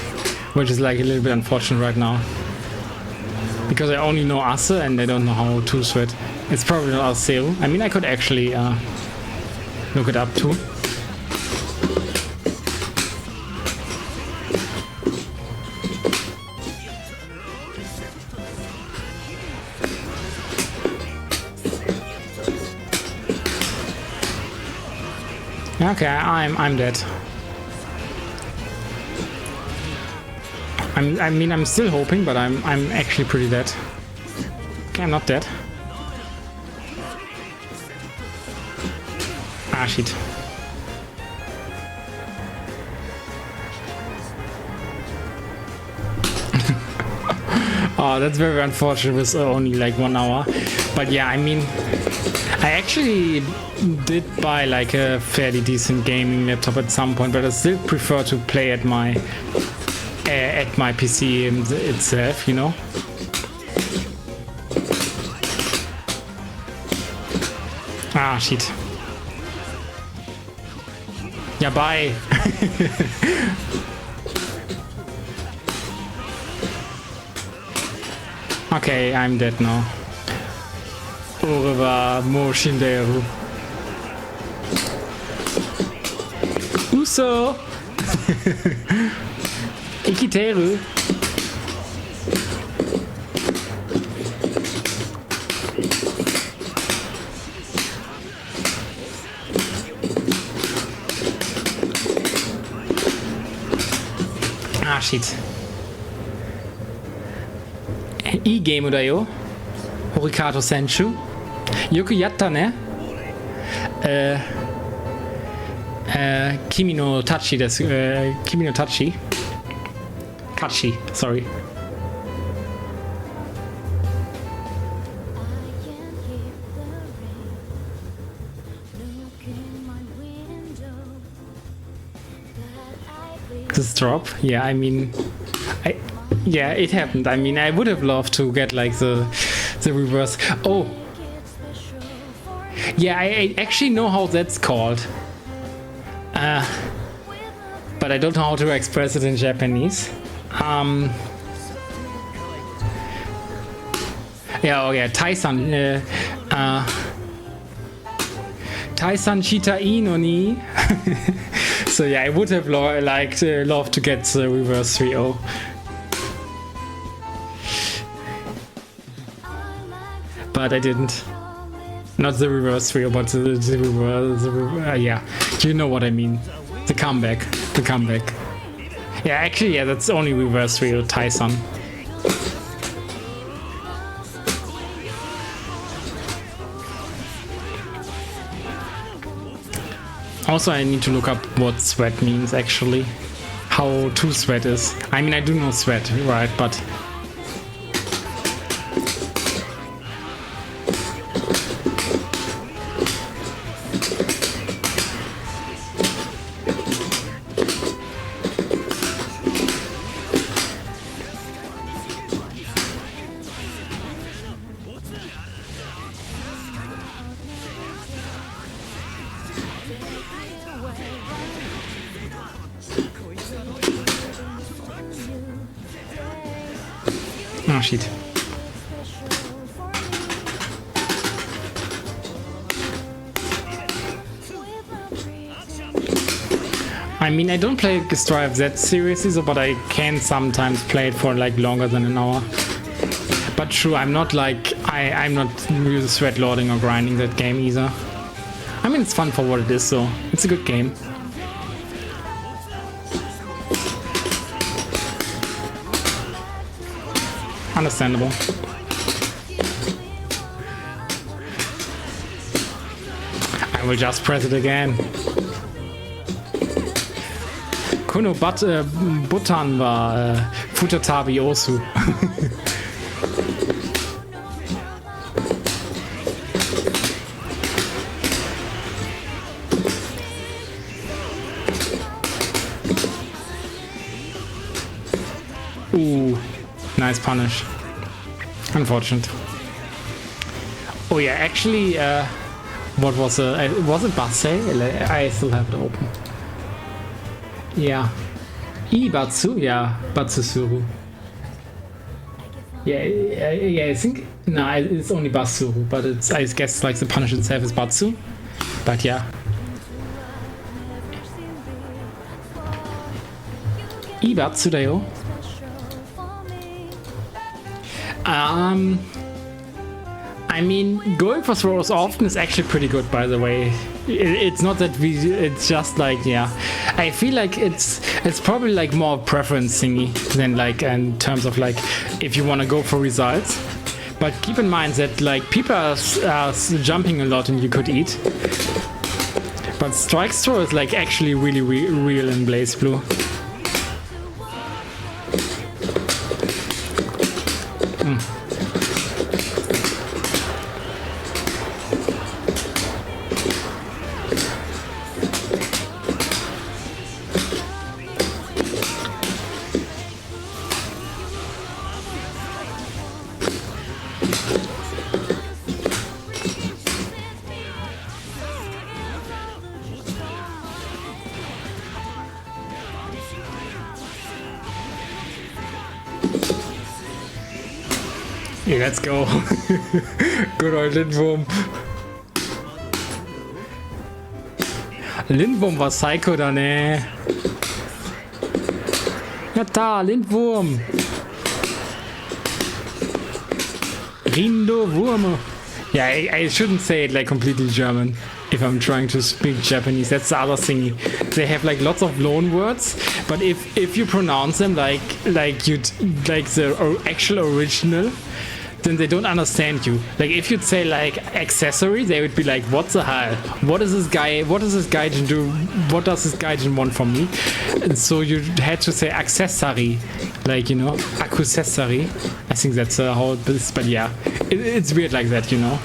which is like a little bit unfortunate right now. Because I only know ase and I don't know how to sweat. It's probably not aseu. I mean, I could actually look it up too. Okay, I'm dead. I mean, I'm still hoping, but I'm actually pretty dead. Okay, I'm not dead. Ah, shit. Oh, that's very unfortunate with only like 1 hour. But yeah, I mean, I actually did buy like a fairly decent gaming laptop at some point, but I still prefer to play at my PC itself, you know. Ah, shit. Yeah, bye. Okay, I'm dead now. Au revoir, Moshinderu. Uso! Ikiteru. Ah, shit. いいゲームだよ。ホリカート選手。よくやったね。君のタッチです。君のタッチ。タッチ、sorry。This drop? Yeah, I mean, yeah, it happened. I mean, I would have loved to get like the reverse. Oh, yeah, I actually know how that's called, but I don't know how to express it in Japanese. Yeah, oh yeah, Taisan. Taisan Shitai no ni. So yeah, I would have loved to get the reverse 3-0. But I didn't. Not the reverse 3-0, but the reverse, yeah, you know what I mean. The comeback. Yeah, actually, yeah, that's only reverse 3-0 Taisan. Also, I need to look up what sweat means actually. How to sweat is. I mean, I do know sweat, right, but... Oh shit. I mean, I don't play Strive that seriously, so, but I can sometimes play it for like longer than an hour. But true, I'm not like I'm not really sweat lording or grinding that game either. I mean, it's fun for what it is, so it's a good game. Understandable. I will just press it again. Kuno Button war Futatabi Osu. Ooh, nice punish. Unfortunate. Oh yeah, actually, what was it Basel? I still have it open. Yeah. Ibatsu? Yeah, Batsusuru. Yeah, I think... No, it's only Batsuru, but it's, I guess like the punish itself is Batsu. But yeah. Ibatsu da yo. I mean, going for throws often is actually pretty good, by the way. It's not that it's just like, yeah. I feel like it's probably like more preference thingy than like in terms of like if you want to go for results. But keep in mind that like people are jumping a lot and you could eat. But strike throw is like actually really real in Blazblue. Yeah, let's go. Good old Lindwurm. Lindwurm war Psycho da, ne? Ja da, Lindwurm. Rindo Wurme. Yeah, I shouldn't say it like completely German if I'm trying to speak Japanese. That's the other thing. They have like lots of loan words, but if you pronounce them like the actual original, then they don't understand you. Like if you'd say like accessory, they would be like, what the hell? What is this guy? What does this gaijin do? What does this gaijin want from me? And so you had to say accessory, like, you know, accessory. I think that's how it is, but yeah, it's weird like that, you know.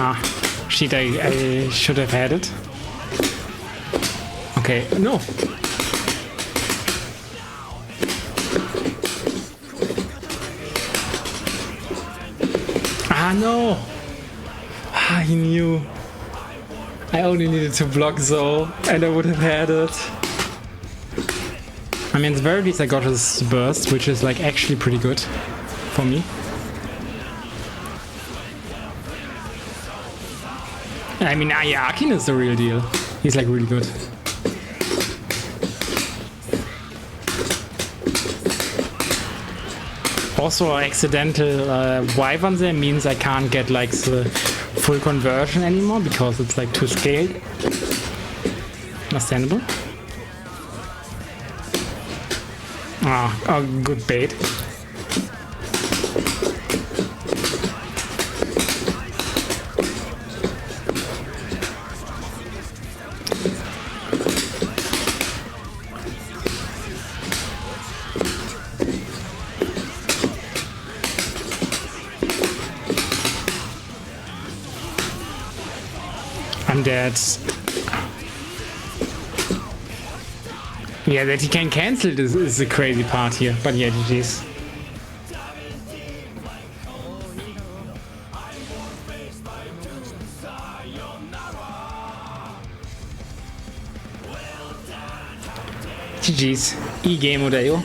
Ah, shit, I should have had it. Okay, no. Ah, no. Ah, he knew. I only needed to block though, and I would have had it. I mean, at the very least I got his burst, which is like actually pretty good for me. I mean, Ayakin is the real deal. He's like really good. Also, accidental Wyvern there means I can't get like the full conversion anymore because it's like too scaled. Understandable. Ah, good bait. I'm dead. Yeah, that he can cancel this is the crazy part here. But yeah, GG's. GG's. E-Game oder jo?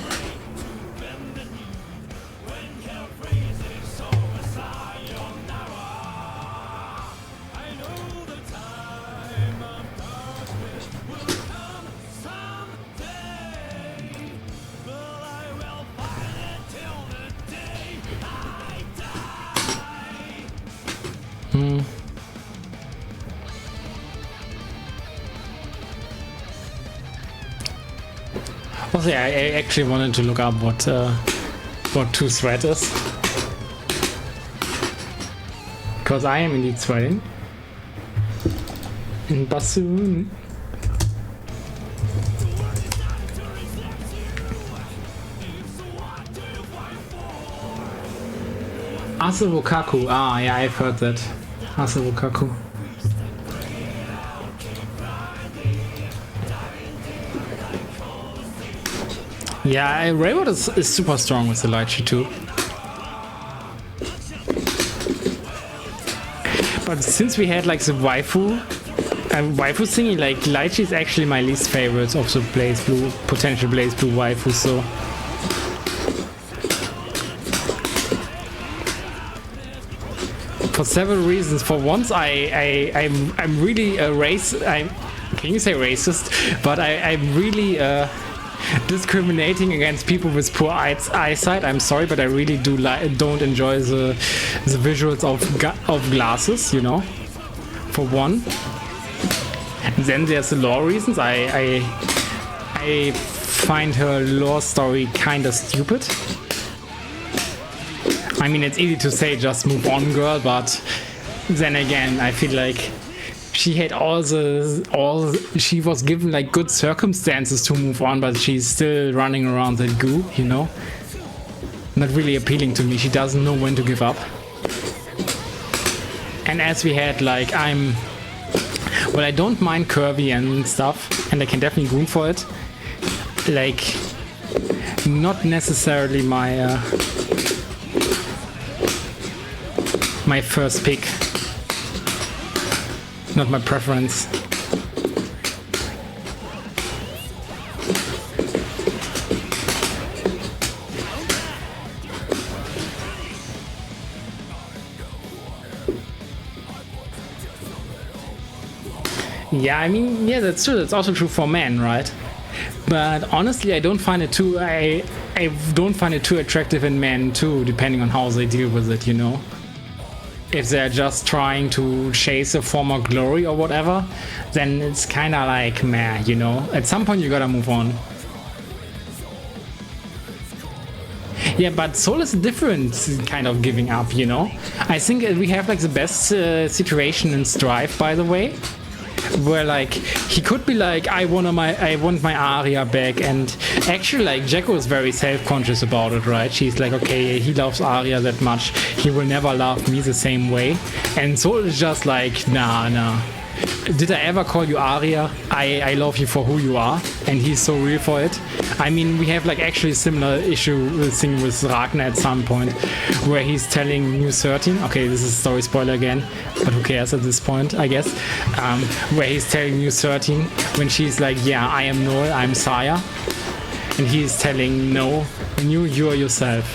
Also, yeah, I actually wanted to look up what 2 threat is, because I am indeed threading in bassoon. Asawokaku. Ah, yeah, I've heard that. Asawokaku. Yeah, Raybot is super strong with the Lychee too. But since we had like the waifu thingy, like Lychee is actually my least favorite of the potential Blazblue waifu, so. For several reasons. For once, I'm really a can you say racist? But I'm really discriminating against people with poor eyesight. I'm sorry, but I really don't enjoy the visuals of glasses, you know. For one. And then there's the lore reasons. I find her lore story kind of stupid. I mean, it's easy to say just move on, girl, but then again, I feel like she had she was given like good circumstances to move on, but she's still running around that goo, you know? Not really appealing to me. She doesn't know when to give up. And as we had like, I don't mind curvy and stuff, and I can definitely goon for it. Like, not necessarily my first pick. Not my preference. Yeah, I mean, yeah, that's true. That's also true for men, right? But honestly, I don't find it too. I don't find it too attractive in men too, depending on how they deal with it, you know. If they're just trying to chase a former glory or whatever, then it's kind of like meh, you know. At some point, you gotta move on. Yeah, but Soul is a different kind of giving up, you know. I think we have like the best situation in Strife, by the way, where like he could be like, I want my Aria back, and actually like Jacko is very self-conscious about it, right? She's like, okay, he loves Aria that much, he will never love me the same way. And Soul is just like, nah. Did I ever call you Aria? I love you for who you are, and he's so real for it. I mean, we have like actually a similar thing with Ragnar at some point, where he's telling New 13, okay, this is a story spoiler again, but who cares at this point, I guess, where he's telling New 13 when she's like, yeah, I am Noel, I'm Saya, and he's telling, no, New, you are yourself.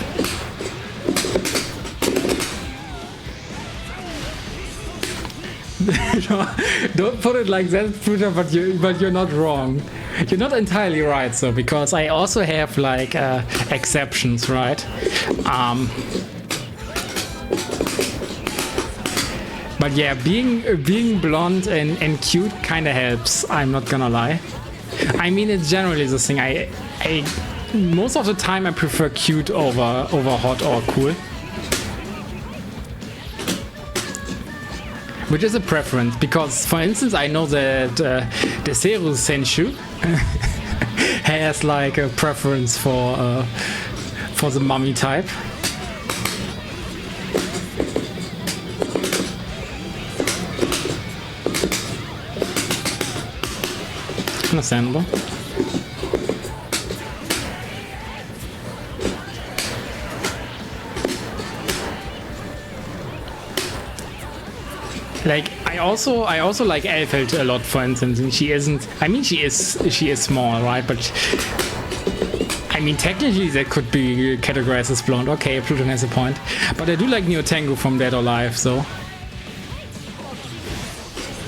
Don't put it like that, Fruta, but you're not wrong. You're not entirely right, though, because I also have like exceptions, right? But yeah, being blonde and cute kind of helps. I'm not gonna lie. I mean, it's generally the thing. I most of the time I prefer cute over hot or cool. Which is a preference, because, for instance, I know that the Seru Senshu has like a preference for the mummy type. Understandable. Like I also like Elfeld a lot, for instance, and she isn't. I mean, she is small, right? But I mean, technically that could be categorized as blonde. Okay, Pluton has a point. But I do like Neo Tengu from Dead or Alive, so.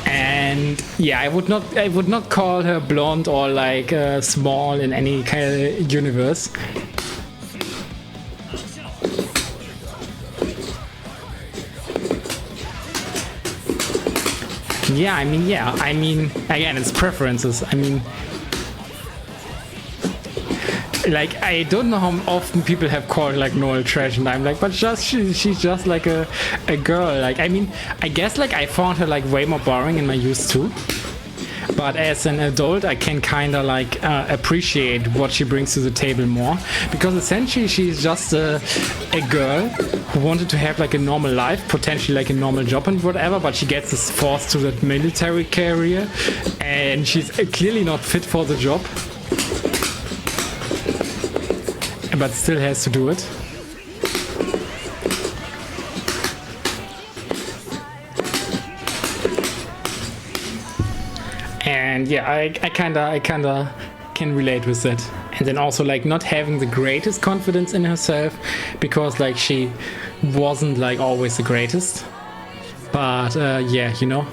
And yeah, I would not call her blonde or like small in any kind of universe. Yeah, I mean, again, it's preferences. I mean, like, I don't know how often people have called like Noel trash, and I'm like, but she's just like a girl. Like, I mean, I guess like I found her like way more boring in my youth too. But as an adult, I can kind of like appreciate what she brings to the table more, because essentially she's just a girl who wanted to have like a normal life, potentially like a normal job and whatever, but she gets forced to that military career, and she's clearly not fit for the job, but still has to do it. And yeah, I kinda can relate with that. And then also like not having the greatest confidence in herself, because like she wasn't like always the greatest. But yeah, you know.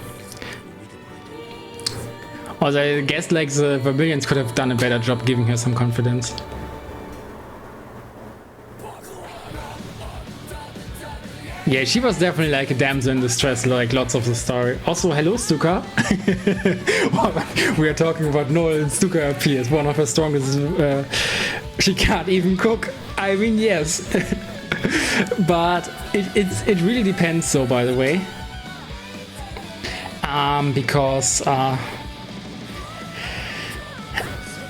Also, I guess like the Vermilions could have done a better job giving her some confidence. Yeah, she was definitely like a damsel in distress, like lots of the story. Also, hello, Stuka. We are talking about Noel, and Stuka appears, one of her strongest. She can't even cook. I mean, yes. But it really depends, though, by the way. Because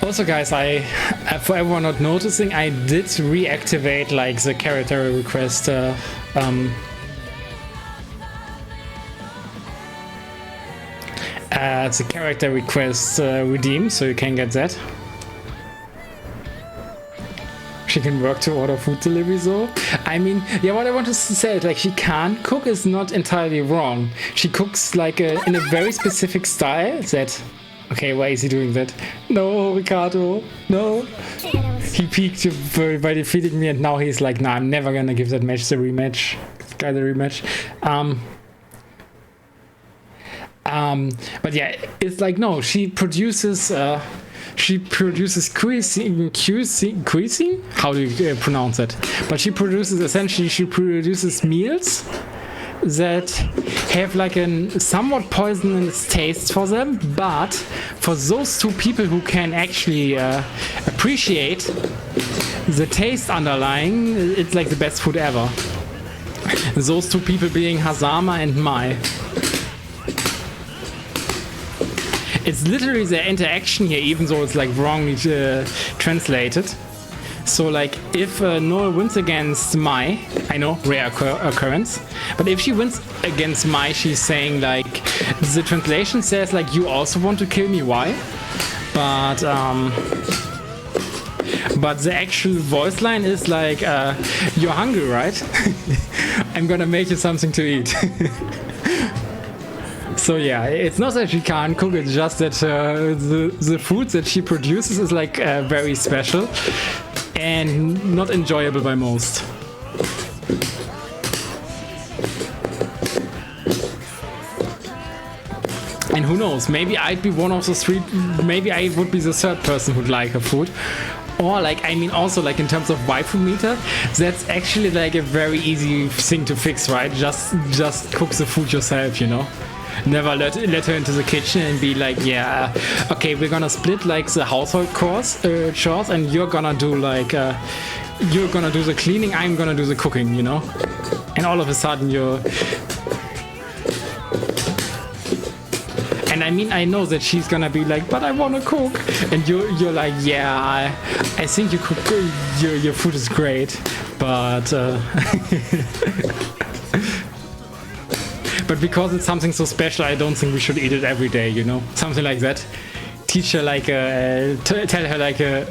also, guys, for everyone not noticing, I did reactivate like the character request the character request redeem, so you can get that. She can work to order food delivery, though. I mean, yeah, what I want to say is like she can't cook is not entirely wrong. She cooks like in a very specific style that. Okay, why is he doing that? No, Ricardo, no. He peaked by defeating me, and now he's like, nah, I'm never gonna give that match the rematch. Guy the rematch. But yeah, it's like, no, she produces cuisine? How do you pronounce that? But she produces meals that have like a somewhat poisonous taste for them, but for those two people who can actually appreciate the taste underlying, it's like the best food ever. Those two people being Hazama and Mai. It's literally their interaction here, even though it's like wrongly translated. So like if Noel wins against Mai, I know, rare occurrence, but if she wins against Mai, she's saying like, the translation says like, you also want to kill me, why? But the actual voice line is like, you're hungry, right? I'm gonna make you something to eat. So yeah, it's not that she can't cook, it's just that the food that she produces is like very special and not enjoyable by most. And who knows, maybe I'd be one of the three, maybe I would be the third person who'd like her food. Or like, I mean, also like in terms of waifu meter, that's actually like a very easy thing to fix, right? Just cook the food yourself, you know? Never let her into the kitchen and be like, yeah, okay, we're gonna split like the household chores, and you're gonna do like, you're gonna do the cleaning, I'm gonna do the cooking, you know? And all of a sudden you're... And I mean, I know that she's gonna be like, but I wanna cook. And you're like, yeah, I think you cook, your food is great, but... But because it's something so special, I don't think we should eat it every day, you know? Something like that. teach her like tell her like a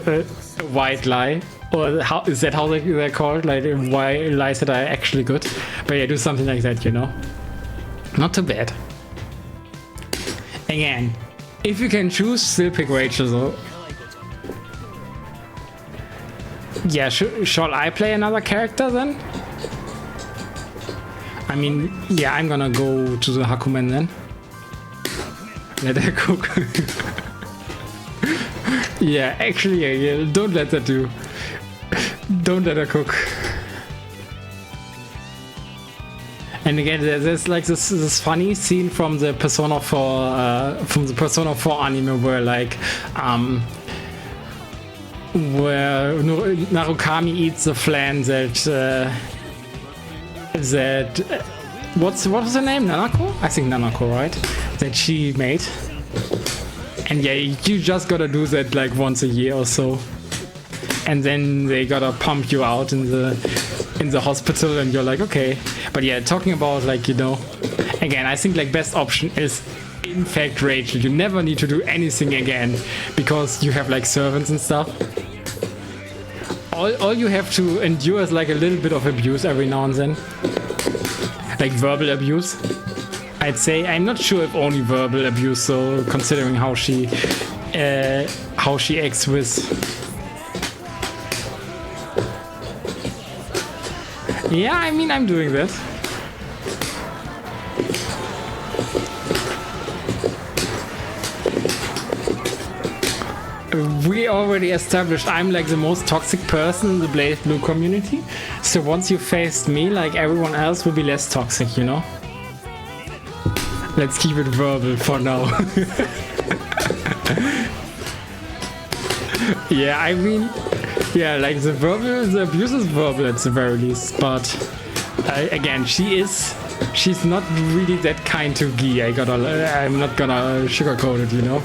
white lie, or how is that how they're called? Like why lies that are actually good. But yeah, do something like that, you know. Not too bad. Again, if you can choose, still pick Rachel though. Yeah, shall I play another character then? I mean, yeah, I'm gonna go to the Hakumen then. Let her cook. Yeah, actually, yeah, don't let that do. Don't let her cook. And again, there's like this funny scene from the Persona 4 anime where like where Narukami eats the flan that what was her name? Nanako? I think Nanako, right? That she made. And yeah, you just gotta do that like once a year or so. And then they gotta pump you out in the hospital and you're like, okay. But yeah, talking about like, you know, again, I think like best option is in fact Rachel. You never need to do anything again because you have like servants and stuff. All you have to endure is like a little bit of abuse every now and then. Like verbal abuse. I'd say. I'm not sure if only verbal abuse, so considering how she acts with. Yeah, I mean, I'm doing that. We already established I'm like the most toxic person in the Blazblue community. So once you faced me, like everyone else will be less toxic, you know? Let's keep it verbal for now. Yeah, I mean, yeah, like the abuse is verbal at the very least, but again, she's not really that kind to Guy. I'm not gonna sugarcoat it, you know?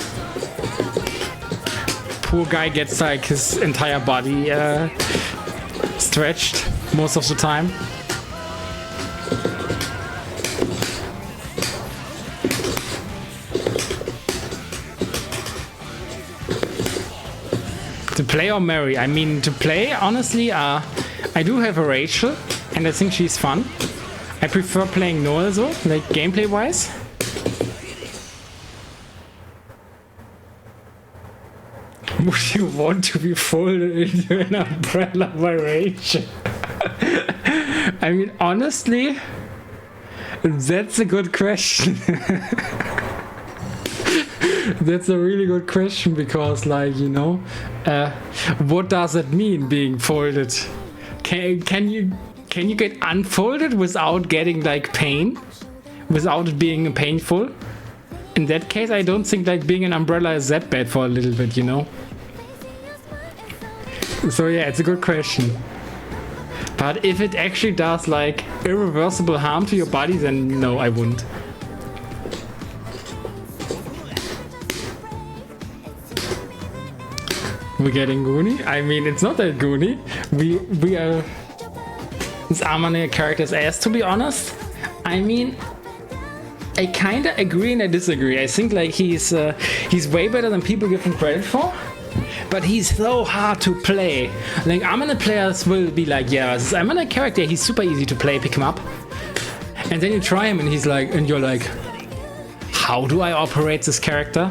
Poor guy gets like his entire body stretched most of the time. To play or marry? I mean, to play, honestly, I do have a Rachel, and I think she's fun. I prefer playing Noel though, like gameplay-wise. Would you want to be folded into an umbrella by Rachel? I mean, honestly, that's a good question. That's a really good question because, like, you know, what does it mean being folded? Can you get unfolded without getting like pain, without it being painful? In that case, I don't think like being an umbrella is that bad for a little bit, you know. So yeah, it's a good question. But if it actually does like irreversible harm to your body, then no, I wouldn't. We're getting Goonie? I mean, it's not that Goonie. We are... This Amane character's ass, to be honest. I mean, I kinda agree and I disagree. I think like he's way better than people give him credit for. But he's so hard to play. Like, Amane players will be like, yeah, this Amane character, he's super easy to play, pick him up. And then you try him and he's like, and you're like, how do I operate this character?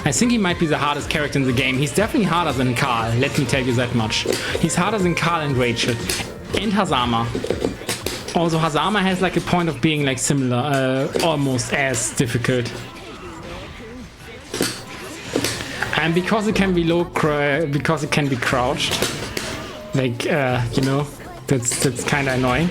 I think he might be the hardest character in the game. He's definitely harder than Carl, let me tell you that much. He's harder than Carl and Rachel. And Hazama. Also, Hazama has like a point of being like similar, almost as difficult. And because it can be because it can be crouched, like, you know, that's kind of annoying.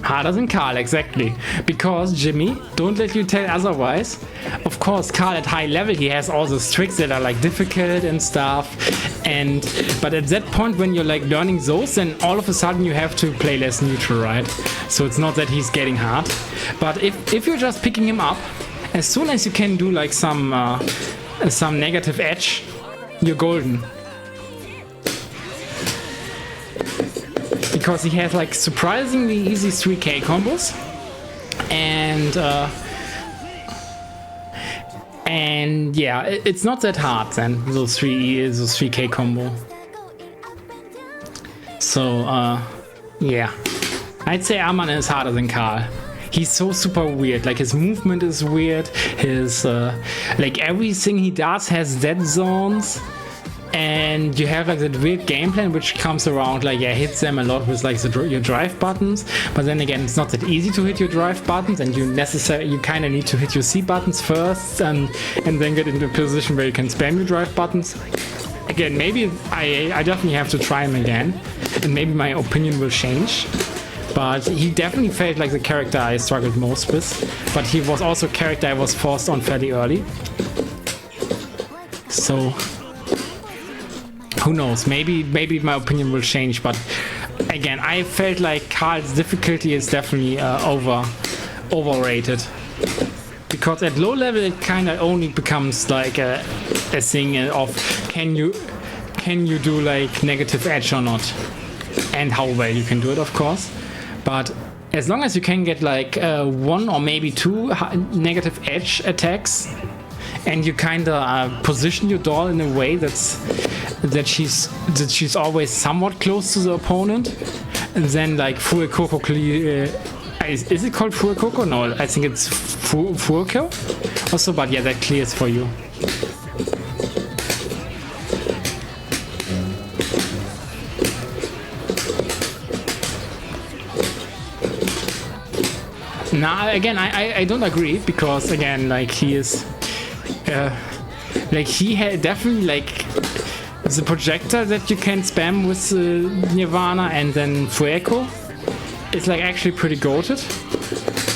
Harder than Carl, exactly. Because, Jimmy, don't let you tell otherwise. Of course, Carl at high level, he has all those tricks that are like difficult and stuff. But at that point when you're like learning those, then all of a sudden you have to play less neutral, right? So it's not that he's getting hard. But if you're just picking him up, as soon as you can do like some negative edge, you're golden. because he has like surprisingly easy 3k combos, and yeah, it's not that hard then, those 3k combo. So yeah, I'd say Aman is harder than Karl. He's so super weird, like his movement is weird, his like everything he does has dead zones, and you have like that weird game plan which comes around, like yeah, hits them a lot with like your drive buttons, but then again it's not that easy to hit your drive buttons, and you kind of need to hit your C buttons first and then get into a position where you can spam your drive buttons. Again, maybe I definitely have to try him again, and maybe my opinion will change. But he definitely felt like the character I struggled most with. But he was also a character I was forced on fairly early. So who knows? Maybe my opinion will change. But again, I felt like Karl's difficulty is definitely overrated. Because at low level it kind of only becomes like a thing of can you do like negative edge or not, and how well you can do it, of course. But as long as you can get like 1 or maybe 2 negative edge attacks, and you kind of position your doll in a way that she's always somewhat close to the opponent, and then like Fuecoco, is it called Fuecoco? No, I think it's Fueco also, but yeah, that clears for you. Now again, I don't agree, because again, like he is like he had definitely like the projector that you can spam with Nirvana, and then Fueco is like actually pretty goated,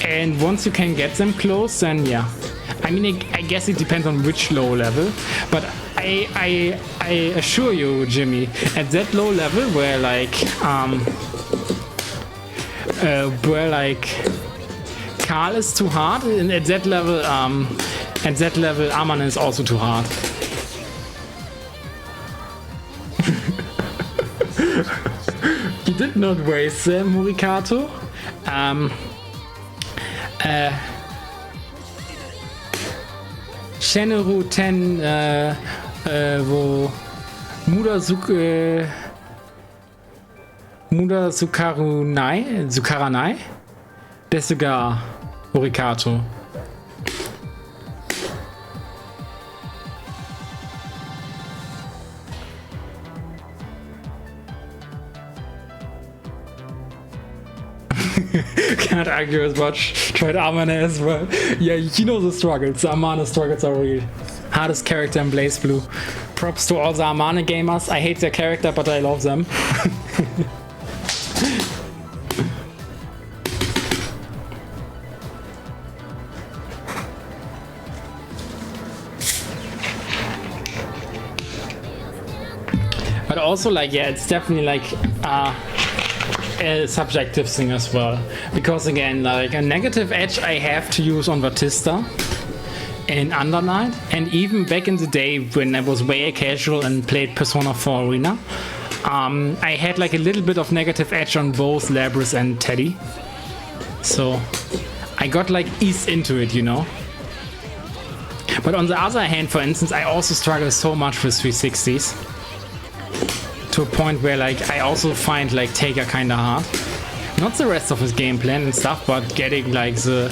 and once you can get them close, then yeah, I mean I guess it depends on which low level, but I assure you, Jimmy, at that low level where like Karl is too hard, and at that level Aman is also too hard. You did not waste them, Murikato. Shenru ten wo Muda Sukaranai Desuga Murikato. Can't argue as much. Tried Amane as well. Yeah, you know the struggles. The Amane struggles are real. Hardest character in Blazblue. Props to all the Amane gamers. I hate their character, but I love them. But also, like, yeah, it's definitely like a subjective thing as well, because again, like a negative edge I have to use on Batista in Under Night, and even back in the day when I was way casual and played Persona 4 Arena, I had like a little bit of negative edge on both Labris and Teddy, so I got like eased into it, you know. But on the other hand, for instance, I also struggle so much with 360s. To a point where like I also find like Taker kinda hard. Not the rest of his game plan and stuff, but getting like the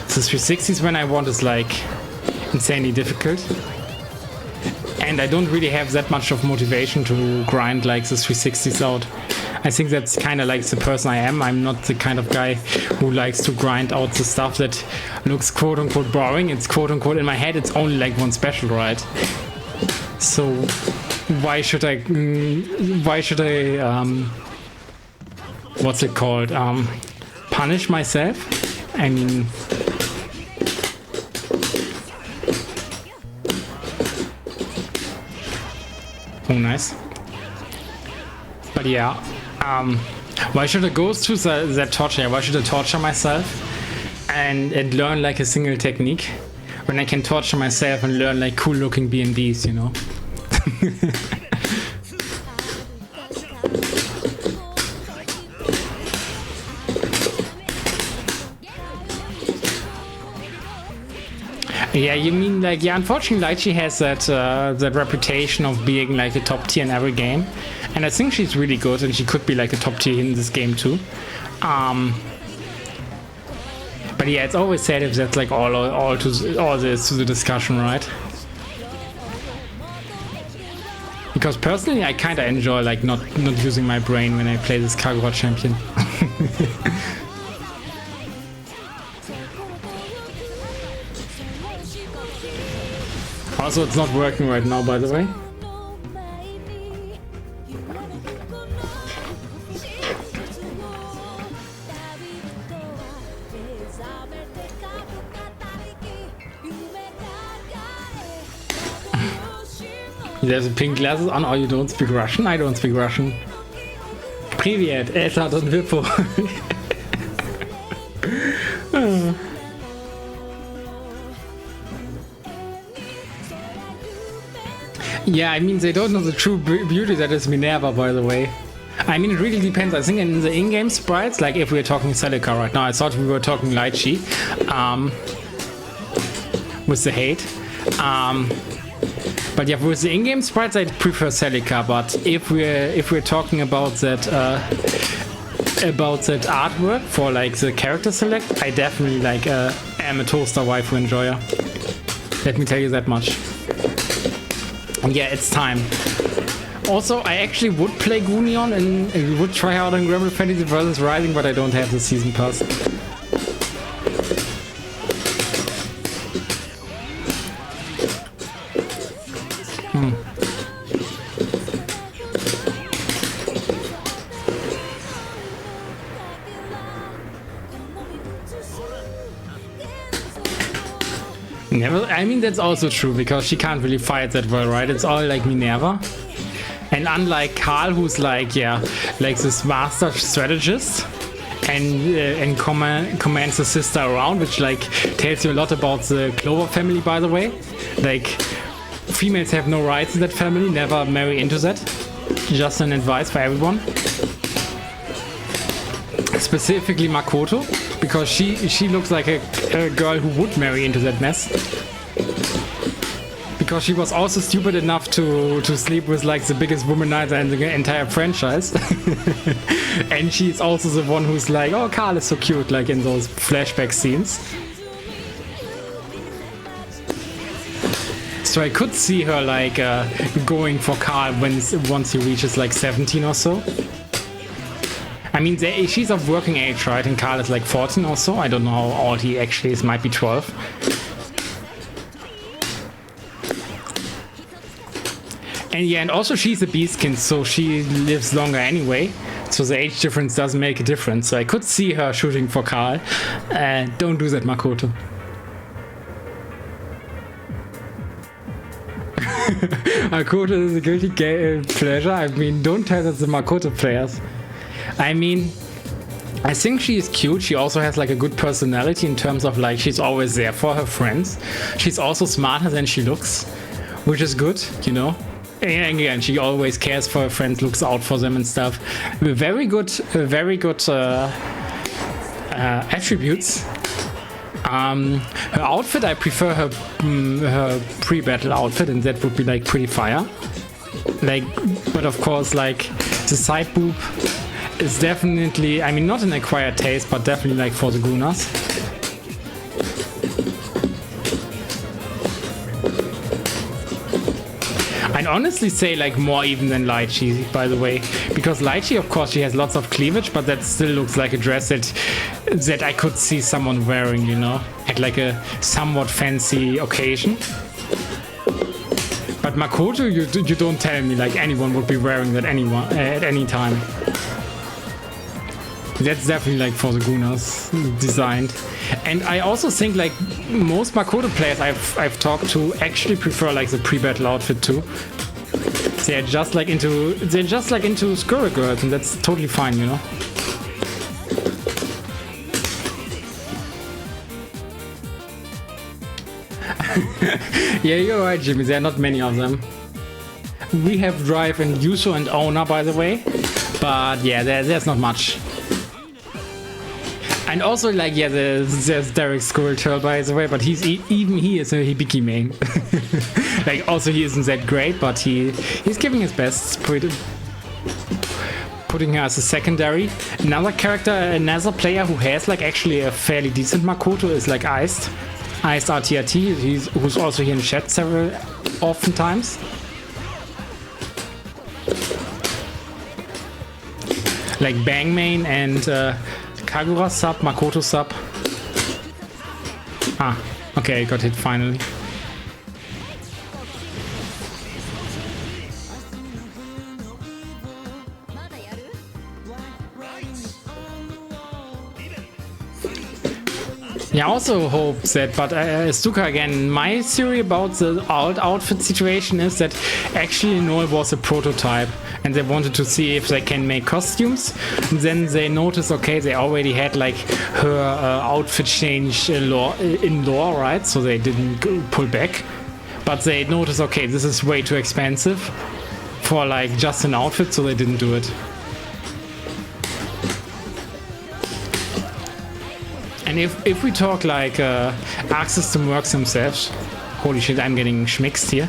360s when I want is like insanely difficult. And I don't really have that much of motivation to grind like the 360s out. I think that's kinda like the person I am. I'm not the kind of guy who likes to grind out the stuff that looks quote unquote boring. It's quote unquote, in my head it's only like one special, right? So why should I what's it called, punish myself? I mean, oh nice. But yeah, why should I go through that torture? Why should I torture myself and learn like a single technique when I can torture myself and learn like cool looking B&Bs, you know? Yeah, you mean like, yeah, unfortunately Lychee has that reputation of being like a top tier in every game. And I think she's really good and she could be like a top tier in this game too. But yeah, it's always sad if that's like all this to the discussion, right? Because personally, I kind of enjoy like not using my brain when I play this Kagura champion. Also, it's not working right now, by the way. There's a pink glasses on. Oh, you don't speak Russian? I don't speak Russian. Привет, это Don Vippo. Yeah, I mean, they don't know the true beauty that is Minerva, by the way. I mean, it really depends. I think in the in-game sprites, like if we're talking Celica right now, I thought we were talking Lychee with the hate. But yeah, with the in-game sprites, I prefer Celica. But if we're talking about that artwork for like the character select, I definitely like am a toaster waifu enjoyer. Let me tell you that much. And yeah, it's time. Also, I actually would play Gunion and we would try out on Gramble Fantasy vs. Rising, but I don't have the season pass. Never, I mean, that's also true because she can't really fight that well, right? It's all like Minerva. And unlike Karl, who's like, yeah, like this master strategist and commands the sister around, which like tells you a lot about the Clover family, by the way. Like, females have no rights in that family, never marry into that. Just an advice for everyone. Specifically Makoto, because she looks like a girl who would marry into that mess. Because she was also stupid enough to sleep with like the biggest womanizer in the entire franchise. And she's also the one who's like, oh, Karl is so cute, like in those flashback scenes. So I could see her like going for Karl once he reaches like 17 or so. I mean, she's of working age, right? And Karl is like 14 or so. I don't know how old he actually is. Might be 12. And yeah, and also she's a beastkin, so she lives longer anyway. So the age difference doesn't make a difference. So I could see her shooting for Karl. Don't do that, Makoto. Makoto is a guilty pleasure. I mean, don't tell that the Makoto players. I mean, I think she is cute. She also has like a good personality in terms of like she's always there for her friends. She's also smarter than she looks, which is good, you know. And again, she always cares for her friends, looks out for them and stuff. Very good attributes. Her outfit, I prefer her pre-battle outfit, and that would be like pretty fire. Like, but of course, like the side boob is definitely, I mean, not an acquired taste, but definitely like for the Gunas. I'd honestly say like more even than Lychee, by the way, because Lychee, of course, she has lots of cleavage, but that still looks like a dress that I could see someone wearing, you know, at like a somewhat fancy occasion. But Makoto, you don't tell me like anyone would be wearing that at any time. That's definitely like for the Gunas designed. And I also think like most Makoto players I've talked to actually prefer like the pre-battle outfit too. They're just like into Skirl girls, and that's totally fine, you know. Yeah, you're right, Jimmy. There are not many of them. We have Drive and Yuso and Owner, by the way. But yeah, there's not much. And also, like, yeah, there's Derek Squirtle, by the way, but even he is a Hibiki main. Like, also he isn't that great, but he's giving his best, putting her as a secondary. Another character, another player who has like actually a fairly decent Makoto is like Iced RTRT, who's also here in chat several oftentimes. Like Bang main and Kagura sub, Makoto sub. Ah, okay, I got hit finally. Yeah, I also hope that, but Stuka again, my theory about the outfit situation is that actually Noel was a prototype and they wanted to see if they can make costumes. And then they noticed, okay, they already had like her outfit change in lore, right? So they didn't pull back. But they noticed, okay, this is way too expensive for like just an outfit, so they didn't do it. And if we talk like Arc System Works themselves, holy shit, I'm getting schmixed here.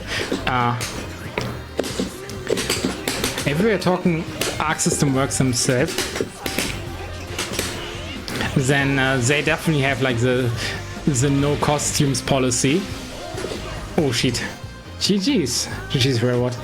If we are talking Arc System Works themselves, then they definitely have like the no costumes policy. Oh shit, GG's very what.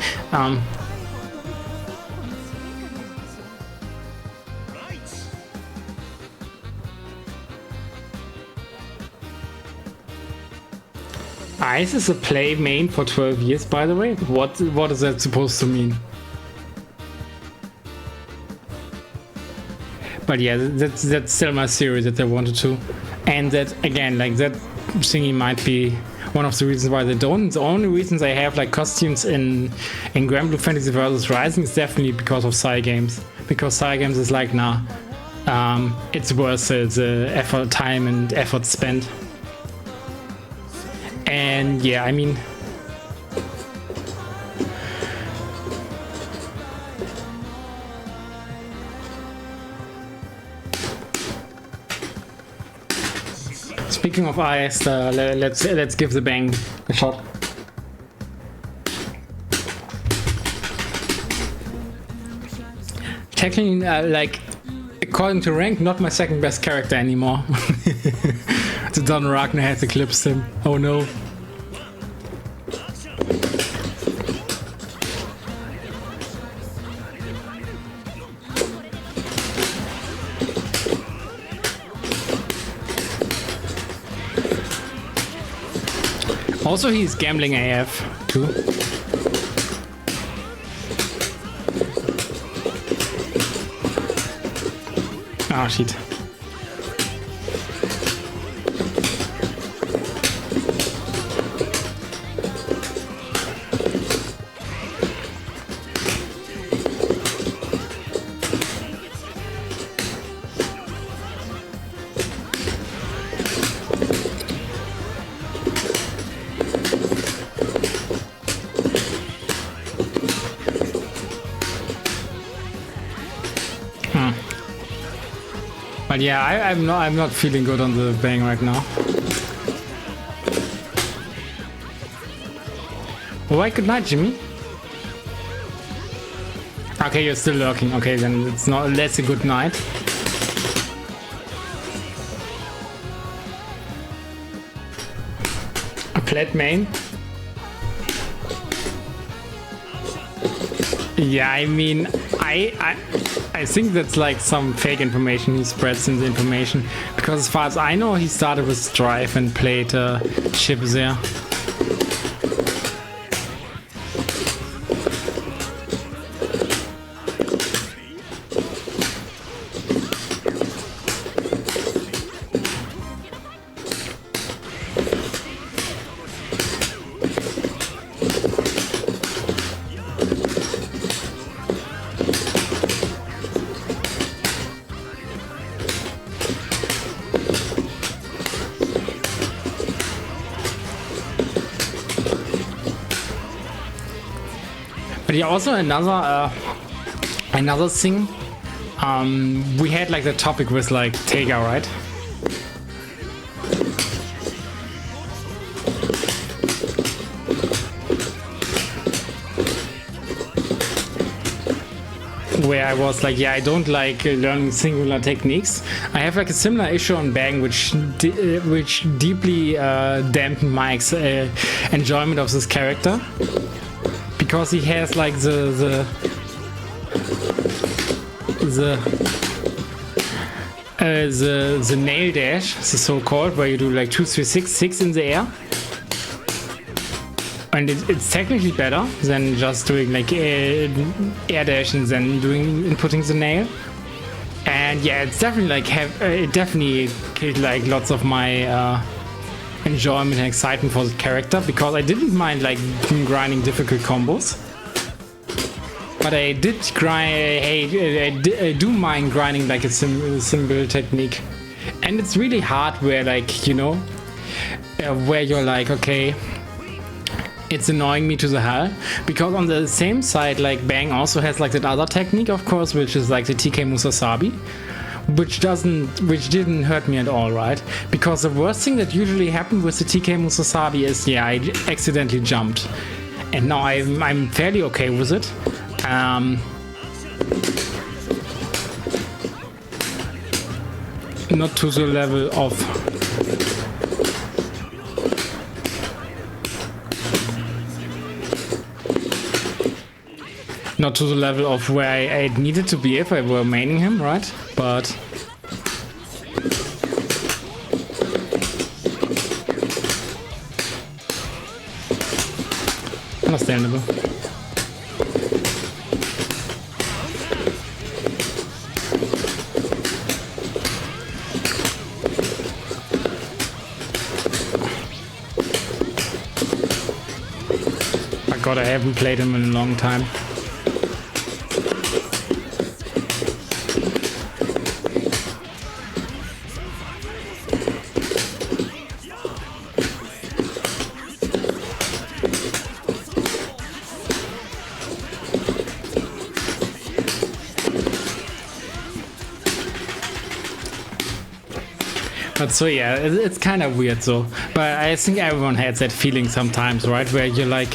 Ice is a play main for 12 years, by the way. What is that supposed to mean? But yeah, that's still my theory that they wanted to, and that again, like that thingy might be one of the reasons why they don't. The only reason they have like costumes in Granblue Fantasy vs Rising is definitely because of Cygames. Because Cygames is like, nah, it's worth the effort, time, and effort spent. And yeah, I mean, speaking of ice, let's give the bang a shot. Technically, like according to rank, not my second best character anymore. The Don Ragnar has eclipsed him. Oh no. Also, he's gambling AF too. Ah, shit. But yeah, I'm not feeling good on the bang right now. Alright, good night, Jimmy. Okay, you're still lurking. Okay, then it's not less a good night. A plat main. Yeah, I mean, I think that's like some fake information he spreads in the information, because as far as I know, he started with Strife and played Ship there. But yeah, also another thing, we had like the topic with like Tega, right? where I was like, yeah, I don't like learning singular techniques. I have like a similar issue on Bang, which deeply dampened my enjoyment of this character, because he has like the nail dash, the so-called, where you do like 2, 3, 6, 6 in the air. And it's technically better than just doing like air dash and then inputting the nail. And yeah, it's definitely like it definitely killed like lots of my enjoyment and excitement for the character, because I didn't mind like grinding difficult combos. But I did grind. I do mind grinding like a simple technique, and it's really hard where like, you know, where you're like, okay, it's annoying me to the hell, because on the same side, like Bang also has like that other technique, of course, which is like the TK Musasabi, which didn't hurt me at all, right? Because the worst thing that usually happened with the TK Musasabi is, yeah, I accidentally jumped, and now I'm fairly okay with it. Not to the level of where I needed to be if I were maining him, right? But understandable. My god, I haven't played him in a long time. But so yeah, it's kind of weird though. But I think everyone has that feeling sometimes, right? Where you're like,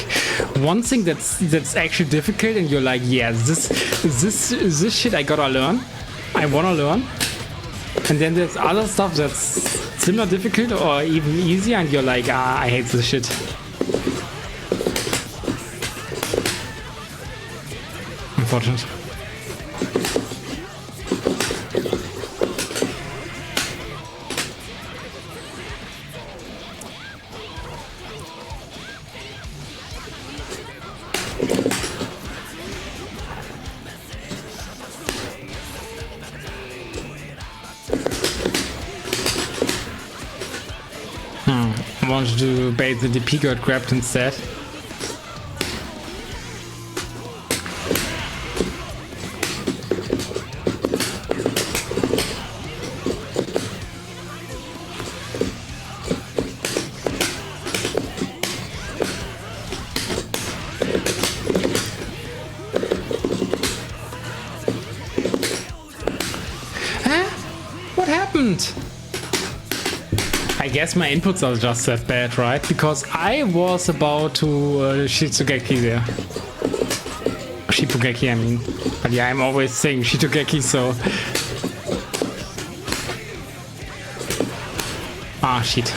one thing that's actually difficult, and you're like, yeah, this shit I gotta learn. I wanna learn. And then there's other stuff that's similar difficult or even easier, and you're like, I hate this shit. Unfortunate. I wanted to bait the DP got grabbed instead. Huh? What happened? I guess my inputs are just that bad, right? Because I was about to Shitsugeki there. Shipugeki, I mean. But yeah, I'm always saying Shitugeki, so... Ah, shit.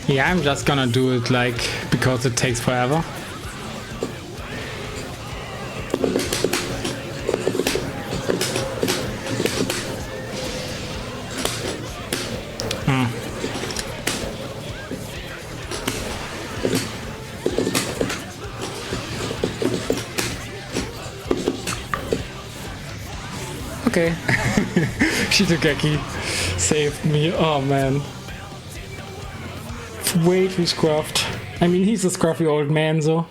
Yeah, I'm just gonna do it like because it takes forever. Okay. Shitogeki saved me. Oh man. Way too scruffed. I mean, he's a scruffy old man, so.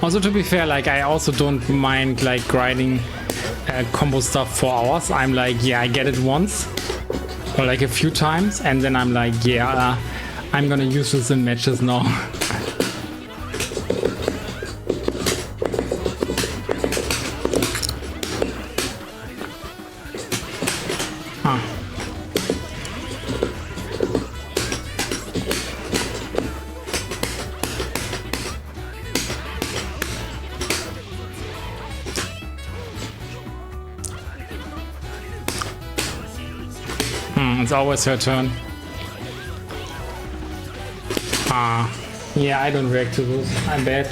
Also, to be fair, like, I also don't mind like grinding combo stuff for hours. I'm like, yeah, I get it once or like a few times, and then I'm like, yeah, I'm gonna use this in matches now. It's always her turn. Yeah, I don't react to those. I'm bad.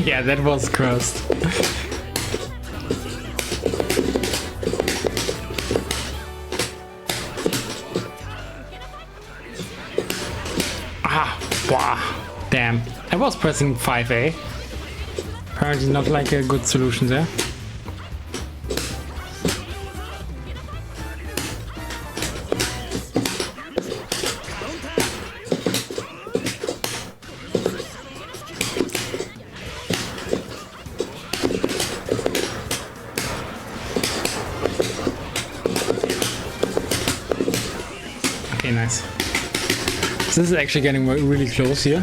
Yeah, that was cursed. Wow. Damn. I was pressing 5A. Apparently not like a good solution there. Okay, nice. So this is actually getting really close here.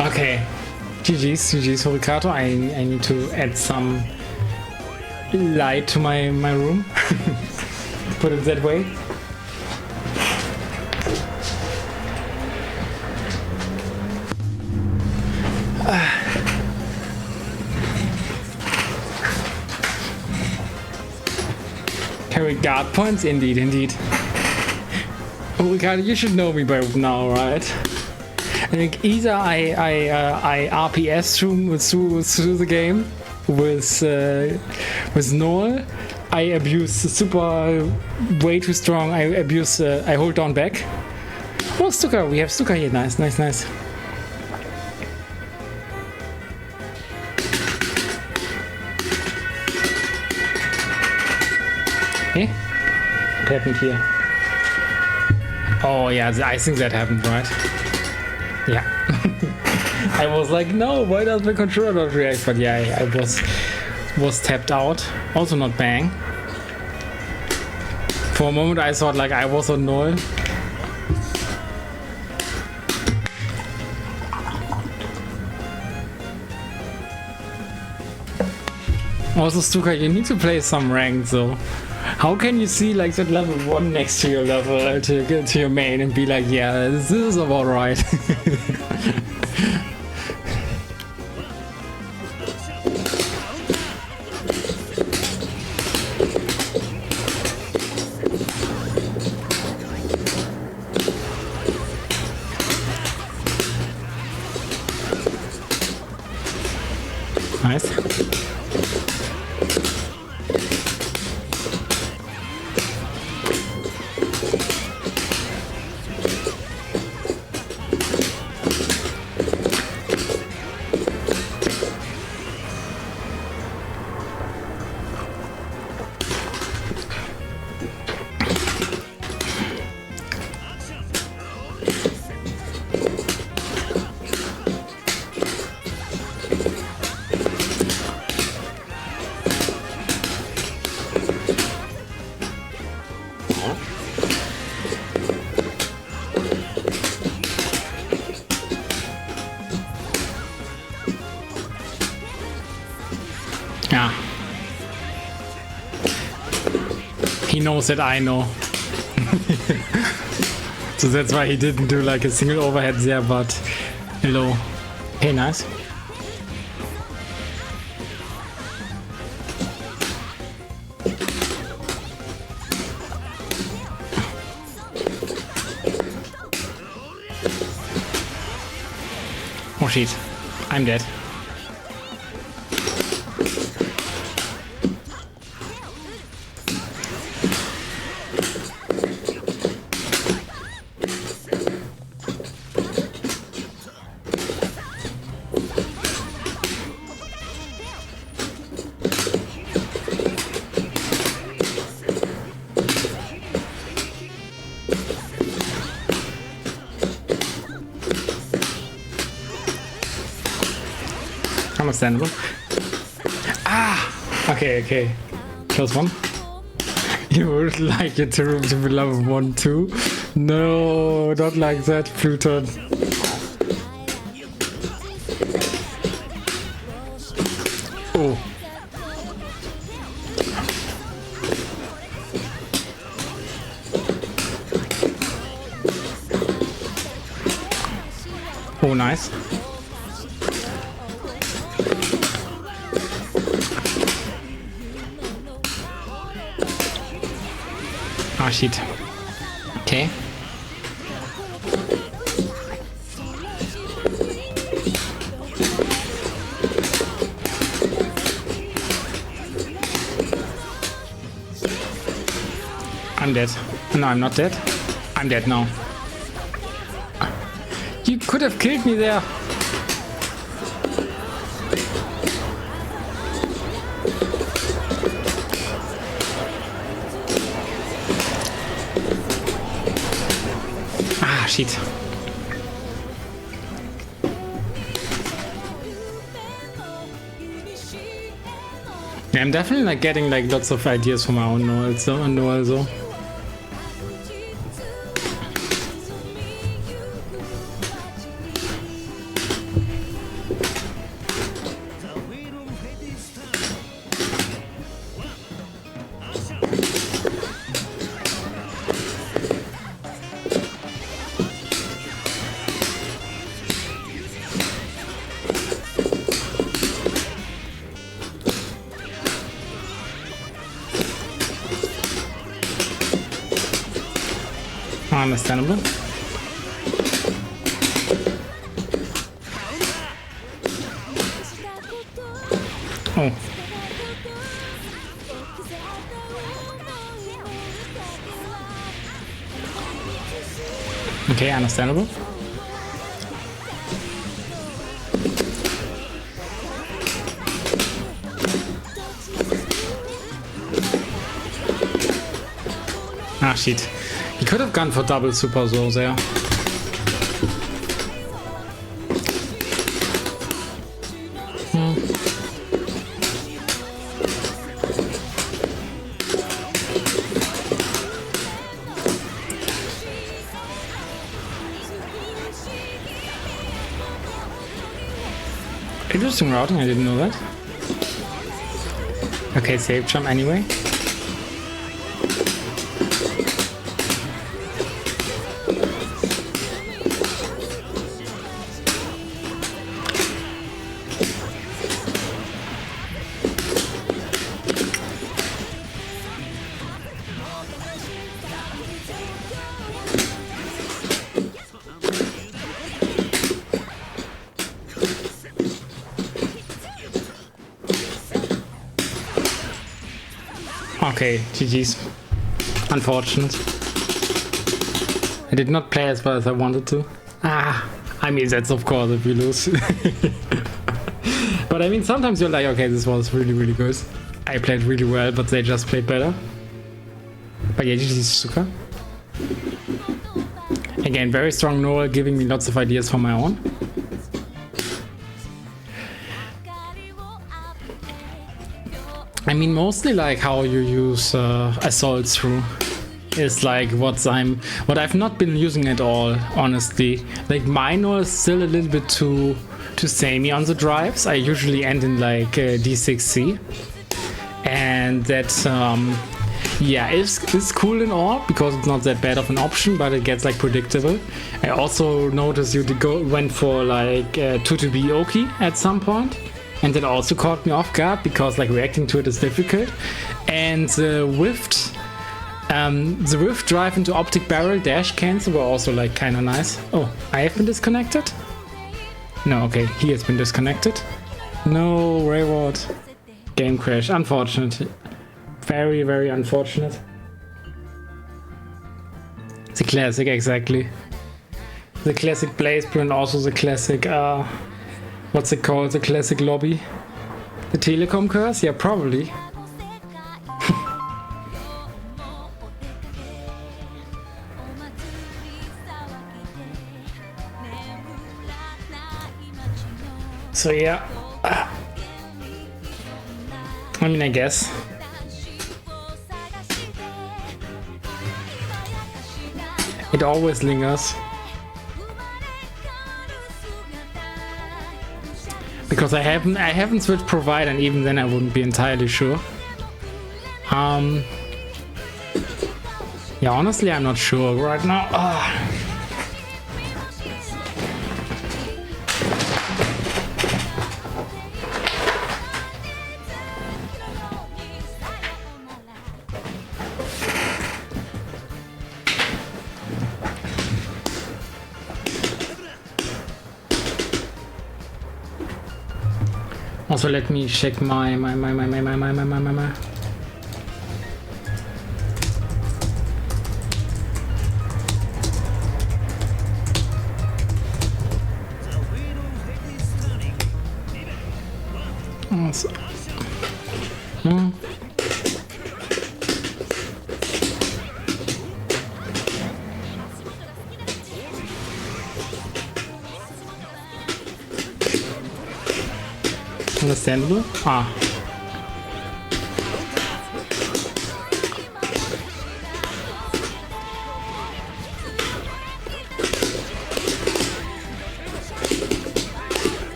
Okay, GG's Hurikato. I need to add some light to my room. Put it that way. Carry guard points? Indeed. Hurikato, you should know me by now, right? I think either I RPS through the game with Noel, I abuse super way too strong. I hold down back. Oh, Stuka, we have Stuka here. Nice. Hey, what happened here? Oh yeah, I think that happened, right? Yeah. I was like, no, why does the controller not react? But yeah, I was was tapped out. Also not bang. For a moment I thought like I was on null. Also, Stuka, you need to play some ranked though. How can you see like that level 1 next to your level to get to your main and be like, yeah, this is about right. Nice. Yeah. He knows that I know. So that's why he didn't do like a single overhead there, but hello. Hey, nice. Oh shit, I'm dead. Understandable. Ah! Okay, okay. Close one. You would like it to be level 1 too? No, not like that, Pluton. Oh. Oh, nice. Ah, shit. Okay. I'm dead. No, I'm not dead. I'm dead now. You could have killed me there. Ah, shit. Yeah, I'm definitely like getting like lots of ideas for my own noise also. Understandable. Oh. Okay, understandable. Ah, shit. He could have gone for double super so there. Interesting routing, I didn't know that. Okay, safe jump anyway. Okay, GG's. Unfortunate. I did not play as well as I wanted to. I mean, that's of course if you lose. But I mean, sometimes you're like, okay, this was really, really good. I played really well, but they just played better. But yeah, GG's Suka. Again, very strong Noel, giving me lots of ideas for my own. I mean, mostly like how you use assaults through is like what I've not been using at all, honestly. Like mine was still a little bit too samey on the drives. I usually end in like D6C, and that yeah, it's cool and all because it's not that bad of an option, but it gets like predictable. I also noticed you went for like 2-to-be Oki at some point. And that also caught me off guard because like reacting to it is difficult. And the whiffed drive into optic barrel dash cancel were also like kind of nice. Oh, I have been disconnected? No, okay, he has been disconnected. No, reward. Game crash, unfortunate. Very, very unfortunate. The classic, exactly. The classic Blazblue and also the classic what's it called? The classic lobby? The telecom curse? Yeah, probably. So yeah. I mean, I guess. It always lingers. Because I haven't switched provider, and even then I wouldn't be entirely sure. Yeah, honestly, I'm not sure right now. Also, let me check my Understandable.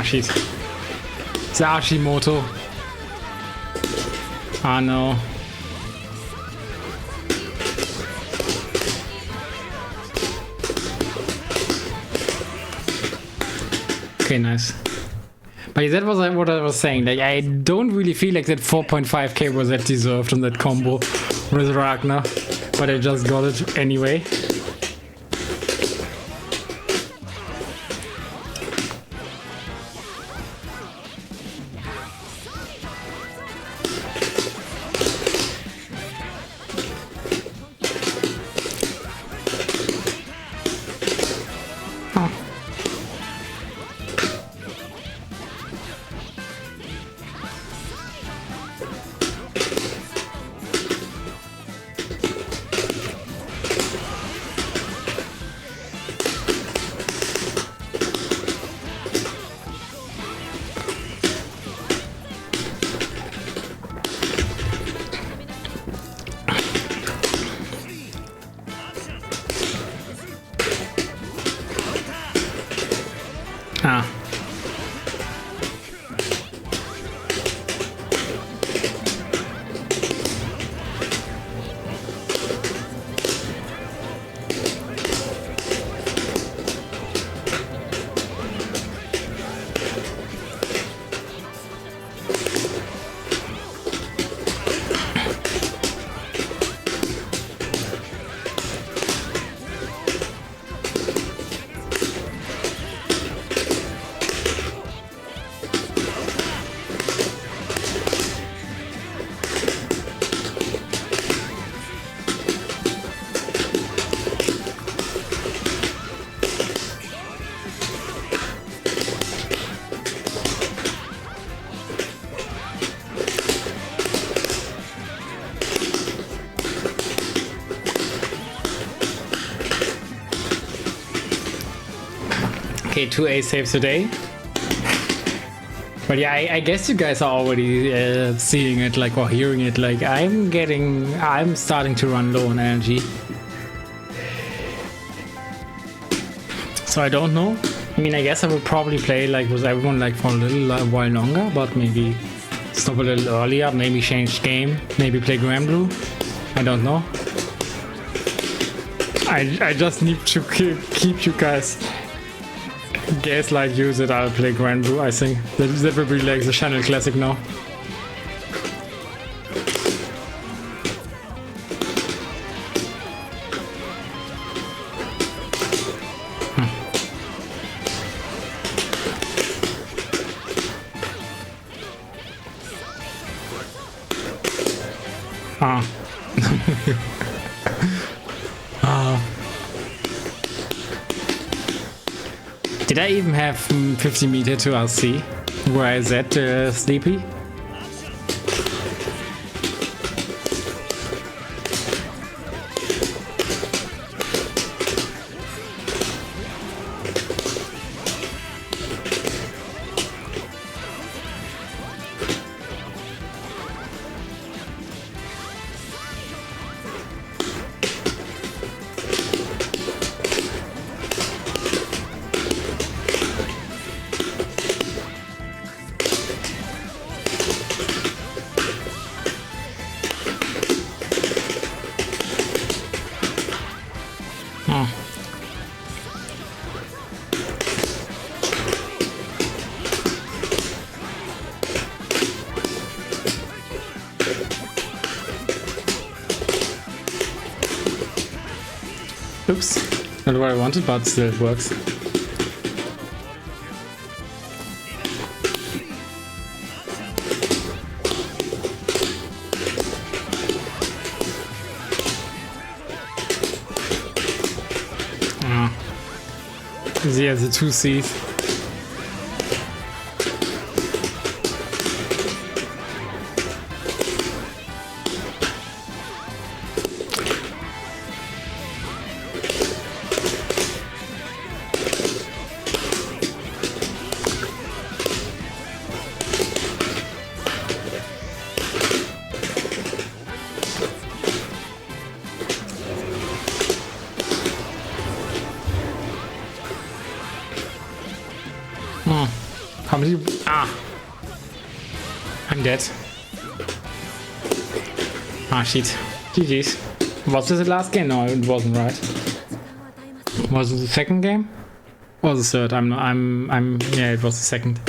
Shit. It's Ashimoto. Ah, no. Okay, nice. But that was what I was saying. Like, I don't really feel like that 4.5k was that deserved on that combo with Ragnar. But I just got it anyway. Okay, 2 A saves today. But yeah, I guess you guys are already seeing it, like, or hearing it. Like, I'm starting to run low on energy. So I don't know. I mean, I guess I will probably play like with everyone like for a little while longer, but maybe stop a little earlier, maybe change game, maybe play Blazblue. I don't know. I just need to keep you guys like you that I'll play Blazblue. I think that will be like the channel classic now. Did I even have 50 meter to RC? Where I that sleepy? Oops, not what I wanted, but still it works. Yeah, the 2 C's. How many? I'm dead. Shit. GG's. Was this the last game? No, it wasn't, right? Was it the second game? Or the third? Yeah, it was the second.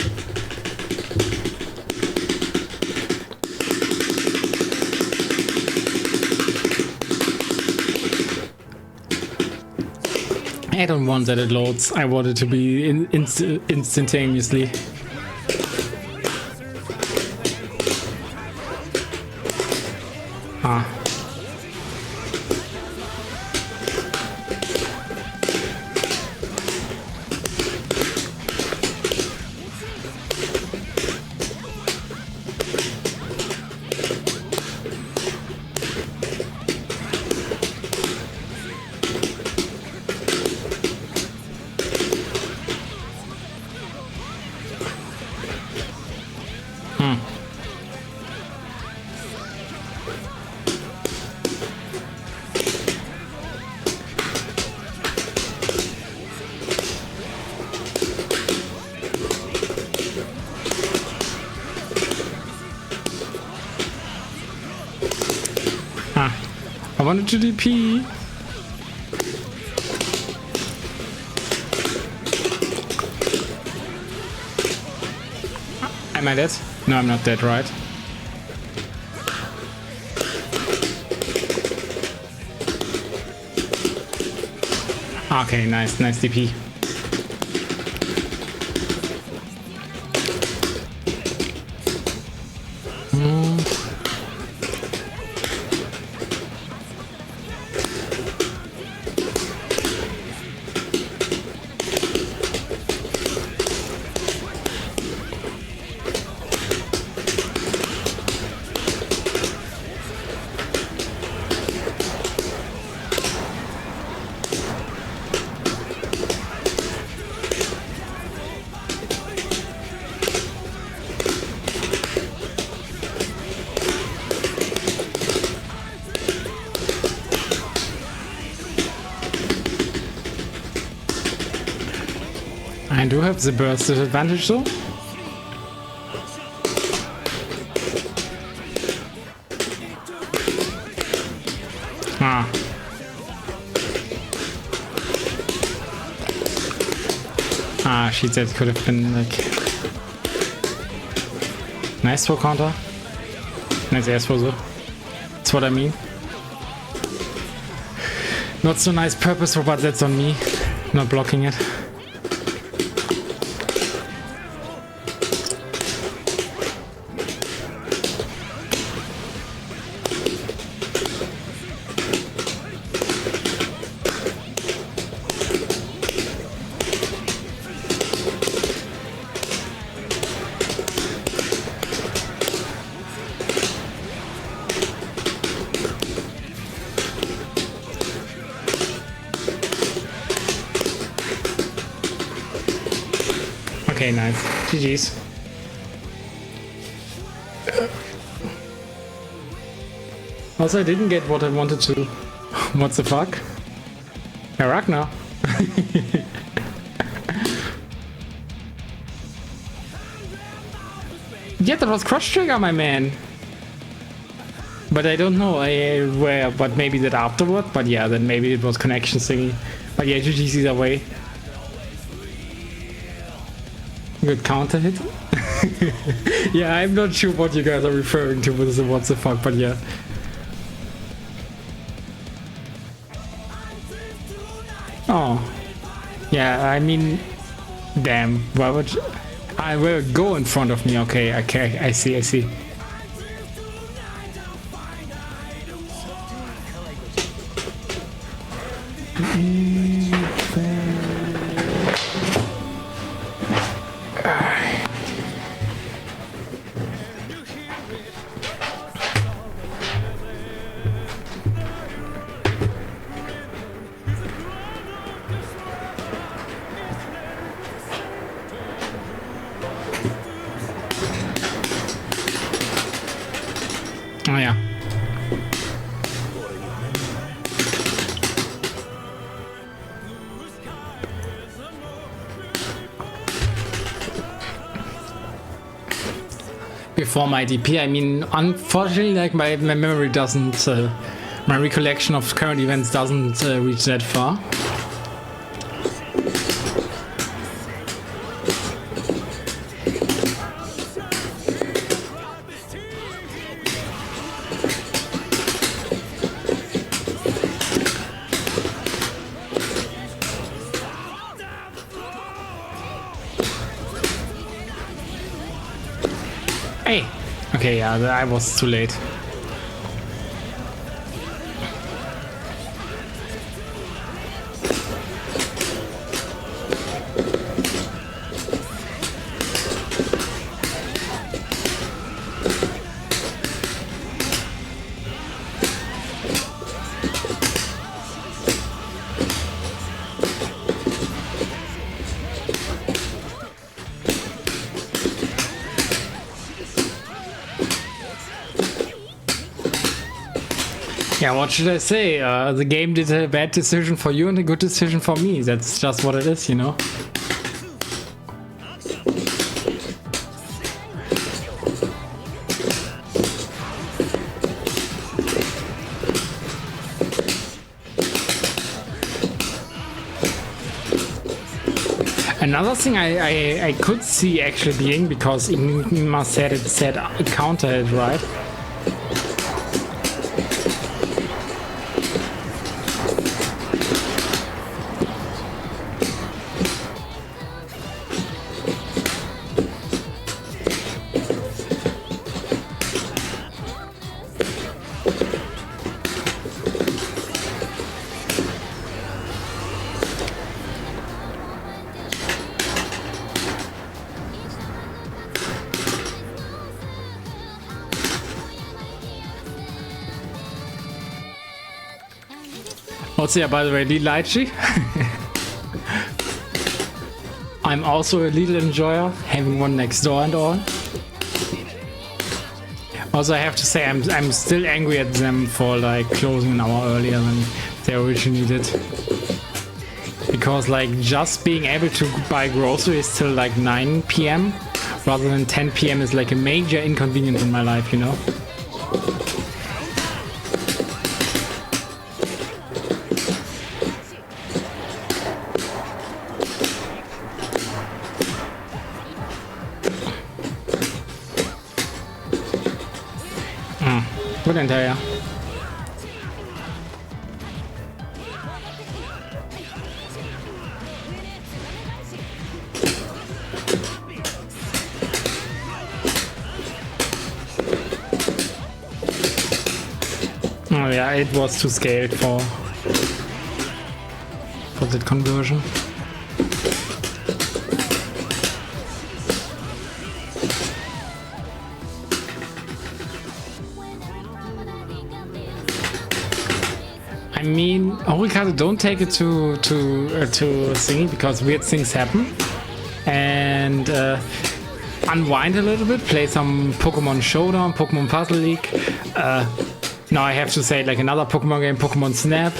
I don't want that it loads. I want it to be instantaneously. I wanted to DP. Am I dead? No, I'm not dead, right? Okay, nice DP. do have the burst disadvantage though. Ah. Ah, shit, that could have been like... Nice throw counter. Nice air throw though. That's what I mean. Not so nice purpose, but that's on me. Not blocking it. Okay, nice. GG's. Also, I didn't get what I wanted to. What the fuck? Yeah, Ragnar. Yeah, that was cross trigger, my man. But I don't know where, but maybe that afterward. But yeah, then maybe it was connection thingy. But yeah, GG's either way. Good counter hit. Yeah, I'm not sure what you guys are referring to with the what the fuck, but yeah. Oh. Yeah, I mean, damn. Why would I will go in front of me? Okay, I see. Oh yeah. Before my DP, I mean, unfortunately, like my memory doesn't, my recollection of current events doesn't reach that far. Hey! Okay, yeah, I was too late. Yeah, what should I say? The game did a bad decision for you and a good decision for me. That's just what it is, you know? Another thing I could see actually being, because Ima said it said counter it, right? What's here, by the way, Lee Lychee? I'm also a little enjoyer, having one next door and all. Also, I have to say, I'm still angry at them for like closing an hour earlier than they originally did. because like just being able to buy groceries till like 9 p.m. rather than 10 p.m. is like a major inconvenience in my life, you know? What entire? Oh yeah, it was too scaled for that conversion. I mean, Ricardo, don't take it to thingy, because weird things happen. And unwind a little bit, play some Pokemon Showdown, Pokemon Puzzle League. Now I have to say like another Pokemon game, Pokemon Snap,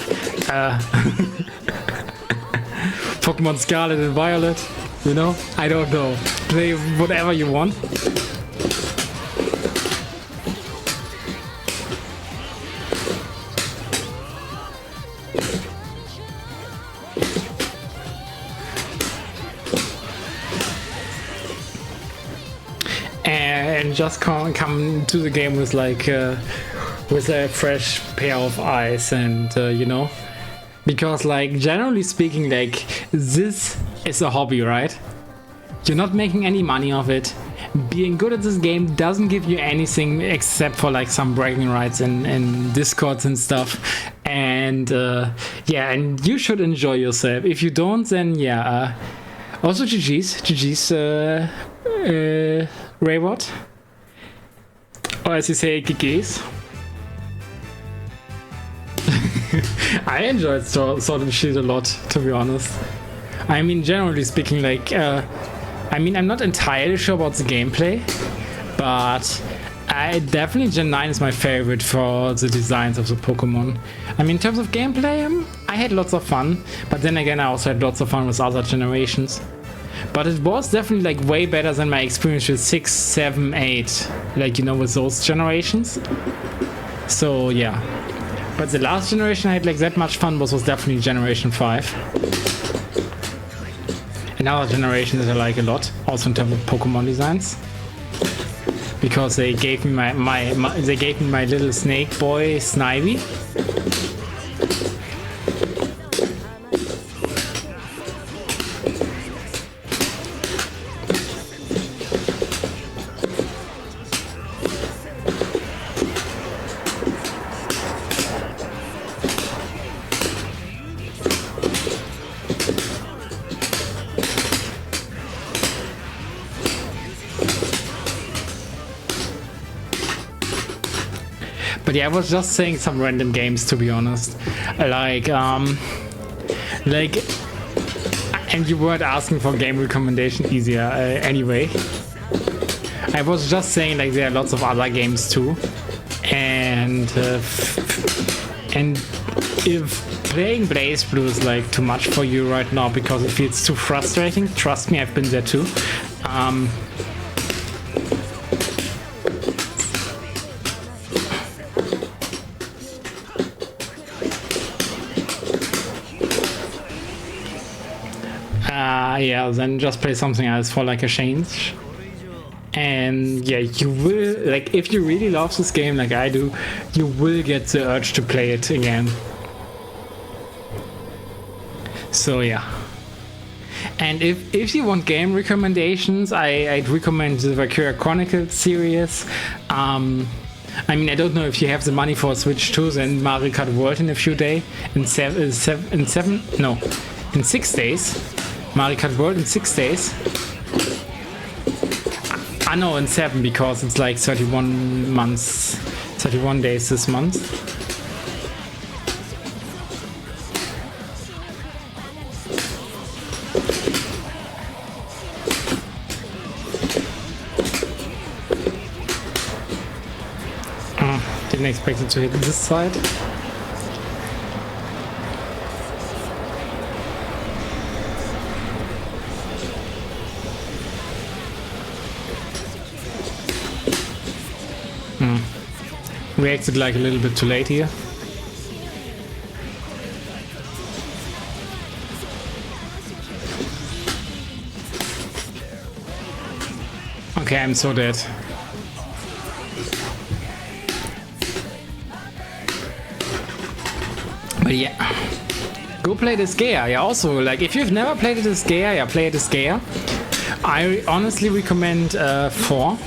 Pokemon Scarlet and Violet. You know, I don't know. Play whatever you want. And just come to the game with like with a fresh pair of eyes, and you know, because like generally speaking, like this is a hobby, right? You're not making any money off it. Being good at this game doesn't give you anything except for like some bragging rights and discords and stuff. And yeah, and you should enjoy yourself. If you don't, then yeah. Also GG's Rayward, or as you say, GG's. I enjoyed Sword and Shield a lot, to be honest. I mean, generally speaking, like, I mean, I'm not entirely sure about the gameplay, but I definitely Gen 9 is my favorite for the designs of the Pokemon. I mean, in terms of gameplay, I had lots of fun, but then again, I also had lots of fun with other generations. But it was definitely like way better than my experience with 6, 7, 8, like, you know, with those generations. So yeah. But the last generation I had like that much fun was definitely Generation 5. And other generations I like a lot, also in terms of Pokemon designs. Because they gave me they gave me my little snake boy Snivy. But yeah, I was just saying some random games, to be honest. Like, and you weren't asking for game recommendation easier anyway. I was just saying like there are lots of other games too, and if playing Blazblue is like too much for you right now because it feels too frustrating, trust me, I've been there too. Yeah, then just play something else for like a change. And yeah, you will, like, if you really love this game like I do, you will get the urge to play it again. So yeah. And if you want game recommendations, I'd recommend the Valkyria Chronicles series. I mean, I don't know if you have the money for a Switch 2, then Mario Kart World in a few days. In 6 days. Mario Kart World in 6 days. I know in 7 because it's like 31 months, 31 days this month. Didn't expect it to hit this side. reacted like a little bit too late here. Okay, I'm so dead. But yeah, go play this Gaia. Yeah, also, like, if you've never played this Gaia, yeah, play this Gaia. I honestly recommend 4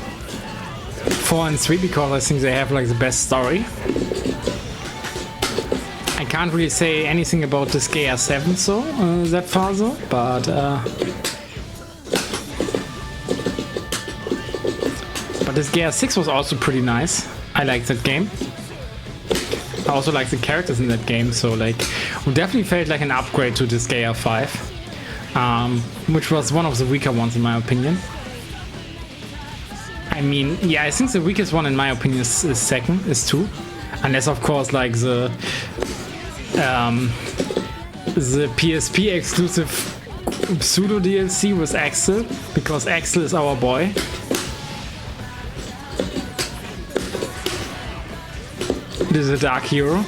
and 3 because I think they have like the best story. I can't really say anything about this Gaia 7 so that far though, but this Gaia 6 was also pretty nice. I liked that game. I also like the characters in that game, so like we definitely felt like an upgrade to this Gaia 5, which was one of the weaker ones in my opinion. I mean, yeah, I think the weakest one in my opinion is 2, unless of course like the PSP exclusive pseudo DLC with Axel, because Axel is our boy. This is a dark hero.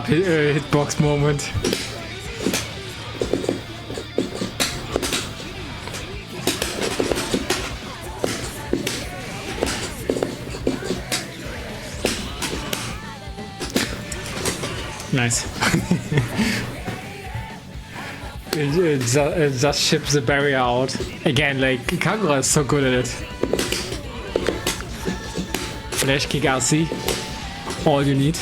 Hitbox moment. Nice. it just ships the barrier out. Again, like, Kagura is so good at it. Flash kick RC. All you need.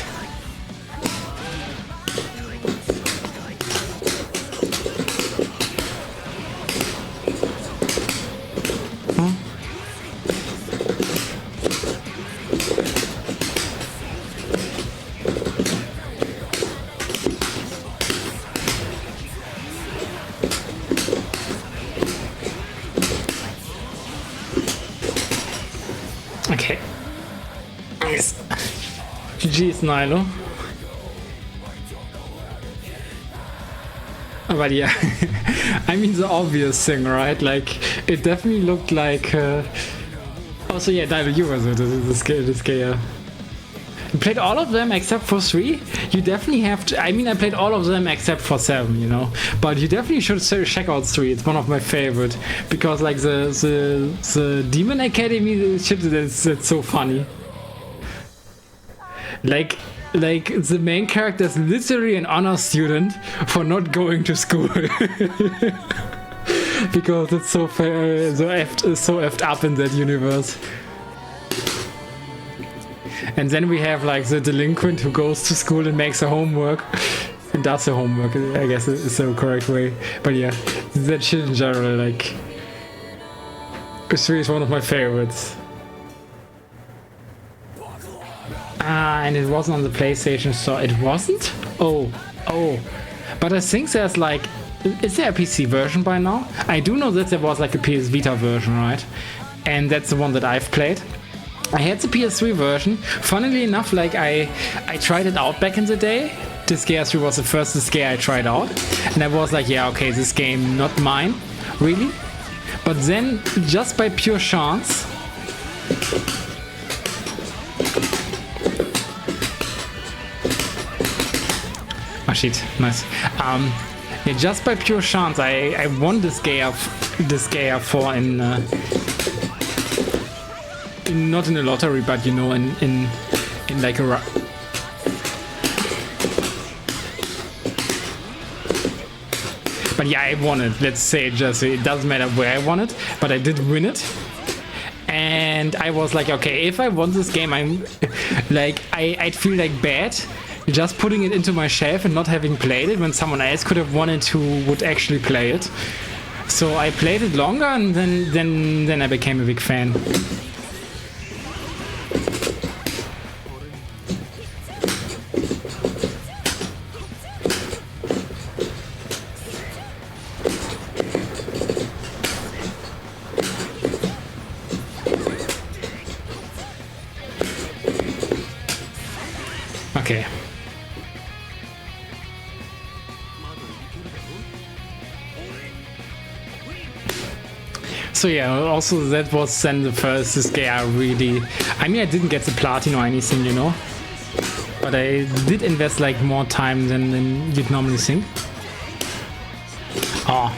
Okay. Nice. GG's Nilo. But yeah, I mean the obvious thing, right? Like, it definitely looked like... Also, yeah, Nilo, you were this guy. You played all of them except for 3. You definitely have to... I mean, I played all of them except for 7, you know? But you definitely should check out 3. It's one of my favorite. Because, like, the Demon Academy shit, that's so funny. Like, the main character is literally an honor student for not going to school. Because it's so effed up in that universe. And then we have like the delinquent who goes to school and makes the homework and does the homework, I guess is the correct way. But yeah, that shit in general, like, 3 is one of my favorites. And it wasn't on the PlayStation, so it wasn't? Oh. But I think there's like, is there a PC version by now? I do know that there was like a PS Vita version, right? And that's the one that I've played. I had the PS3 version. Funnily enough, like I tried it out back in the day. This Gaia 3 was the first Gaia I tried out. And I was like, yeah, okay, this game not mine, really. But then, just by pure chance, oh shit, nice. Yeah, just by pure chance, I won this Gaia 4 in not in a lottery, but you know, in like a... But yeah, I won it. Let's say it doesn't matter where I won it, but I did win it. And I was like, okay, if I won this game, I'm like, I'd feel like bad just putting it into my shelf and not having played it when someone else could have won it who would actually play it. So I played it longer, and then I became a big fan. Okay. So yeah, also that was then the first disc I really... I mean, I didn't get the platinum or anything, you know? But I did invest like more time than you'd normally think. Oh.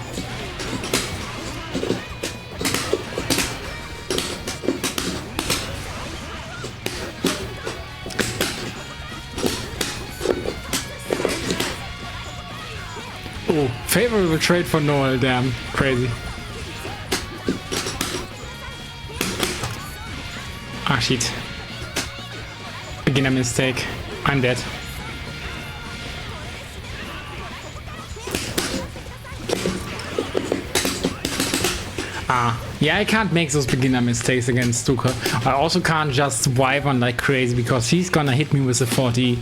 Oh, favorable trade for Noel, damn, crazy. Ah, shit. Beginner mistake. I'm dead. Ah, yeah, I can't make those beginner mistakes against Stuka. I also can't just wyvern like crazy because he's gonna hit me with a 40.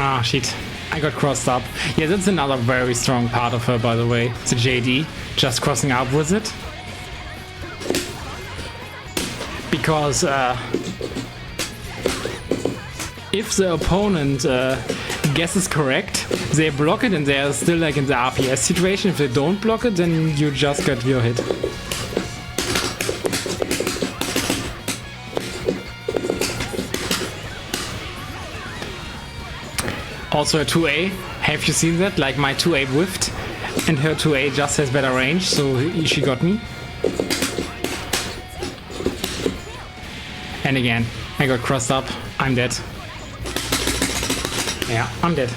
Ah, shit. I got crossed up. Yeah, that's another very strong part of her, by the way. The JD. Just crossing up with it. Because if the opponent guesses correct, they block it and they are still like in the RPS situation. If they don't block it, then you just get your hit. Also a 2A, have you seen that? Like my 2A whiffed and her 2A just has better range, so she got me. And again, I got crossed up, I'm dead. Yeah, I'm dead.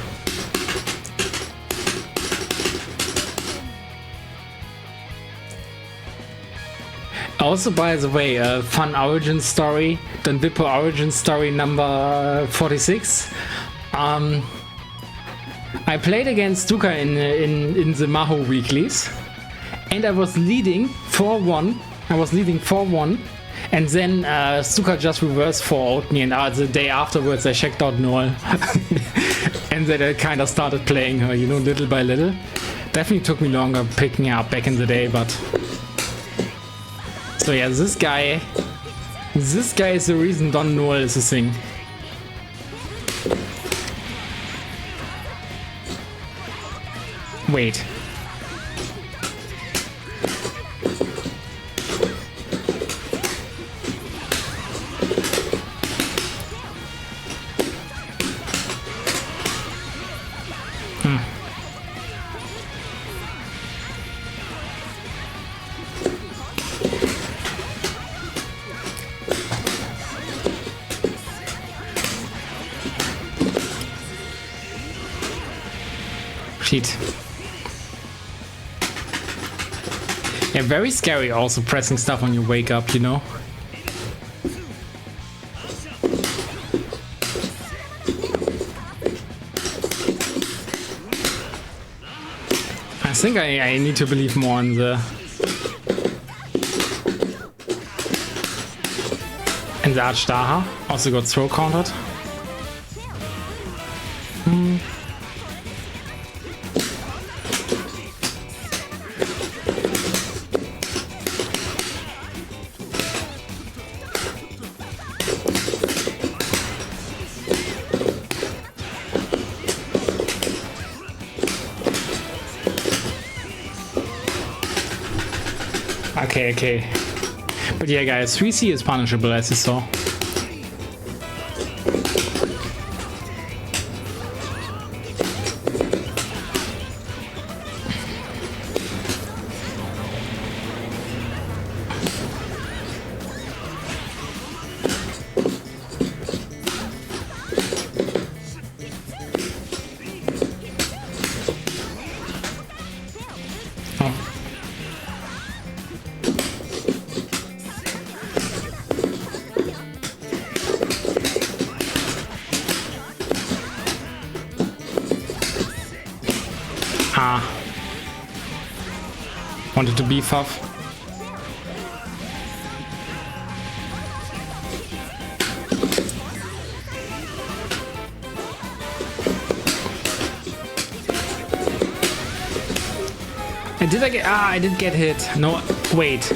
Also, by the way, a fun origin story, Don Dippo origin story number 46. I played against Stuka in the Maho weeklies, and I was leading 4-1. And then Stuka just reverse 4-0'd me, and the day afterwards I checked out Noel. And then I kind of started playing her, you know, little by little. Definitely took me longer picking her up back in the day, but... So yeah, this guy is the reason Don Noel is a thing. Wait. Shit. Yeah, very scary also pressing stuff when you wake up, you know? I think I need to believe more in the Archdaha. Also got throw countered. Okay. But yeah, guys, 3C is punishable, as you saw. Wanted to beef up. Did I get... Ah, I did get hit. No, wait.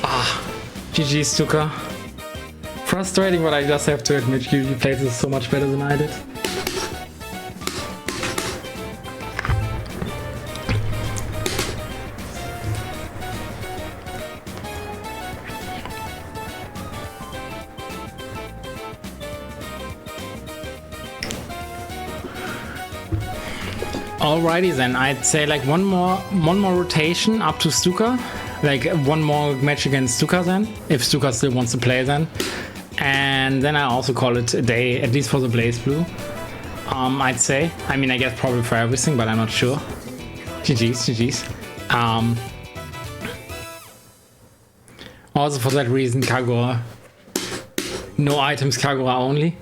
Ah, GG, Stuka. Frustrating, but I just have to admit you played this so much better than I did. Alrighty then, I'd say like one more rotation up to Stuka, like one more match against Stuka then, if Stuka still wants to play then, and then I also call it a day, at least for the Blazblue. I'd say. I mean, I guess probably for everything, but I'm not sure. GG's. Also for that reason, Kagura. No items, Kagura only.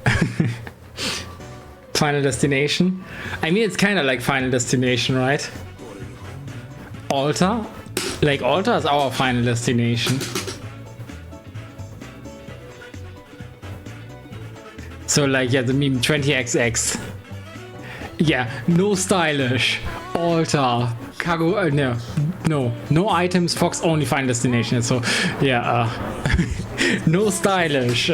Final Destination. I mean, it's kind of like Final Destination, right? Altar? Like, Altar is our Final Destination. So, like, yeah, the meme 20xx. Yeah, no stylish. Altar. Kagura, no items, Fox only Final Destination. So, yeah, no stylish.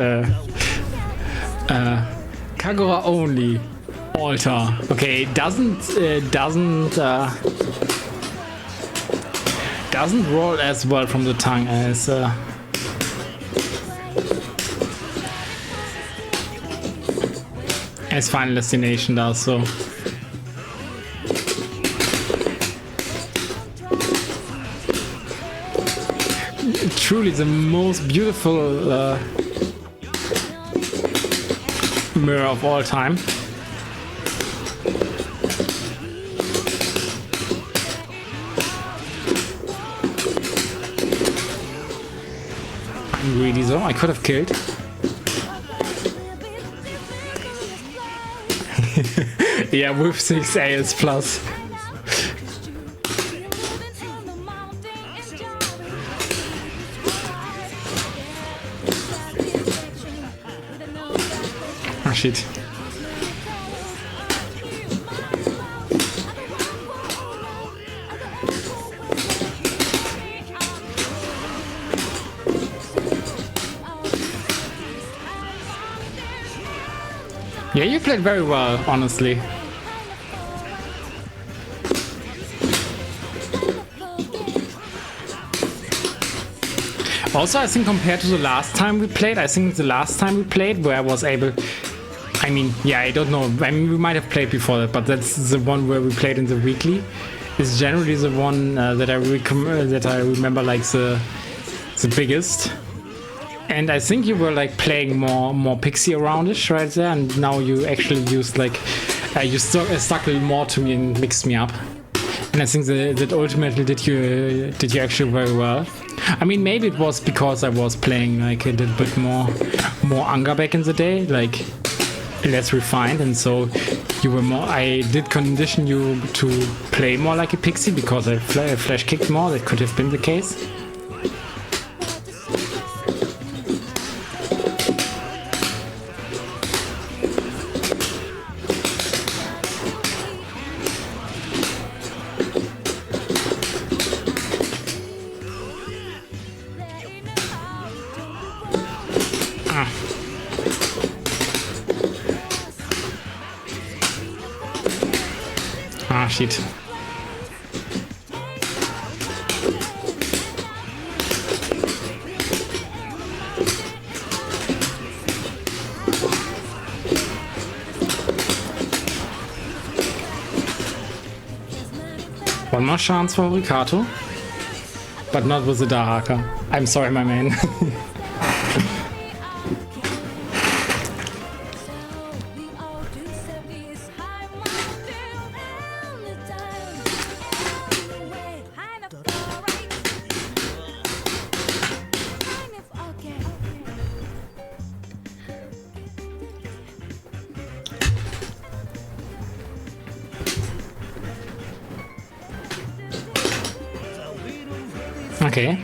Kagura only. Altar. Okay, doesn't roll as well from the tongue as Final Destination does. So truly the most beautiful mirror of all time. Really though, I could have killed. Yeah, with 6 AS plus. Oh shit. Yeah, you played very well, honestly. Also, I think compared to the last time we played, where I was able... I mean, yeah, I don't know. I mean, we might have played before that, but that's the one where we played in the weekly. Is generally the one that I remember like the biggest. And I think you were like playing more pixie aroundish right there, and now you actually used like you stuck a little more to me and mixed me up. And I think that ultimately did you actually very well. I mean, maybe it was because I was playing like a little bit more Anga back in the day, like less refined, and so you were more. I did condition you to play more like a pixie because I flash kicked more. That could have been the case. Ah, shit. One more chance for Ricato, but not with the Dahaka. I'm sorry, my man. Okay.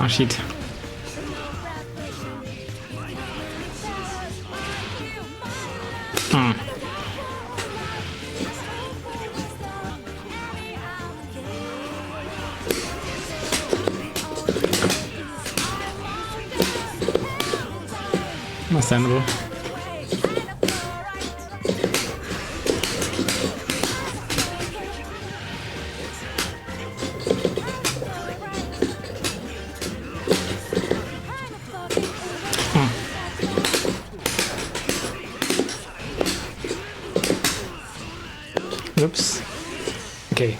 Oh shit. Hmm. Understandable. Oops. Okay.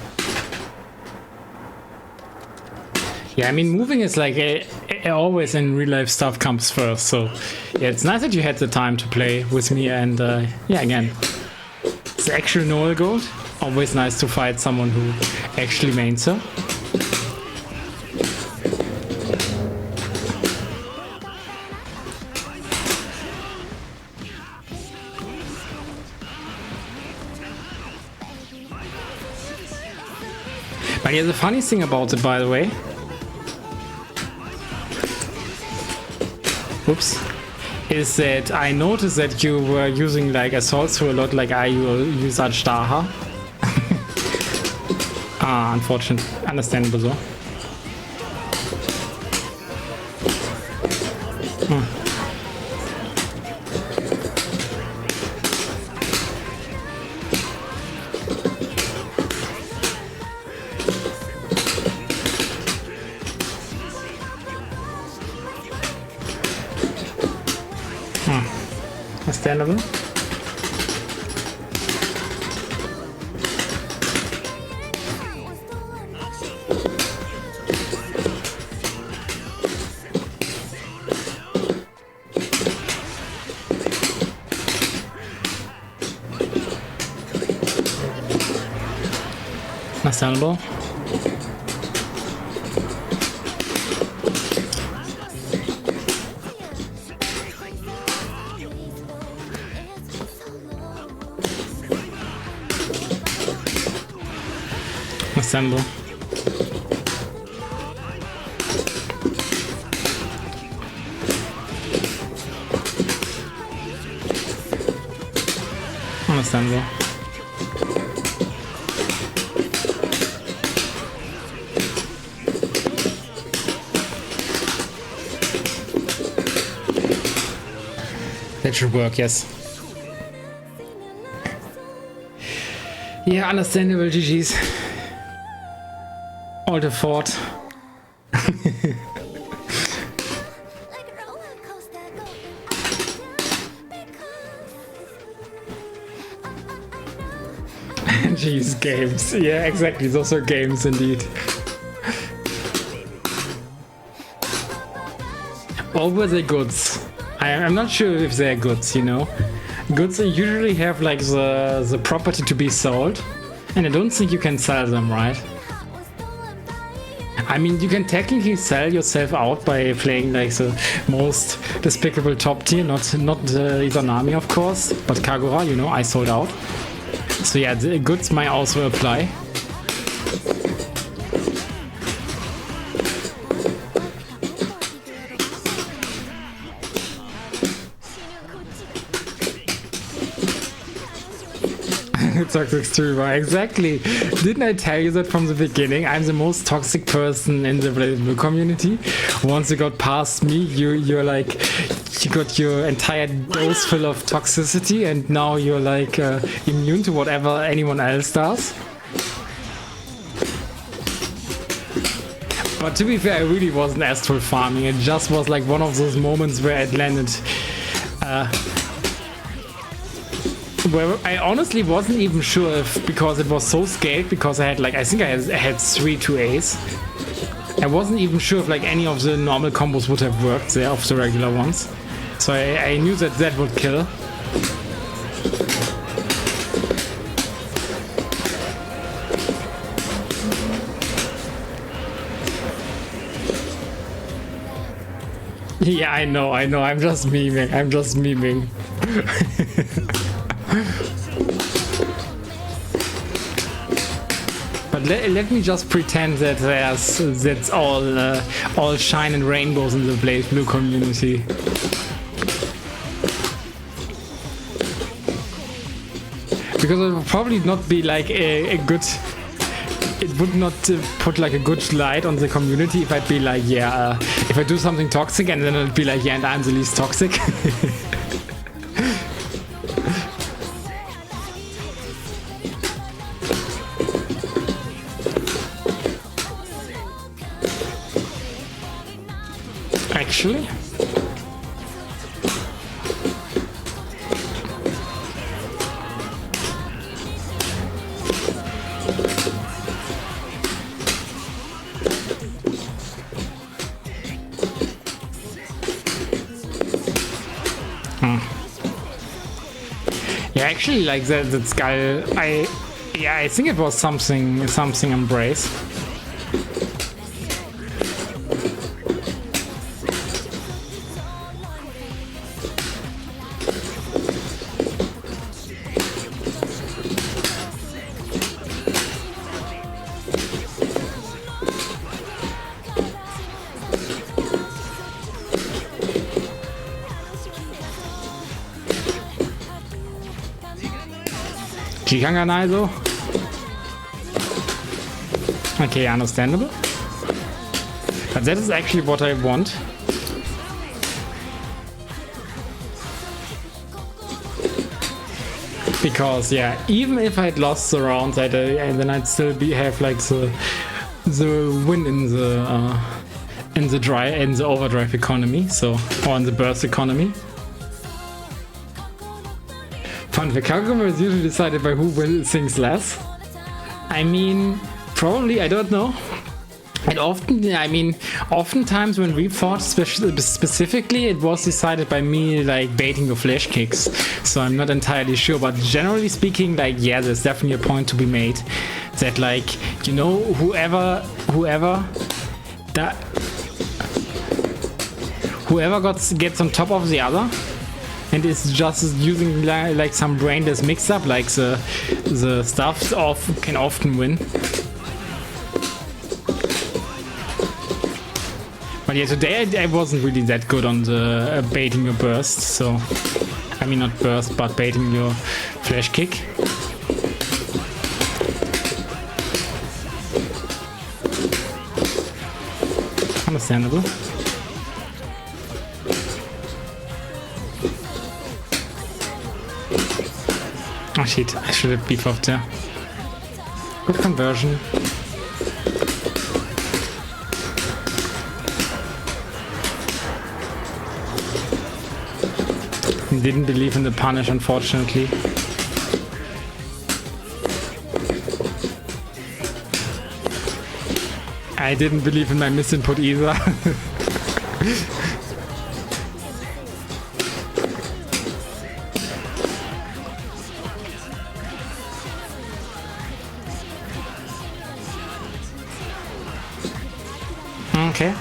Yeah, I mean, moving is like always in real life stuff comes first. So yeah, it's nice that you had the time to play with me. And yeah, again, it's actual Noel Gold. Always nice to fight someone who actually mains her. But yeah, the funny thing about it, by the way, oops, is that I noticed that you were using like assault through a lot like I use at Staha. Ah, unfortunate, understandable though. Understandable. Understandable. Understandable. Understandable. That should work, yes. Yeah, understandable, GG's. All the fort. Jeez, games. Yeah, exactly. Those are games indeed. Or were they goods? I'm not sure if they're goods, you know. Goods usually have like the property to be sold, and I don't think you can sell them, right? I mean, you can technically sell yourself out by playing like the most despicable top tier, not Izanami, of course, but Kagura, you know, I sold out. So yeah, the goods might also apply. Toxic streamer, exactly. Didn't I tell you that from the beginning? I'm the most toxic person in the Blazblue community. Once you got past me, you're like, you got your entire dose full of toxicity, and now you're like immune to whatever anyone else does. But to be fair, I really wasn't astral farming. It just was like one of those moments where it landed. Where I honestly wasn't even sure if, because it was so scaled, because I had like, I think I had 3 2As. I wasn't even sure if like any of the normal combos would have worked there, of the regular ones. So I knew that that would kill. Yeah, I know, I'm just memeing. But let me just pretend that that's all shine and rainbows in the Blazblue community. Because it would probably not be like a good... It would not put like a good light on the community if I'd be like, yeah, if I do something toxic and then I'd be like, yeah, and I'm the least toxic. Actually? Yeah, actually, like that skull, I think it was something Embrace. Jikanganai though? Okay, understandable. But that is actually what I want. Because yeah, even if I'd lost the round, then I'd still have like the win in the overdrive economy, so, or in the burst economy. Fun fact, Kagome is usually decided by who thinks less. I mean, probably, I don't know. And oftentimes when we fought specifically, it was decided by me, like, baiting the flash kicks. So I'm not entirely sure, but generally speaking, like, yeah, there's definitely a point to be made. That, like, you know, whoever gets on top of the other, and is just using like some brainless mix-up, like the stuff can often win. But yeah, today I wasn't really that good on the baiting your burst, so I mean not burst, but baiting your flash kick. Understandable. Oh shit, I should have beef off there. Good conversion. Didn't believe in the punish, unfortunately. I didn't believe in my misinput either. Okay.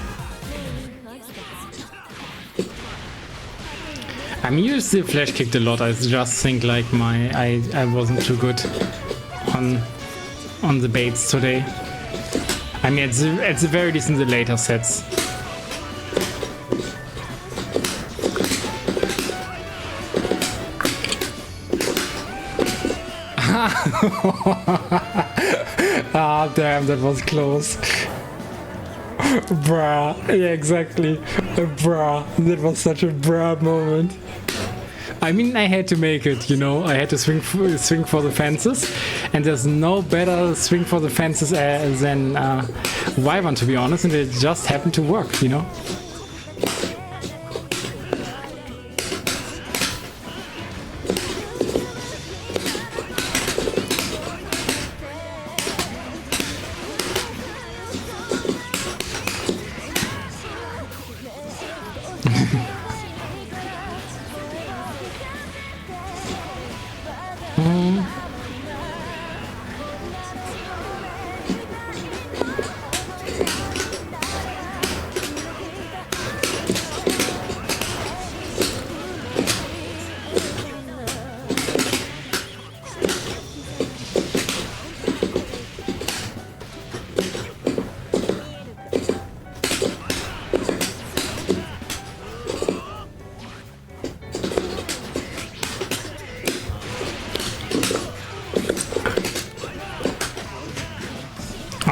I mean, you still flash kicked a lot. I just think like I wasn't too good on the baits today. I mean, at the very least in the later sets. Ah, damn, that was close. Bruh, yeah, exactly. Bruh, that was such a bruh moment. I mean, I had to make it, you know. I had to swing for the fences, and there's no better swing for the fences than Wyvern, to be honest, and it just happened to work, you know.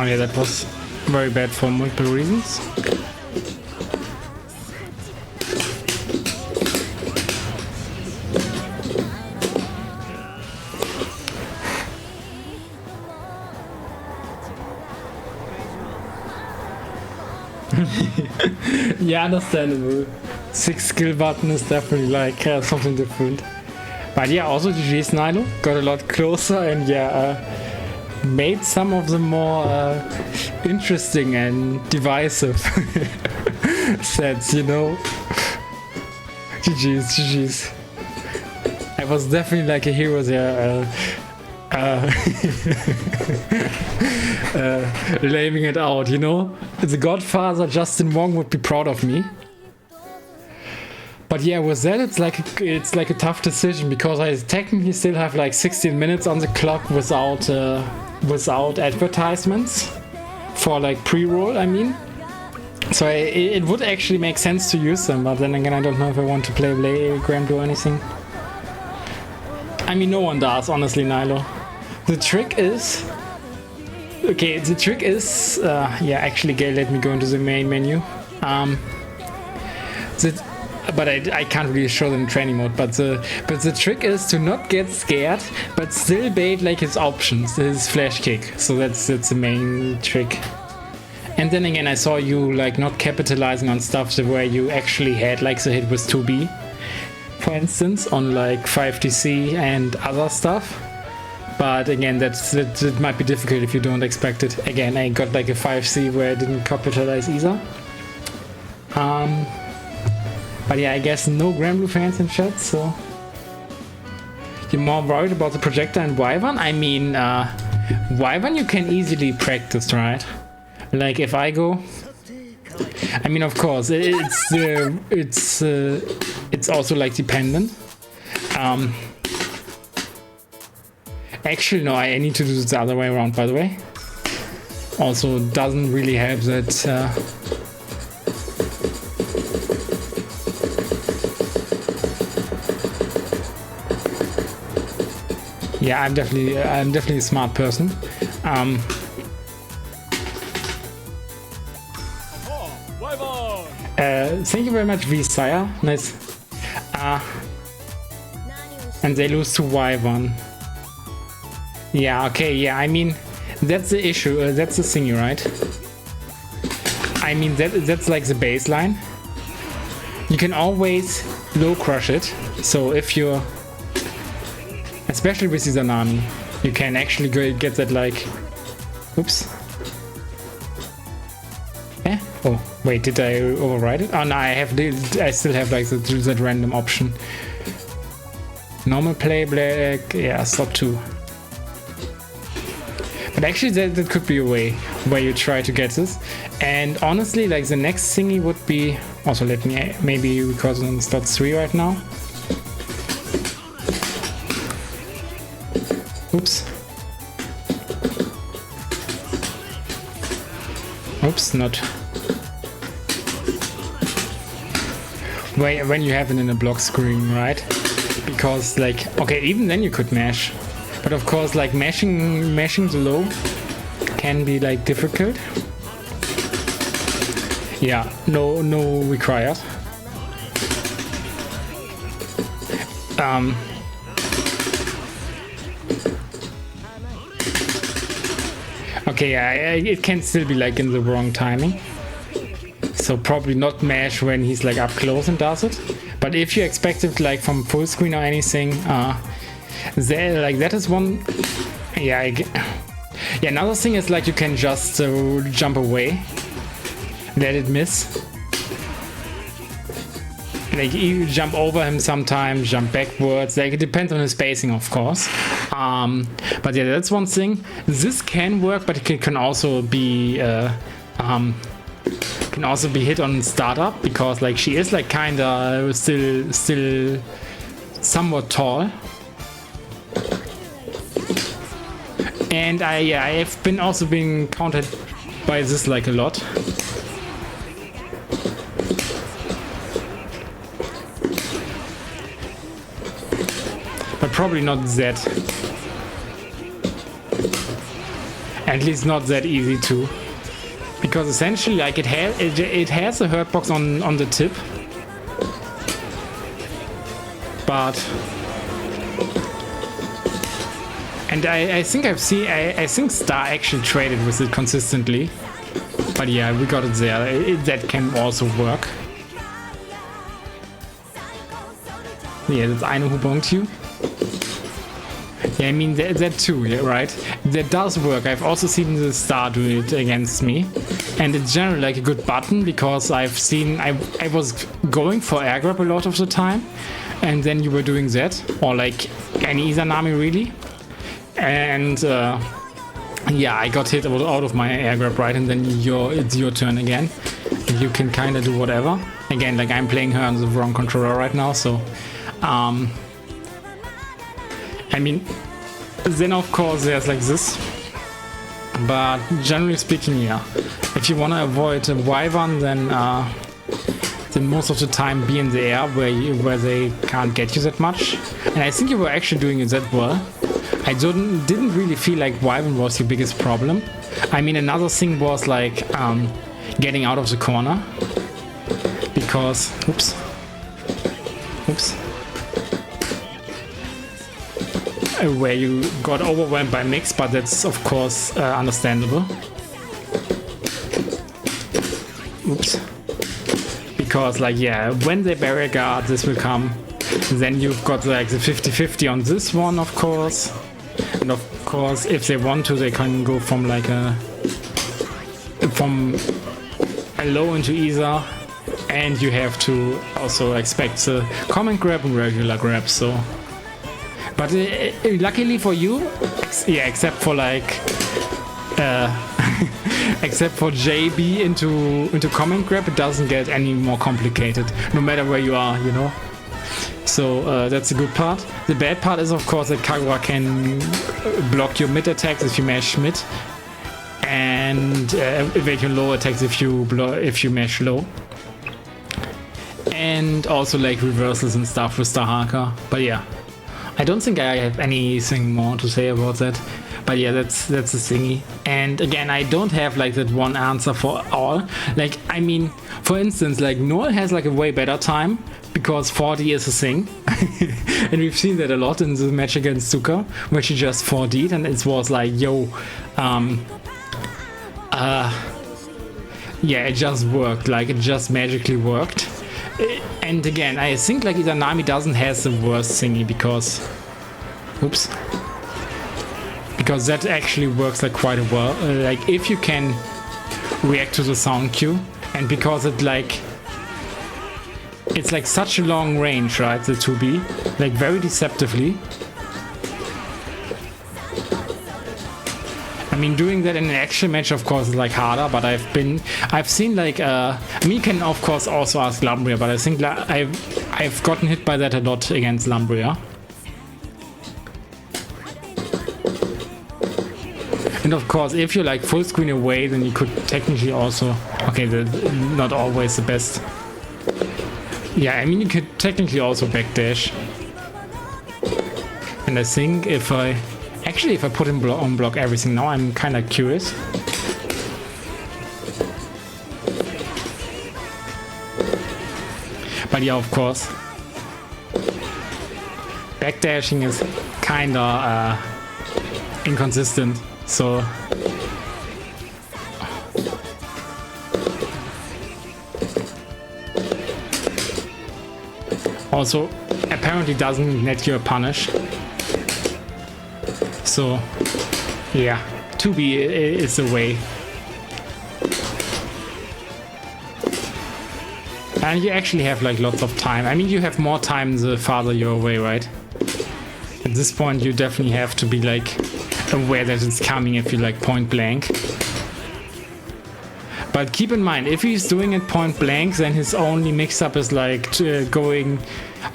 Oh yeah, that was very bad for multiple reasons. Yeah, understandable. 6 skill button is definitely like something different. But yeah, also GG's Nilo got a lot closer and yeah, made some of them more interesting and divisive sets, you know. GG's. I was definitely like a hero there. Laying it out, you know. The Godfather Justin Wong would be proud of me. But yeah, with that it's like a tough decision because I technically still have like 16 minutes on the clock without advertisements for like pre-roll. I mean, so it would actually make sense to use them, but then again I don't know if I want to play Blazblue or anything. I mean, no one does, honestly, Nilo. The trick is... Okay, the trick is... yeah, actually, let me go into the main menu. But I can't really show them in training mode, but the trick is to not get scared, but still bait like his options, his flash kick. So that's the main trick. And then again, I saw you like not capitalizing on stuff where you actually had like the hit with 2B. For instance, on like 5DC and other stuff. But again, that might be difficult if you don't expect it. Again, I got like a 5C where I didn't capitalize either. But yeah, I guess no Blazblue fans in chat, so... You're more worried about the projector and Wyvern? I mean, Wyvern you can easily practice, right? Like if I go... I mean, of course, it's also like dependent. Actually, no, I need to do this the other way around, by the way. Also, doesn't really help that. Yeah, I'm definitely a smart person. Thank you very much, V-Sire. Nice. And they lose to Wyvern. Yeah, okay, yeah, I mean, that's the issue, that's the thingy, right? I mean, that's like the baseline. You can always low crush it, so if you're... Especially with Izanami, you can actually get that like... Oops. Eh? Oh, wait, did I override it? Oh no, I still have like that random option. Normal play, black, yeah, stop 2. But actually that could be a way where you try to get this. And honestly, like the next thingy would be... Also let me maybe record on slot 3 right now. Oops. Oops, not. When you have it in a block screen, right? Because like, okay, even then you could mash. But of course, like mashing the low can be like difficult. Yeah, no required. Okay, yeah, it can still be like in the wrong timing. So probably not mash when he's like up close and does it. But if you expect it like from full screen or anything, that is one. Yeah, yeah. Another thing is like you can just jump away, let it miss. Like you jump over him sometimes, jump backwards. Like it depends on the spacing, of course. But yeah, that's one thing. This can work, but it can also be hit on startup because like she is like kinda still somewhat tall. And I've been also been countered by this like a lot. But probably not that. At least not that easy to. Because essentially, like, it has a hurt box on the tip. But... And I think I think Star actually traded with it consistently. But yeah, we got it there. That can also work. Yeah, that's eine who bonked you. Yeah, I mean, that too, yeah, right? That does work. I've also seen the Star do it against me. And it's generally like a good button because I've seen... I was going for air grab a lot of the time. And then you were doing that. Or like any Izanami really. And yeah, I got hit out of my air grab, right? And then it's your turn again. And you can kind of do whatever. Again, like I'm playing her on the wrong controller right now, so... I mean, then of course there's like this. But generally speaking, yeah. If you want to avoid a Wyvern, then most of the time be in the air where they can't get you that much. And I think you were actually doing it that well. I didn't really feel like Wyvern was your biggest problem. I mean, another thing was like getting out of the corner. Because, oops. Where you got overwhelmed by mix, but that's of course understandable. Oops. Because like, yeah, when they barrier guard, this will come. Then you've got like the 50-50 on this one, of course. And of course, if they want to, they can go from like a low into either. And you have to also expect the command grab and regular grab, so... But luckily for you, yeah, except for like... except for JB into command grab, it doesn't get any more complicated, no matter where you are, you know? So that's a good part. The bad part is, of course, that Kagura can block your mid attacks if you mash mid. And evade your low attacks if you mash low. And also like reversals and stuff with Starhaka. But yeah, I don't think I have anything more to say about that. But yeah, that's the thingy. And again, I don't have like that one answer for all. Like, I mean, for instance, like Noel has like a way better time because 40 is a thing. And we've seen that a lot in the match against Zuka, where she just 4D'd and it was like, yo, yeah, it just worked. Like, it just magically worked. And again, I think like Izanami doesn't have the worst thingy because... Oops. Because that actually works like quite well. Like if you can react to the sound cue, and because it's like such a long range, right? The 2B, like very deceptively. I mean, doing that in an actual match, of course, is like harder. But I've seen like me can of course also ask Lumbria, but I think I've gotten hit by that a lot against Lumbria. And of course, if you like full screen away, then you could technically also... Okay, not always the best. Yeah, I mean, you could technically also backdash. And I think if I... Actually, if I put him on block everything now, I'm kind of curious. But yeah, of course. Backdashing is kind of inconsistent. So also apparently doesn't net you a punish. So yeah, 2B is the way. And you actually have like lots of time. I mean, you have more time the farther you're away, right? At this point you definitely have to be like aware that it's coming if you like point blank. But keep in mind, if he's doing it point blank, then his only mix-up is like going...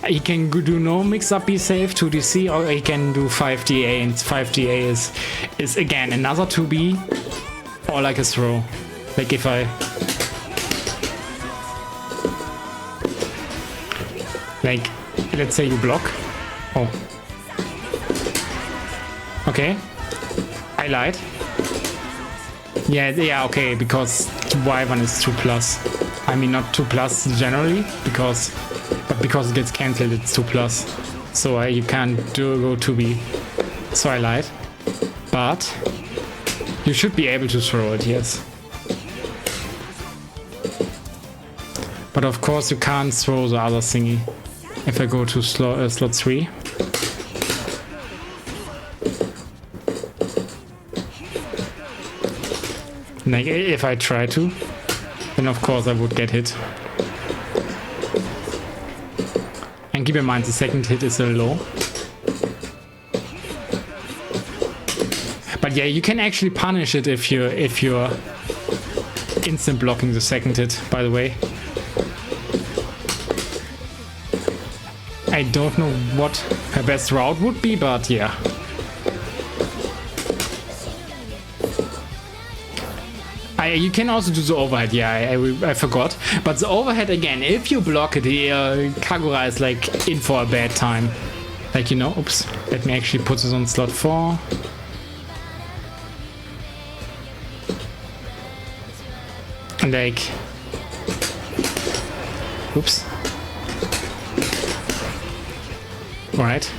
He can do no mix-up, be safe, 2DC, or he can do 5DA, and 5DA is again another 2B, or like a throw. Like if I... Like, let's say you block. Oh. Okay. I lied. Yeah, okay, because Y1 is 2+. I mean, not 2+ generally, because it gets cancelled, it's 2+. So you can't go 2B. So I lied. But you should be able to throw it, yes. But of course you can't throw the other thingy. If I go to slot 3. Like, if I try to, then of course I would get hit. And keep in mind the second hit is a low. But yeah, you can actually punish it if you're instant blocking the second hit, by the way. I don't know what her best route would be, but yeah. You can also do the overhead, yeah, I forgot. But the overhead, again, if you block it, Kagura is like in for a bad time. Like, you know, oops, let me actually put this on slot 4. And like, oops. Right.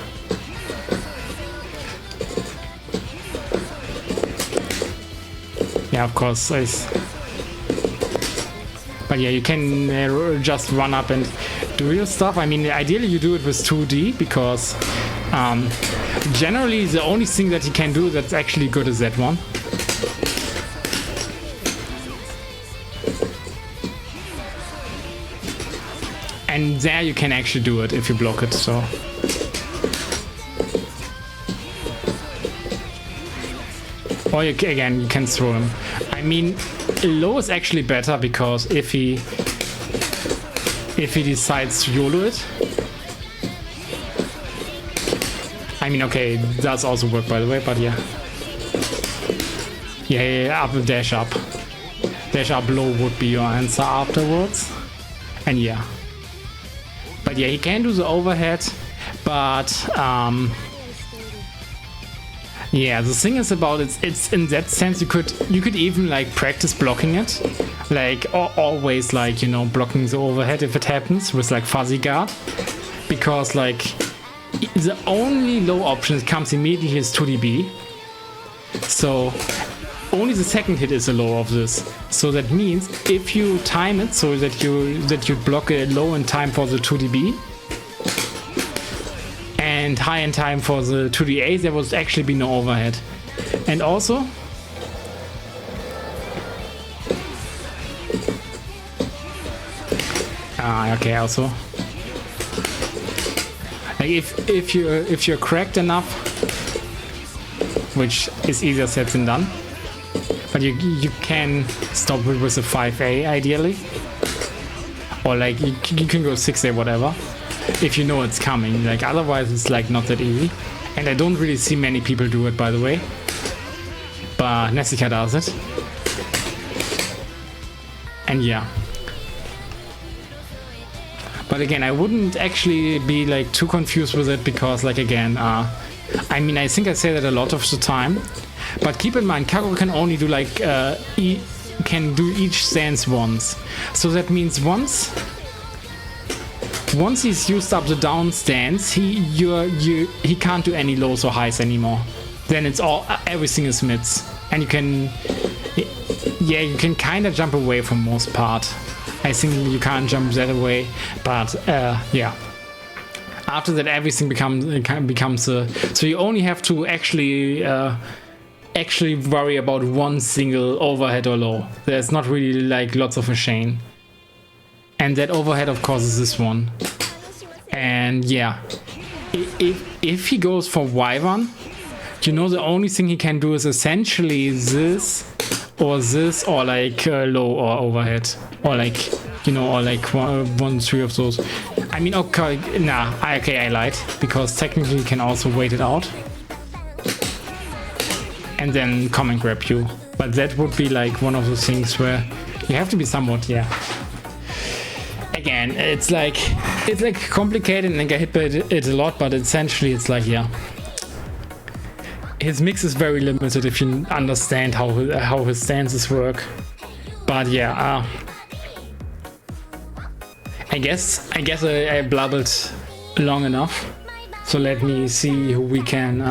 Yeah, of course. But yeah, you can just run up and do your stuff. I mean, ideally you do it with 2D because generally the only thing that you can do that's actually good is that one. And there you can actually do it if you block it, so. Or you can throw him. I mean, low is actually better because if he decides to YOLO it. I mean, okay, it does also work, by the way, but yeah. Yeah, up, dash up. Dash up low would be your answer afterwards. And yeah. But yeah, he can do the overhead, but yeah, the thing is about it's in that sense you could even like practice blocking it, like always, like, you know, blocking the overhead if it happens with like fuzzy guard, because like the only low option that comes immediately is 2dB, so only the second hit is a low of this. So that means if you time it so that you block a low in time for the 2dB and high in time for the 2dA, there would actually be no overhead. And also, okay, also, like if you're correct enough, which is easier said than done, but you can stop it with a 5A ideally, or like you can go 6A, whatever, if you know it's coming. Like otherwise it's like not that easy, and I don't really see many people do it, by the way, but Nessica does it. And yeah, but again, I wouldn't actually be like too confused with it, because like again, I mean, I think I say that a lot of the time, but keep in mind Kagura can only do like can do each stance once, so that means once he's used up the down stance, he can't do any lows or highs anymore. Then it's everything is mids, and you can kind of jump away from most part. I think you can't jump that away, but yeah. After that, everything becomes so you only have to actually worry about one single overhead or low. There's not really like lots of a chain. And that overhead, of course, is this one. And yeah, if he goes for Y1, you know, the only thing he can do is essentially this, or like low or overhead, or like, you know, or like one, 3 of those. I mean, okay, nah, okay, I lied, because technically you can also wait it out and then come and grab you. But that would be like one of those things where you have to be somewhat, yeah. Again, it's like complicated and I get hit by it a lot, but essentially it's like, yeah. his mix is very limited if you understand how his stances work. But yeah, I guess I blubbered long enough. So let me see who we can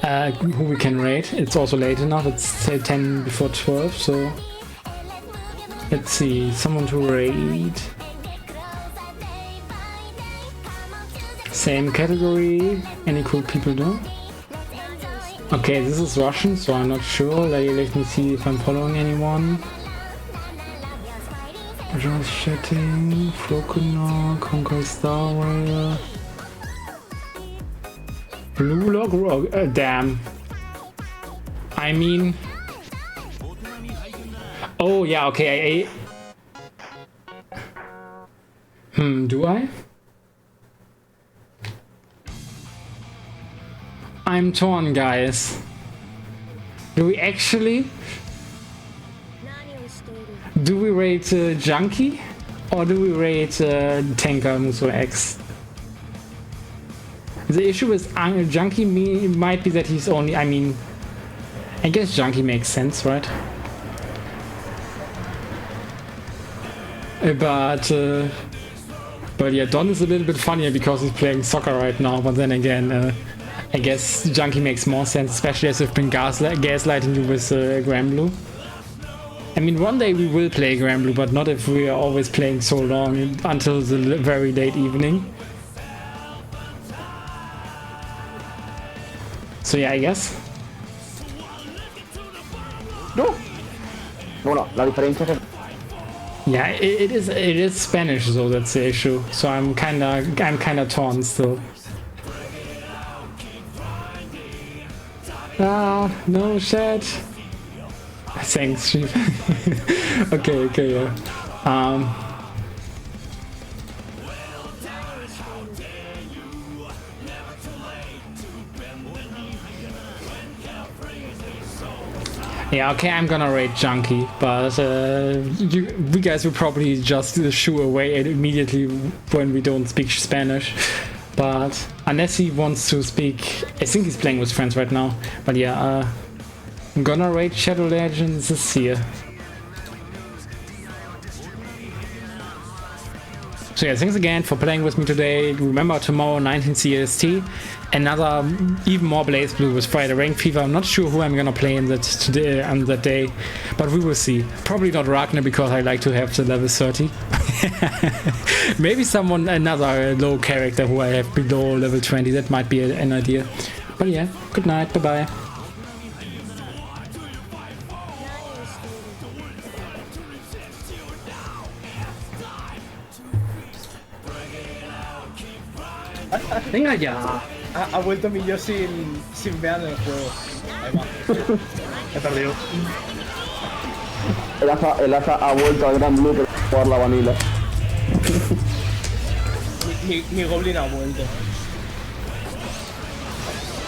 raid. It's also late enough. It's 10 before 12. So let's see, someone to raid. Same category. Any cool people though? Okay, this is Russian, so I'm not sure. Let me see if I'm following anyone. Just chatting, Flokuna, Conquer Star Whale, Blue Log, damn. I mean, oh yeah, okay. Do I? I'm torn, guys. Do we actually? Do we rate Junkie or do we rate Tanker Muso X? The issue with Junkie might be that he's only, I mean, I guess Junkie makes sense, right? But yeah, Don is a little bit funnier because he's playing soccer right now, but then again, I guess Junkie makes more sense, especially as we've been gaslighting you with Blue. I mean, one day we will play Blue, but not if we are always playing so long until the very late evening. So yeah, I guess. No. Bueno, la diferencia es que... Yeah, it is Spanish, so that's the issue. So I'm kinda torn still. Ah, no shit. Thanks, Chief. okay, yeah. Yeah, okay, I'm gonna rate Junkie, but we guys will probably just shoo away immediately when we don't speak Spanish. But unless he wants to speak, I think he's playing with friends right now. But yeah, I'm gonna rate Shadow Legends this year. So yeah, thanks again for playing with me today. Remember, tomorrow 19 CEST, another even more Blazblue with Friday Rank Fever. I'm not sure who I'm gonna play in that today on that day, but we will see. Probably not Ragnar because I like to have the level 30. Maybe another low character who I have below level 20. That might be an idea. But yeah, good night, bye bye. Venga ya. Ha vuelto mi yo sin ver en el juego. Ahí va. He perdido. El Asa ha vuelto al Gran Blue para jugar la vanilla. Mi Goblin ha vuelto.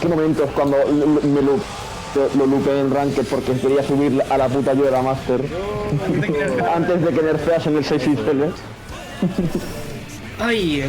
¿Qué momentos cuando lo loopé en Ranked porque quería subir a la puta yo de la Master? Antes de que nerfeas en el 6 Ay,